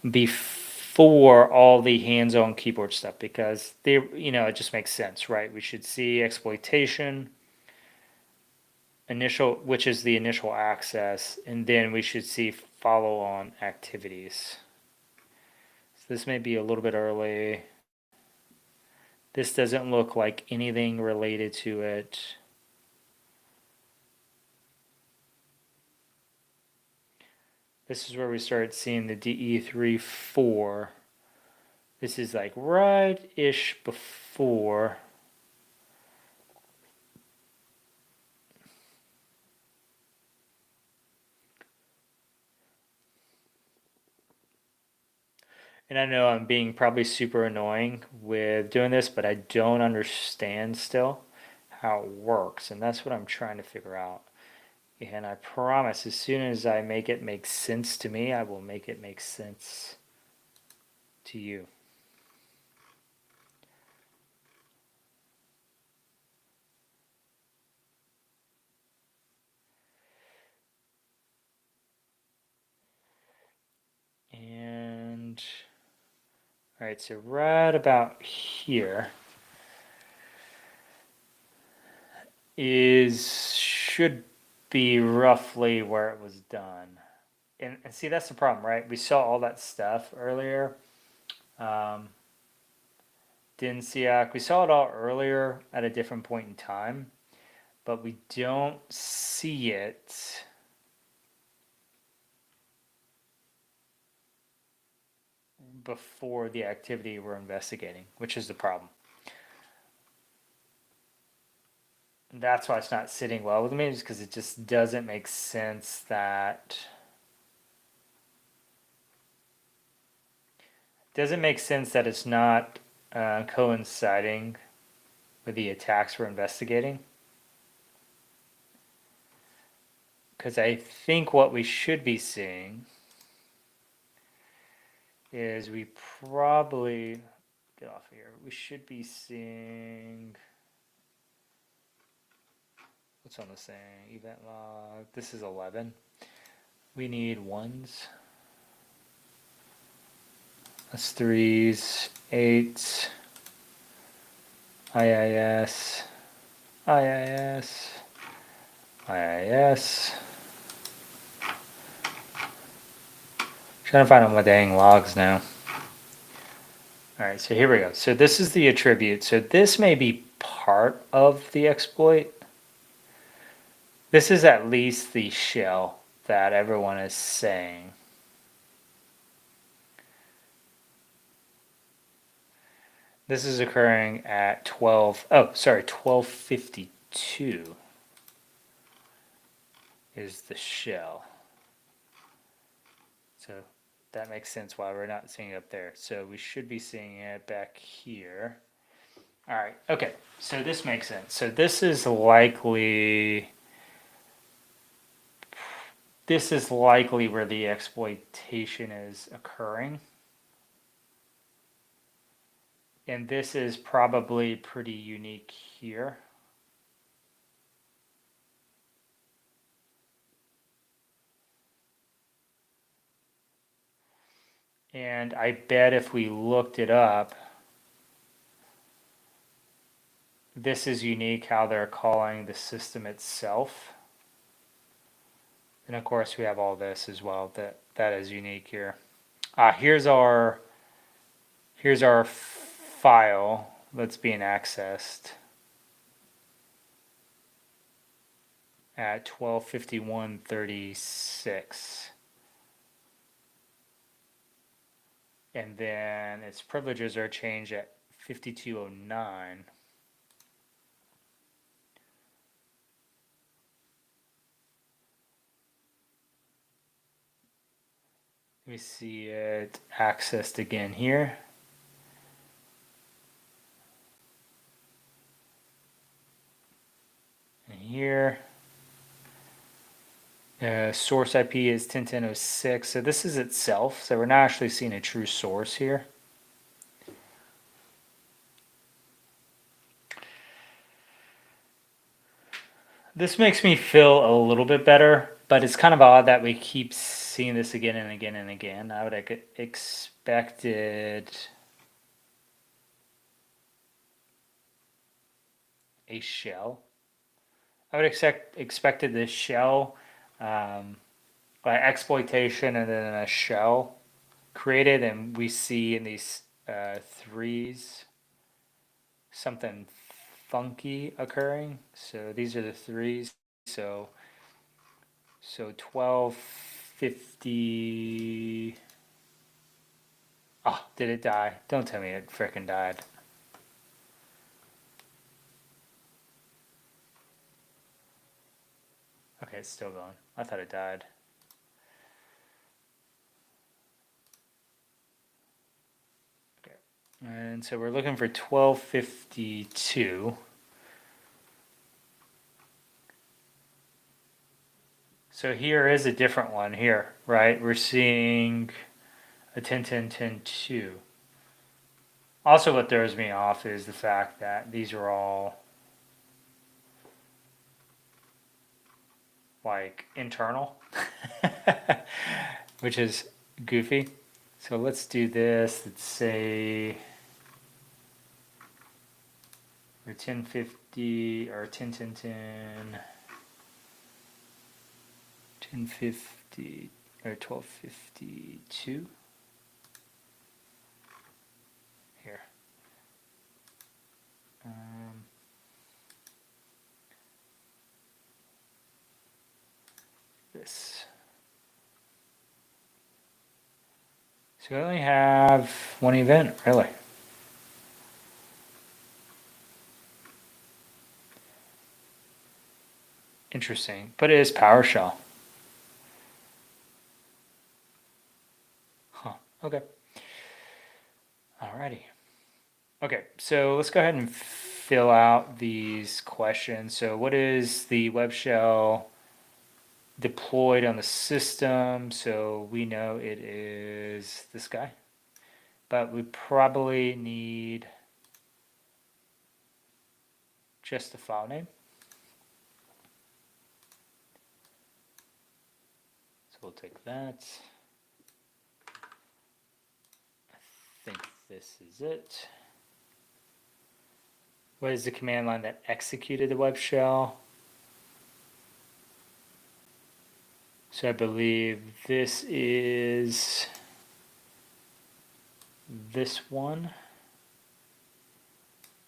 before all the hands-on keyboard stuff because it just makes sense, right? We should see exploitation, which is the initial access, and then we should see follow-on activities. So this may be a little bit early. This doesn't look like anything related to it. This is where we start seeing the DE34. This is like right-ish before. And I know I'm being probably super annoying with doing this, but I don't understand still how it works. And that's what I'm trying to figure out. And I promise, as soon as I make it make sense to me, I will make it make sense to you. And, all right, so right about here should be roughly where it was done. And see, that's the problem, right? We saw all that stuff earlier. DINSIAC, we saw it all earlier at a different point in time, but we don't see it before the activity we're investigating, which is the problem. And that's why it's not sitting well with me, is because it just doesn't make sense that it's not coinciding with the attacks we're investigating. Because I think what we should be seeing is we probably, get off here, we should be seeing, what's on the saying, event log, this is 11. We need ones. That's 3s, 8s, IIS, IIS, IIS. Trying to find all my dang logs now. All right, so here we go. So this is the attribute. So this may be part of the exploit. This is at least the shell that everyone is saying. This is occurring at 1252 is the shell. So that makes sense why we're not seeing it up there. So we should be seeing it back here. All right, okay, so this makes sense. So this is likely where the exploitation is occurring. And this is probably pretty unique here. And I bet if we looked it up, this is unique how they're calling the system itself. And of course we have all this as well that is unique here. Here's our file that's being accessed at 12:51:36. And then its privileges are changed at 52:09. We see it accessed again here. And here. Source IP is 10.10.06. So this is itself. So we're not actually seeing a true source here. This makes me feel a little bit better, but it's kind of odd that we keep seeing this again and again and again. I would have expected a shell. I would expected this shell by exploitation and then a shell created, and we see in these threes something funky occurring. So these are the threes. So 1250. Oh, did it die? Don't tell me it frickin' died. Okay, it's still going. I thought it died. Okay. And so we're looking for 1252. So here is a different one here, right? We're seeing a 10.10.10.2. Also, what throws me off is the fact that these are all like internal, which is goofy. So let's do this. Let's say we're 1050 or 10.10.10. 1050 or 1252 here. This. So we only have one event, really. Interesting, but it is PowerShell. Huh, okay. Alrighty. Okay, so let's go ahead and fill out these questions. So what is the web shell deployed on the system? So we know it is this guy, but we probably need just the file name. So we'll take that. I this is it. What is the command line that executed the web shell? So I believe this is this one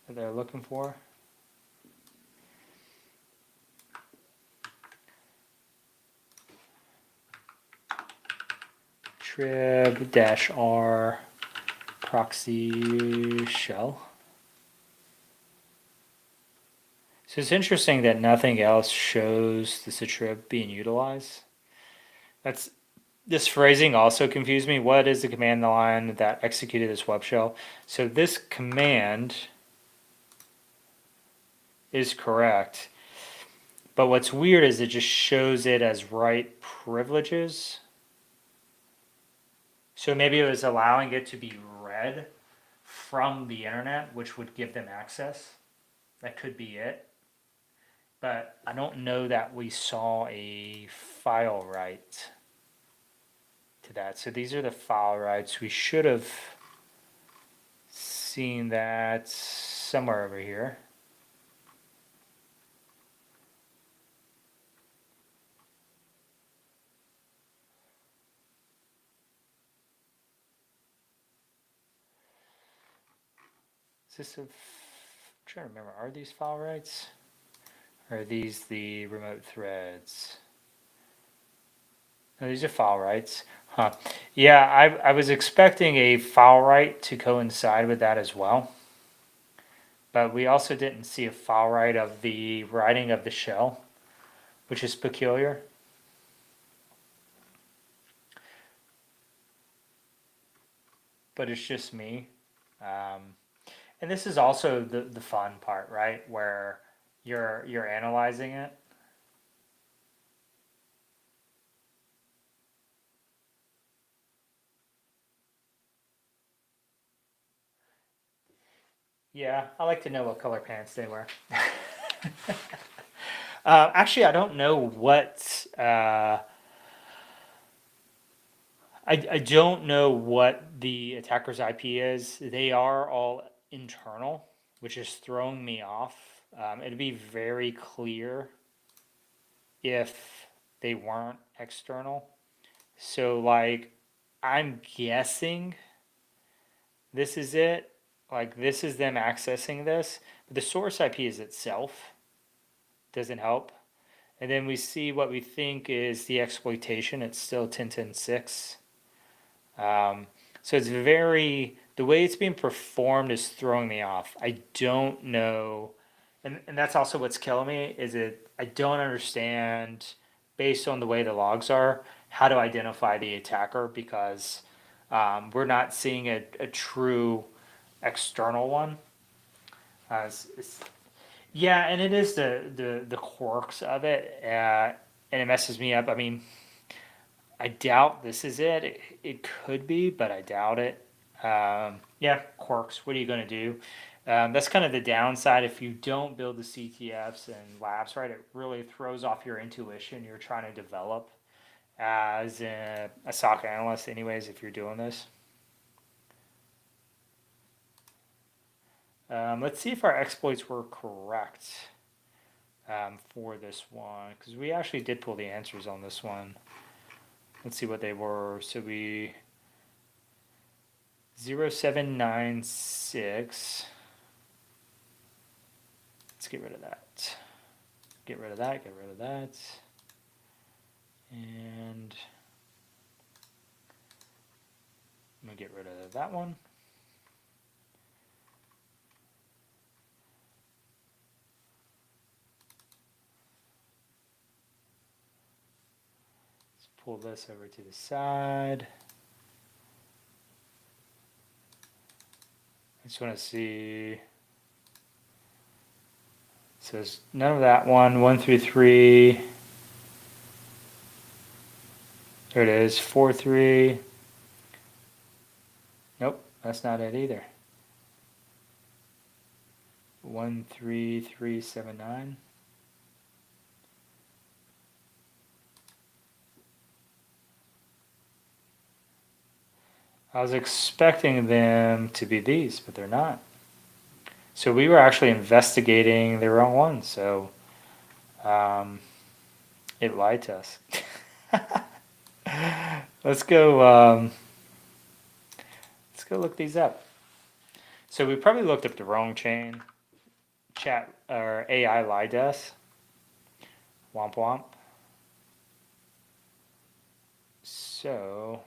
that they're looking for. Trib-r ProxyShell. So it's interesting that nothing else shows the trib being utilized. This phrasing also confused me. What is the command line that executed this web shell? So this command is correct, but what's weird is it just shows it as write privileges. So maybe it was allowing it to be read from the internet, which would give them access. That could be it. But I don't know that we saw a file write to that. So these are the file writes. We should have seen that somewhere over here. Is this I'm trying to remember, are these file writes? Or are these the remote threads? No, these are file writes. Huh. Yeah, I was expecting a file write to coincide with that as well. But we also didn't see a file write of the writing of the shell, which is peculiar. But it's just me. And this is also the fun part, right? Where you're analyzing it. Yeah, I like to know what color pants they wear. Actually, I don't know what. I don't know what the attacker's IP is. They are all internal, which is throwing me off. It'd be very clear if they weren't external. So, like, I'm guessing this is it. Like, this is them accessing this. But the source IP is itself. Doesn't help. And then we see what we think is the exploitation. It's still 10.10.6. So it's the way it's being performed is throwing me off. I don't know. And that's also what's killing me is I don't understand, based on the way the logs are, how to identify the attacker because we're not seeing a true external one. Yeah, and it is the quirks of it, and it messes me up. I mean, I doubt this is it. It could be, but I doubt it. Yeah, quirks. What are you going to do? That's kind of the downside if you don't build the CTFs and labs right. It really throws off your intuition you're trying to develop as a SOC analyst, anyways. If you're doing this. Let's see if our exploits were correct for this one, because we actually did pull the answers on this one. Let's see what they were. So we 0796. Let's get rid of that. Get rid of that. Get rid of that. And I'm going to get rid of that one. Pull this over to the side. I just want to see. So there's none of that one. 1 through 3. There it is. 4, 3. Nope, that's not it either. 1, 3, 3, 7, 9. I was expecting them to be these, but they're not. So we were actually investigating the wrong one, so it lied to us. Let's go look these up. So we probably looked up the wrong chain. Chat or AI lied to us. Womp womp. So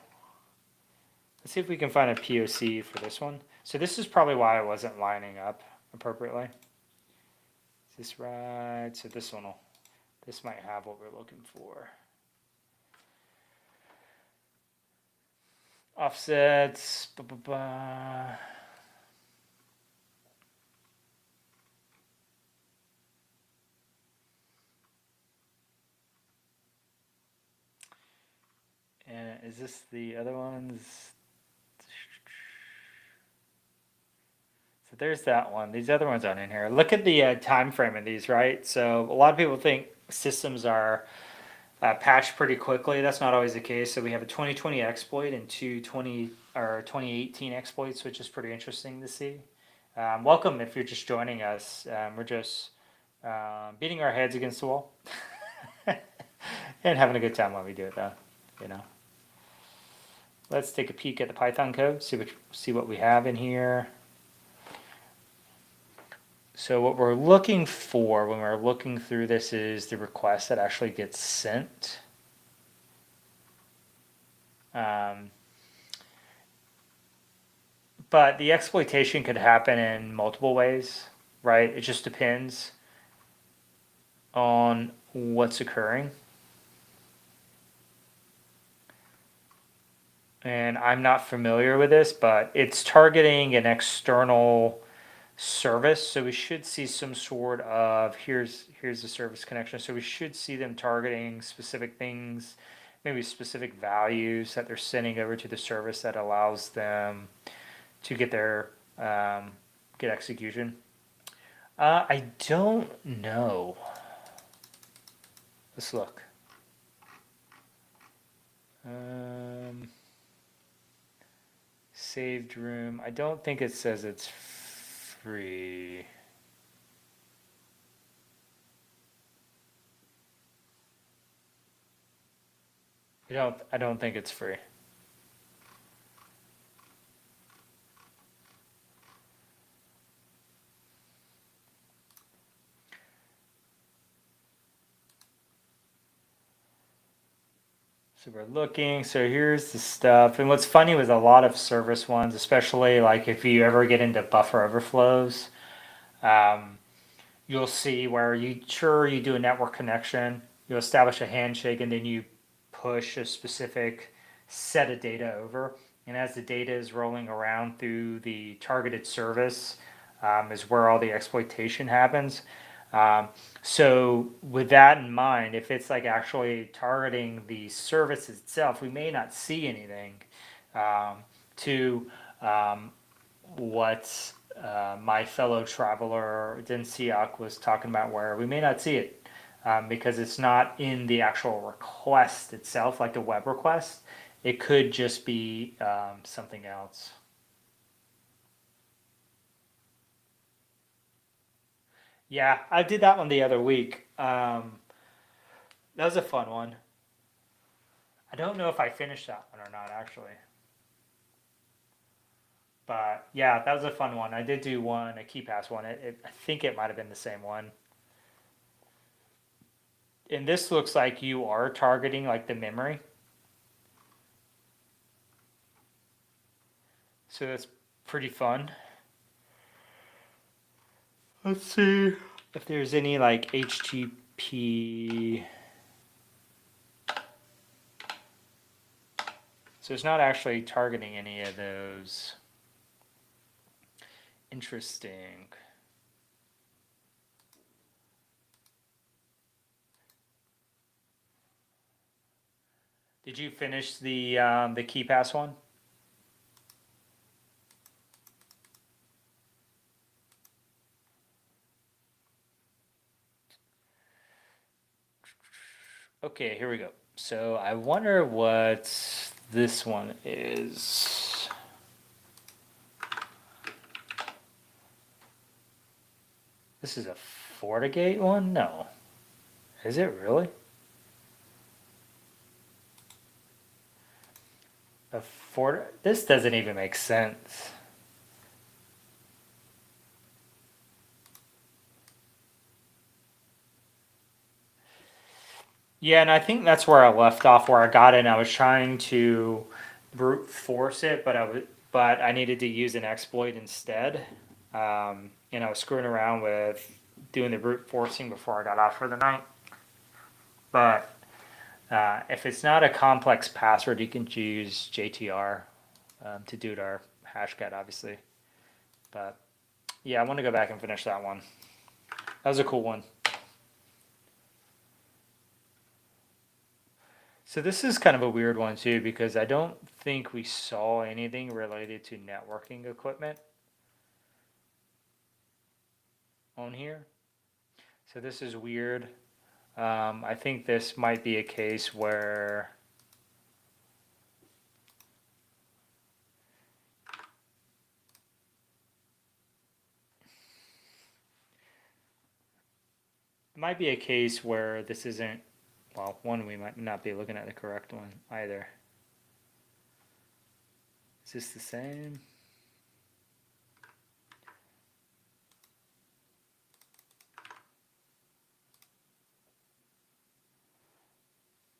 let's see if we can find a POC for this one. So this is probably why it wasn't lining up appropriately. Is this right? So this might have what we're looking for. Offsets. And is this the other ones? So there's that one. These other ones aren't in here. Look at the time frame of these, right? So a lot of people think systems are patched pretty quickly. That's not always the case. So we have a 2020 exploit and two 2018 exploits, which is pretty interesting to see. Welcome if you're just joining us. We're just beating our heads against the wall and having a good time while we do it, though. You know. Let's take a peek at the Python code. See what we have in here. So what we're looking for when we're looking through this is the request that actually gets sent. But the exploitation could happen in multiple ways, right? It just depends on what's occurring. And I'm not familiar with this, but it's targeting an external service. So we should see some sort of, here's the service connection. So we should see them targeting specific things, maybe specific values that they're sending over to the service that allows them to get their get execution. I don't know. Let's look. Saved room. I don't think it says it's free. I don't think it's free. So we're looking, so here's the stuff. And what's funny with a lot of service ones, especially like if you ever get into buffer overflows, you'll see where you do a network connection, you establish a handshake, and then you push a specific set of data over. And as the data is rolling around through the targeted service, is where all the exploitation happens. So with that in mind, if it's like actually targeting the service itself, we may not see anything to what my fellow traveler Densiak was talking about, where we may not see it because it's not in the actual request itself, like the web request. It could just be something else. Yeah, I did that one the other week. That was a fun one. I don't know if I finished that one or not, actually. But yeah, that was a fun one. I did do one, a key pass one. I think it might have been the same one. And this looks like you are targeting like the memory. So that's pretty fun. Let's see if there's any like HTTP. So it's not actually targeting any of those. Interesting. Did you finish the key pass one? Okay, here we go. So I wonder what this one is. This is a FortiGate one? No. Is it really? This doesn't even make sense. Yeah, and I think that's where I left off, where I got in. I was trying to brute force it, but I needed to use an exploit instead. And I was screwing around with doing the brute forcing before I got off for the night. But if it's not a complex password, you can use JTR to do our hashcat, obviously. But yeah, I want to go back and finish that one. That was a cool one. So this is kind of a weird one too, because I don't think we saw anything related to networking equipment on here. So this is weird. I think this might be a case where this isn't, well, one, we might not be looking at the correct one either. Is this the same?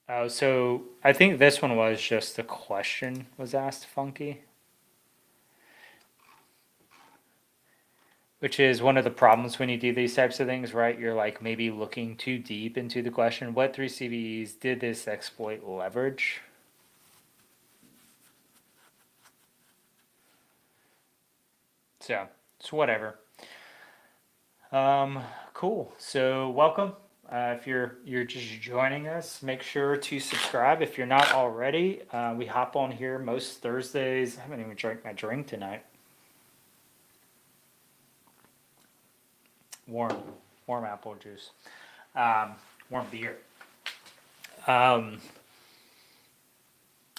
Oh, so I think this one was just the question was asked funky, which is one of the problems when you do these types of things, right? You're like maybe looking too deep into the question. What 3 CVEs did this exploit leverage? So it's whatever. Cool. So welcome. If you're just joining us, make sure to subscribe if you're not already. We hop on here most Thursdays. I haven't even drank my drink tonight. Warm apple juice. Warm beer.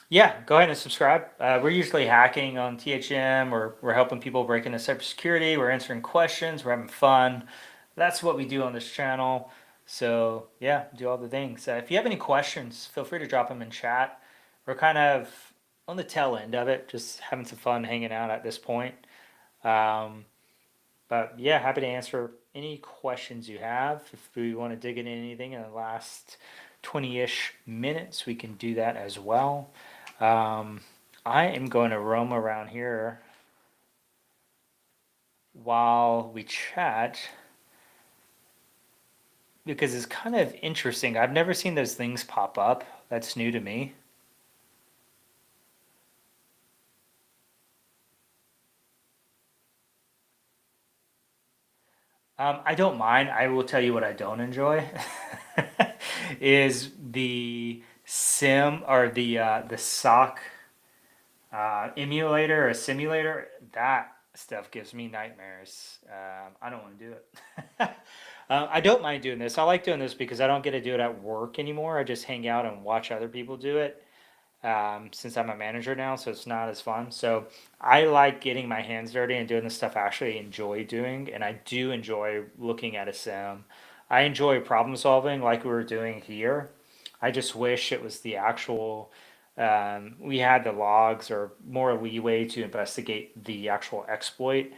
Yeah, go ahead and subscribe. We're usually hacking on THM, or we're helping people break into cybersecurity. We're answering questions. We're having fun. That's what we do on this channel. So yeah, do all the things. If you have any questions, feel free to drop them in chat. We're kind of on the tail end of it, just having some fun hanging out at this point. But yeah, happy to answer any questions you have. If we want to dig into anything in the last 20-ish minutes, we can do that as well. I am going to roam around here while we chat because it's kind of interesting. I've never seen those things pop up. That's new to me. I don't mind. I will tell you what I don't enjoy is the sim or the sock emulator or simulator. That stuff gives me nightmares. I don't want to do it. I don't mind doing this. I like doing this because I don't get to do it at work anymore. I just hang out and watch other people do it. Since I'm a manager now, so it's not as fun. So I like getting my hands dirty and doing the stuff I actually enjoy doing, and I do enjoy looking at a sim. I enjoy problem solving like we were doing here. I just wish it was the actual, we had the logs or more leeway to investigate the actual exploit.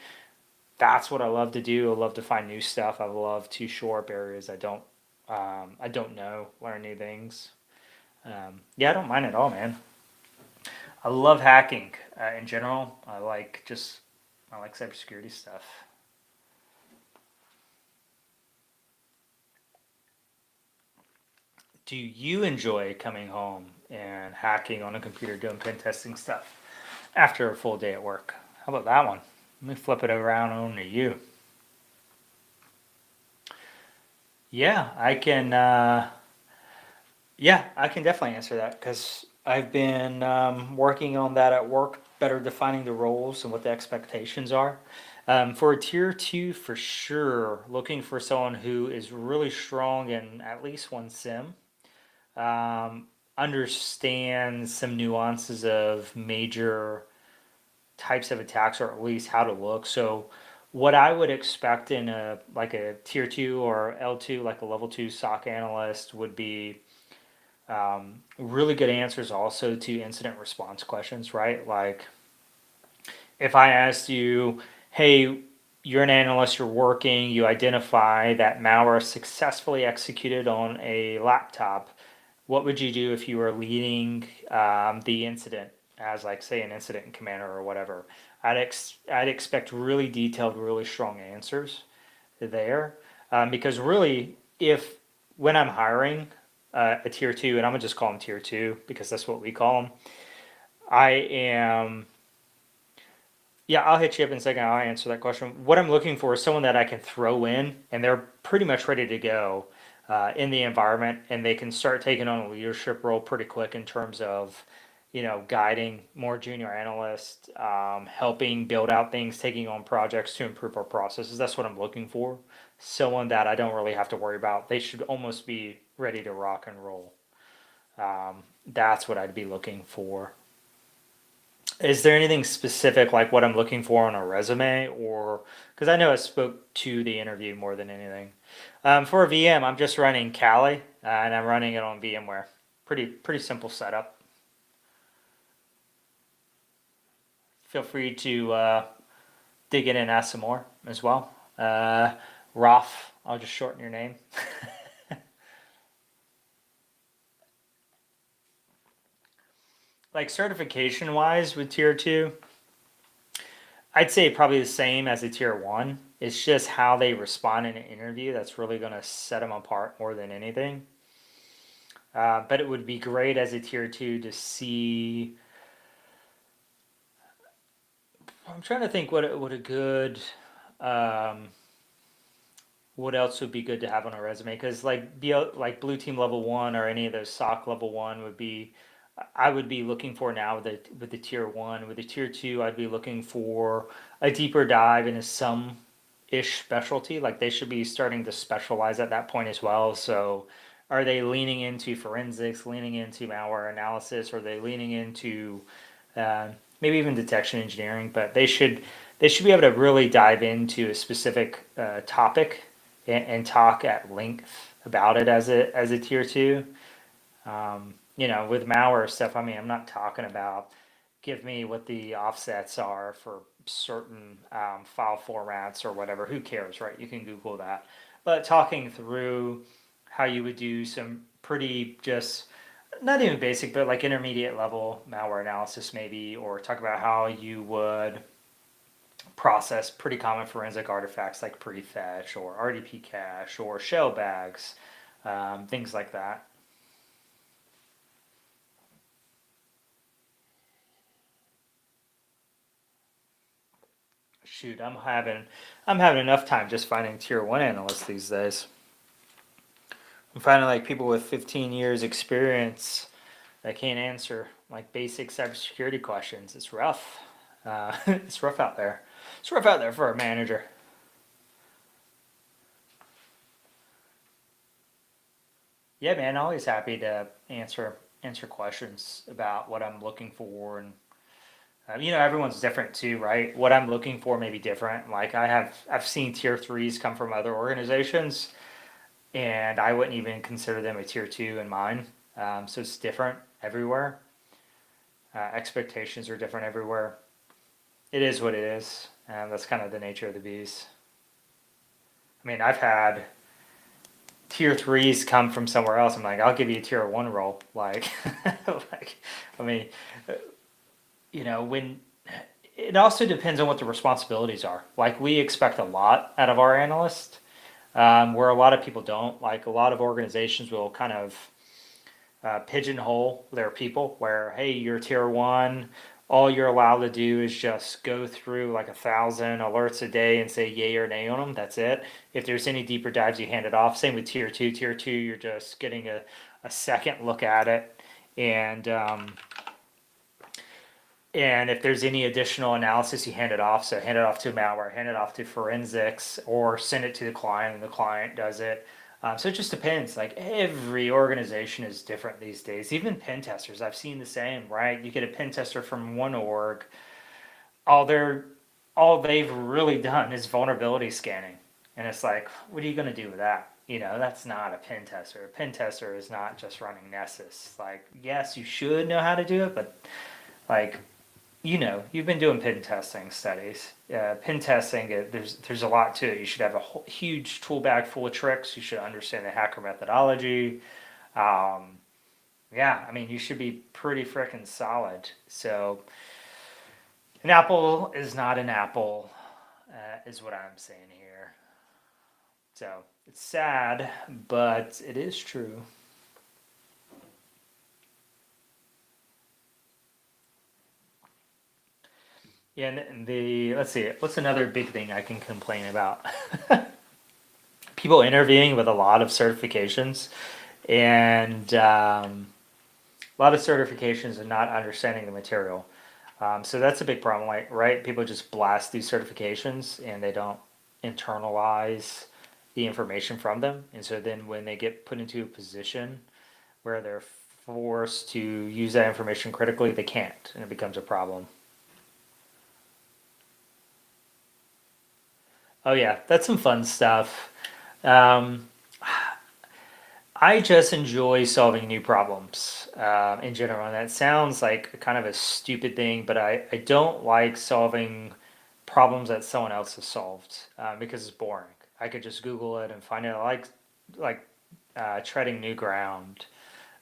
That's what I love to do. I love to find new stuff. I love to shore up areas I don't know, learn new things. Yeah, I don't mind at all, man. I love hacking in general. I like cybersecurity stuff. Do you enjoy coming home and hacking on a computer doing pen testing stuff after a full day at work? How about that one? Let me flip it around on to you. Yeah, I can. Yeah, I can definitely answer that because I've been working on that at work, better defining the roles and what the expectations are. For a tier two, for sure, looking for someone who is really strong in at least one sim, understands some nuances of major types of attacks, or at least how to look. So, what I would expect in a like a tier two or L2, like a level two SOC analyst, would be really good answers also to incident response questions, right? Like if I asked you, hey, you're an analyst, you're working, you identify that malware successfully executed on a laptop, what would you do if you were leading the incident as, like, say, an incident commander or whatever? I'd expect really detailed, really strong answers there, because really, if when I'm hiring a tier two, and I'm gonna just call them tier two because that's what we call them, I am. Yeah, I'll hit you up in a second. I'll answer that question. What I'm looking for is someone that I can throw in, and they're pretty much ready to go in the environment, and they can start taking on a leadership role pretty quick in terms of, guiding more junior analysts, helping build out things, taking on projects to improve our processes. That's what I'm looking for. Someone that I don't really have to worry about. They should almost be ready to rock and roll. That's what I'd be looking for. Is there anything specific like what I'm looking for on a resume, or because I know I spoke to the interview more than anything? For a VM, I'm just running Kali, and I'm running it on VMware. Pretty simple setup. Feel free to dig in and ask some more as well. Roth, I'll just shorten your name. Like certification wise with tier two, I'd say probably the same as a tier one. It's just how they respond in an interview that's really going to set them apart more than anything. But it would be great as a tier two to see. I'm trying to think what a good what else would be good to have on a resume, because like blue team level one or any of those SOC level one would be. I would be looking for now with the tier one. With the tier two, I'd be looking for a deeper dive into some ish specialty. Like they should be starting to specialize at that point as well. So are they leaning into forensics, leaning into malware analysis, or are they leaning into maybe even detection engineering? But they should be able to really dive into a specific topic and talk at length about it as a tier two. With malware stuff, I mean, I'm not talking about give me what the offsets are for certain file formats or whatever. Who cares, right? You can Google that. But talking through how you would do some pretty just not even basic, but like intermediate level malware analysis, maybe, or talk about how you would process pretty common forensic artifacts like prefetch or RDP cache or shell bags, things like that. Shoot, I'm having enough time just finding tier one analysts these days. I'm finding like people with 15 years experience that can't answer like basic cybersecurity questions. It's rough. It's rough out there. It's rough out there for a manager. Yeah, man, always happy to answer questions about what I'm looking for, and everyone's different too, right? What I'm looking for may be different. Like I've seen tier threes come from other organizations, and I wouldn't even consider them a tier two in mine. So it's different everywhere. Expectations are different everywhere. It is what it is, and that's kind of the nature of the beast. I mean, I've had tier threes come from somewhere else. I'm like, I'll give you a tier one role. Like, like, I mean, when it also depends on what the responsibilities are. Like, we expect a lot out of our analysts, where a lot of people don't. Like, a lot of organizations will kind of pigeonhole their people where, hey, you're tier one. All you're allowed to do is just go through like 1,000 alerts a day and say yay or nay on them. That's it. If there's any deeper dives, you hand it off. Same with tier two. Tier two, you're just getting a second look at it. And if there's any additional analysis, you hand it off. So hand it off to malware, hand it off to forensics, or send it to the client and the client does it. So it just depends. Like every organization is different these days. Even pen testers, I've seen the same, right? You get a pen tester from one org, all their all they've really done is vulnerability scanning. And it's like, what are you going to do with that? You know, that's not a pen tester. A pen tester is not just running Nessus. Like, yes, you should know how to do it, but like, you know, you've been doing pen testing studies. Pen testing, there's a lot to it. You should have a huge tool bag full of tricks. You should understand the hacker methodology. Um, yeah, I mean, you should be pretty freaking solid. So, an apple is not an apple, is what I'm saying here. So, it's sad, but it is true. Yeah, and let's see, what's another big thing I can complain about? People interviewing with a lot of certifications and a lot of certifications and not understanding the material. So that's a big problem, like, right? People just blast these certifications and they don't internalize the information from them. And so then when they get put into a position where they're forced to use that information critically, they can't, and it becomes a problem. Oh yeah, that's some fun stuff. Um, I just enjoy solving new problems in general, and that sounds like kind of a stupid thing, but I don't like solving problems that someone else has solved because it's boring. I could just Google it and find it. I like treading new ground,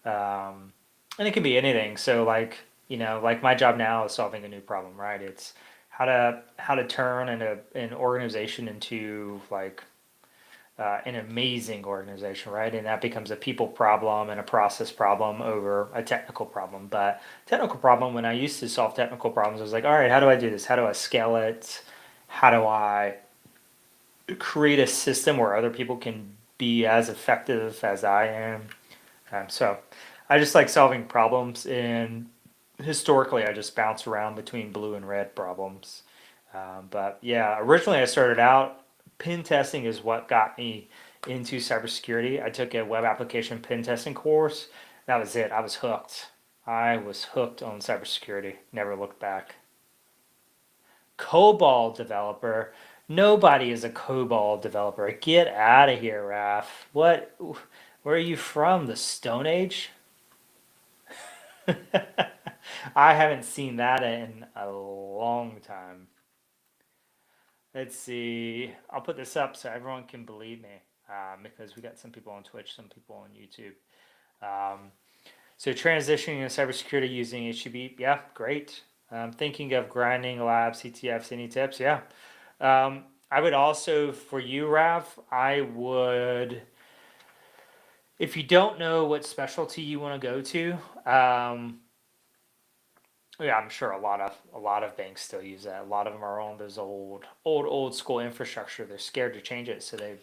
and it can be anything. So like you know, like my job now is solving a new problem, right? It's how to turn an organization into like an amazing organization, right? And that becomes a people problem and a process problem over a technical problem. But technical problem, when I used to solve technical problems, I was like, all right, how do I do this? How do I scale it? How do I create a system where other people can be as effective as I am? So I just like solving problems, and historically, I just bounce around between blue and red problems. But yeah, originally I started out, pen testing is what got me into cybersecurity. I took a web application pen testing course. That was it. I was hooked. I was hooked on cybersecurity. Never looked back. COBOL developer. Nobody is a COBOL developer. Get out of here, Raf. What? Where are you from? The Stone Age? I haven't seen that in a long time. Let's see. I'll put this up so everyone can believe me, because we got some people on Twitch, some people on YouTube. Um, so transitioning to cybersecurity using HTTP, yeah, great. Thinking of grinding labs, CTFs, any tips? Yeah. I would also, for you, Rav, I would, if you don't know what specialty you want to go to, yeah, I'm sure a lot of banks still use that. A lot of them are on those old school infrastructure. They're scared to change it, so they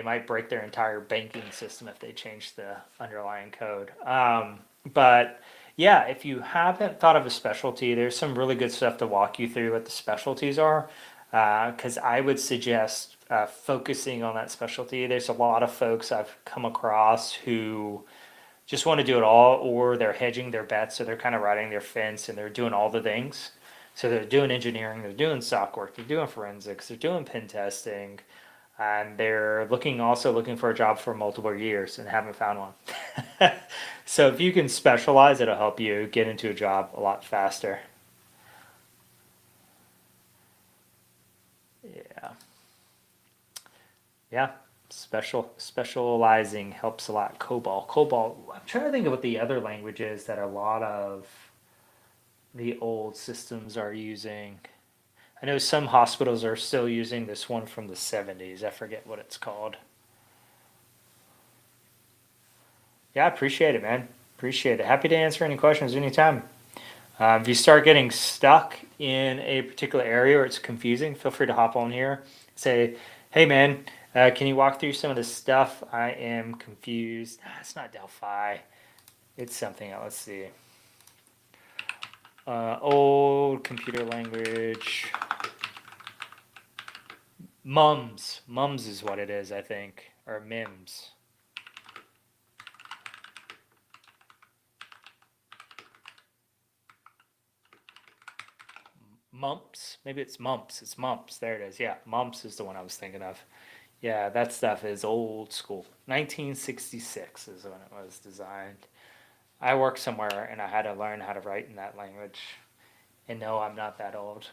might break their entire banking system if they change the underlying code. But yeah, if you haven't thought of a specialty, there's some really good stuff to walk you through what the specialties are. Because I would suggest focusing on that specialty. There's a lot of folks I've come across who just want to do it all, or they're hedging their bets, so they're kind of riding their fence and they're doing all the things. So they're doing engineering, they're doing SOC work, they're doing forensics, they're doing pen testing, and they're also looking for a job for multiple years and haven't found one. So if you can specialize, it'll help you get into a job a lot faster. Yeah, yeah. Specializing helps a lot. COBOL. I'm trying to think of what the other language is that a lot of the old systems are using. I know some hospitals are still using this one from the 70s. I forget what it's called. Yeah, I appreciate it, man. Appreciate it. Happy to answer any questions anytime. If you start getting stuck in a particular area or it's confusing, feel free to hop on here. Say, hey, man, can you walk through some of this stuff? I am confused. It's not Delphi. It's something else. Let's see. Old computer language. Mums. Mums is what it is, I think. Or MIMS. Mumps. Maybe it's mumps. It's mumps. There it is. Yeah, mumps is the one I was thinking of. Yeah, that stuff is old school. 1966 is when it was designed. I worked somewhere and I had to learn how to write in that language. And no, I'm not that old.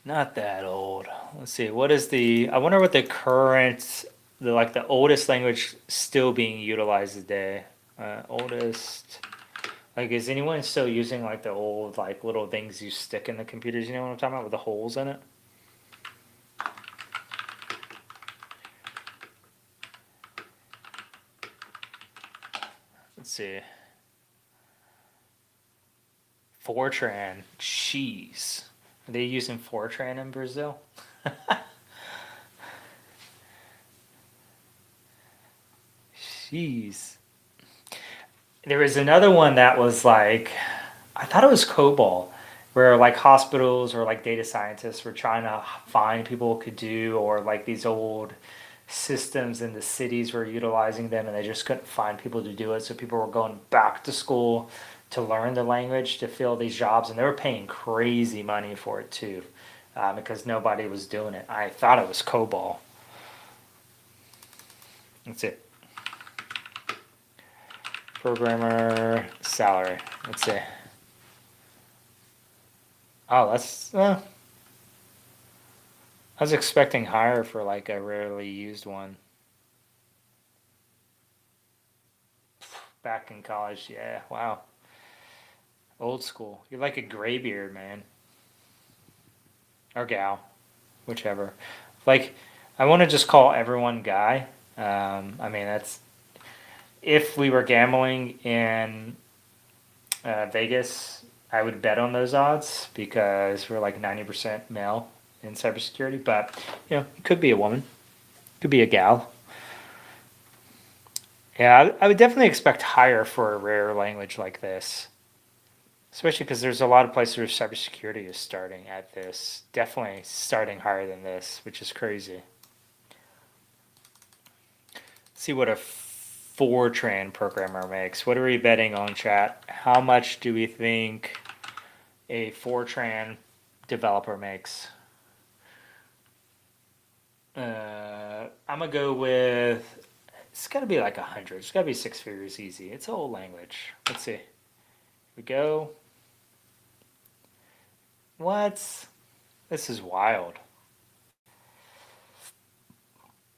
Not that old. Let's see. What is the? I wonder what the current, the oldest language still being utilized today. Oldest. Like, is anyone still using like the old like little things you stick in the computers? You know what I'm talking about with the holes in it? Let's see. Fortran. Jeez. Are they using Fortran in Brazil? Jeez. There was another one that was like, I thought it was COBOL, where like hospitals or like data scientists were trying to find people who could do, or like these old systems in the cities were utilizing them and they just couldn't find people to do it. So people were going back to school to learn the language to fill these jobs, and they were paying crazy money for it too, because nobody was doing it. I thought it was COBOL. That's it. Programmer salary. Let's see. Oh, that's. I was expecting higher for like a rarely used one. Back in college, yeah. Wow. Old school. You're like a graybeard, man. Or gal, whichever. Like, I want to just call everyone guy. I mean, that's if we were gambling in Vegas, I would bet on those odds because we're like 90% male in cybersecurity. But it could be a woman, could be a gal. Yeah, I would definitely expect higher for a rare language like this, especially because there's a lot of places where cybersecurity is starting at this. Definitely starting higher than this, which is crazy. See what a Fortran programmer makes. What are we betting on, chat? How much do we think a Fortran developer makes? I'm gonna go with. It's gotta be like 100. It's gotta be six figures easy. It's an old language. Let's see. Here we go. What? This is wild.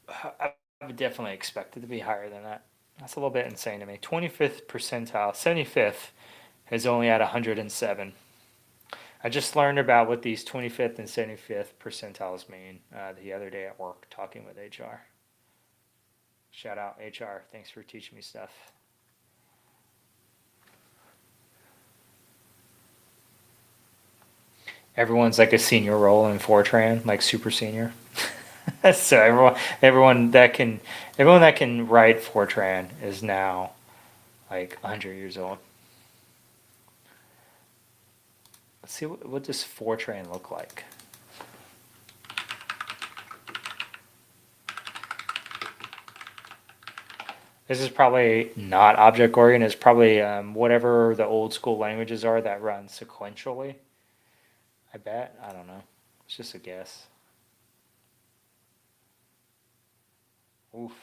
I would definitely expect it to be higher than that. That's a little bit insane to me. 25th percentile, 75th is only at 107. I just learned about what these 25th and 75th percentiles mean the other day at work talking with HR. Shout out HR. Thanks for teaching me stuff. Everyone's like a senior role in Fortran, like super senior. So everyone that can write Fortran is now like 100 years old. Let's see what does Fortran look like. This is probably not object oriented. It's probably whatever the old school languages are that run sequentially. I bet. I don't know. It's just a guess. Oof.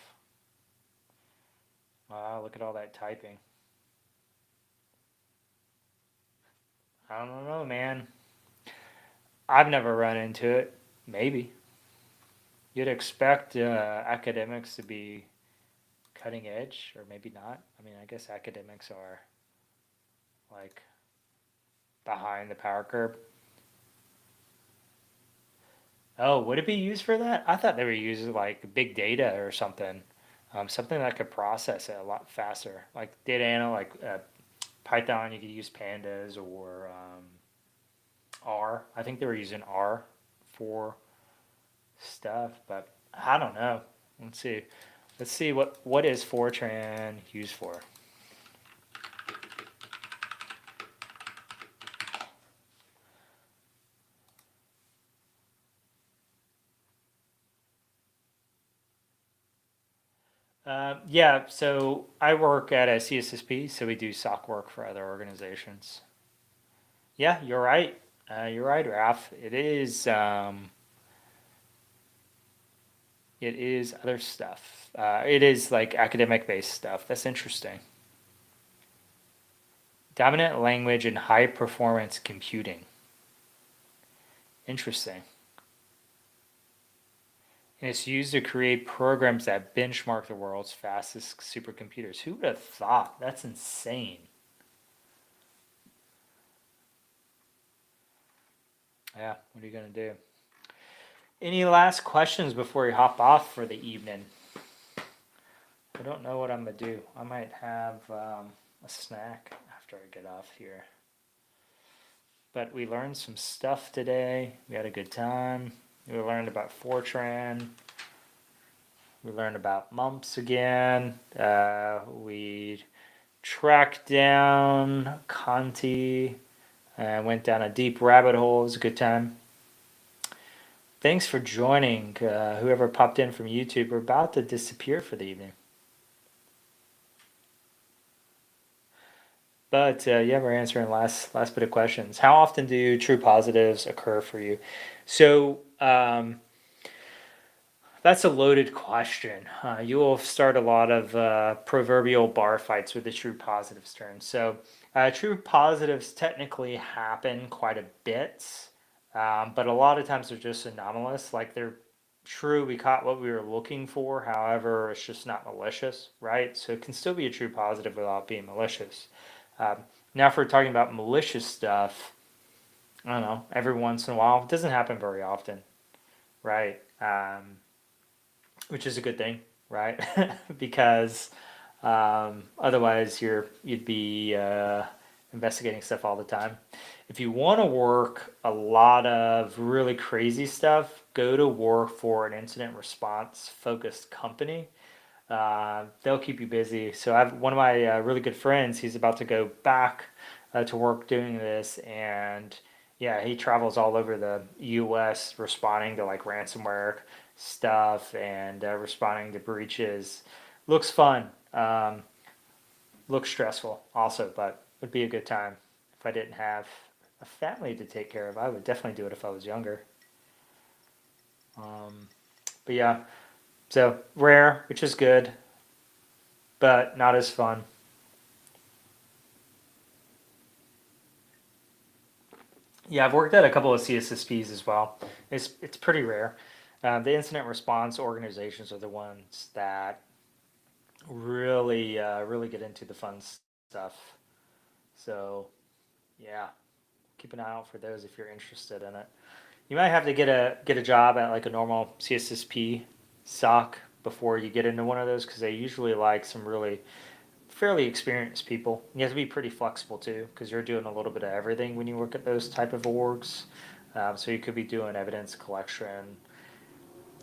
Wow, look at all that typing. I don't know, man. I've never run into it. Maybe. You'd expect academics to be cutting edge, or maybe not. I mean, I guess academics are like behind the power curve. Oh, would it be used for that? I thought they were using like big data or something, something that could process it a lot faster, like data anal, like Python. You could use pandas or R. I think they were using R for stuff, but I don't know. Let's see. Let's see what is Fortran used for. Yeah, so I work at a CSSP, so we do SOC work for other organizations. Yeah, you're right. You're right, Ralph. It is other stuff. It is like academic based stuff. That's interesting. Dominant language and high performance computing. Interesting. And it's used to create programs that benchmark the world's fastest supercomputers. Who would have thought? That's insane. Yeah, what are you going to do? Any last questions before we hop off for the evening? I don't know what I'm going to do. I might have a snack after I get off here. But we learned some stuff today. We had a good time. We learned about Fortran. We learned about mumps again. We tracked down Conti. Went down a deep rabbit hole. It was a good time. Thanks for joining. Whoever popped in from YouTube, we're about to disappear for the evening. But yeah, we're answering last bit of questions. How often do true positives occur for you? So that's a loaded question. You will start a lot of proverbial bar fights with the true positives term. So true positives technically happen quite a bit, but a lot of times they're just anomalous. Like they're true, we caught what we were looking for. However, it's just not malicious, right? So it can still be a true positive without being malicious. Now, if we're talking about malicious stuff, I don't know, every once in a while, it doesn't happen very often, right? Which is a good thing, right? Because otherwise you'd be investigating stuff all the time. If you want to work a lot of really crazy stuff, go to work for an incident response focused company. They'll keep you busy. So I have one of my really good friends. He's about to go back to work doing this, and yeah, he travels all over the U.S. responding to like ransomware stuff and responding to breaches. Looks fun. Looks stressful also, but would be a good time. If I didn't have a family to take care of, I would definitely do it if I was younger. But yeah, so rare, which is good, but not as fun. Yeah, I've worked at a couple of CSSPs as well. It's pretty rare. The incident response organizations are the ones that really get into the fun stuff. So yeah, keep an eye out for those if you're interested in it. You might have to get a job at like a normal CSSP SOC before you get into one of those because they usually like some really fairly experienced people. You have to be pretty flexible too because you're doing a little bit of everything when you work at those type of orgs. So you could be doing evidence collection.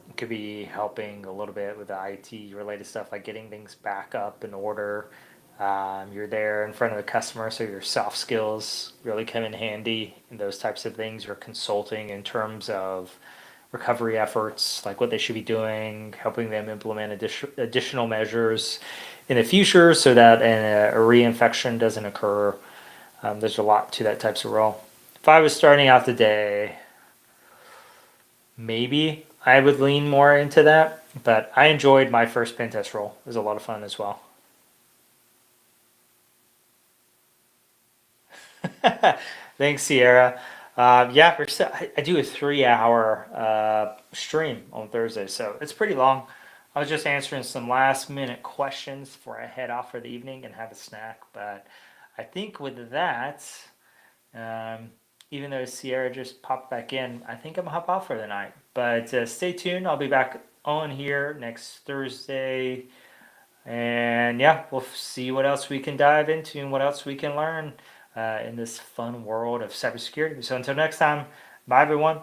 You could be helping a little bit with the IT related stuff like getting things back up in order. You're there in front of the customer, so your soft skills really come in handy in those types of things. You're consulting in terms of recovery efforts, like what they should be doing, helping them implement additional measures in the future so that a reinfection doesn't occur. There's a lot to that types of role. If I was starting out the day, maybe I would lean more into that, but I enjoyed my first pen test role. It was a lot of fun as well. Thanks, Sierra. Yeah, I do a 3 hour stream on Thursday, so it's pretty long. I was just answering some last minute questions before I head off for the evening and have a snack. But I think with that, um, even though Sierra just popped back in, I think I'm gonna hop off for the night. But stay tuned. I'll be back on here next Thursday. And yeah, we'll see what else we can dive into and what else we can learn in this fun world of cybersecurity. So until next time, bye everyone.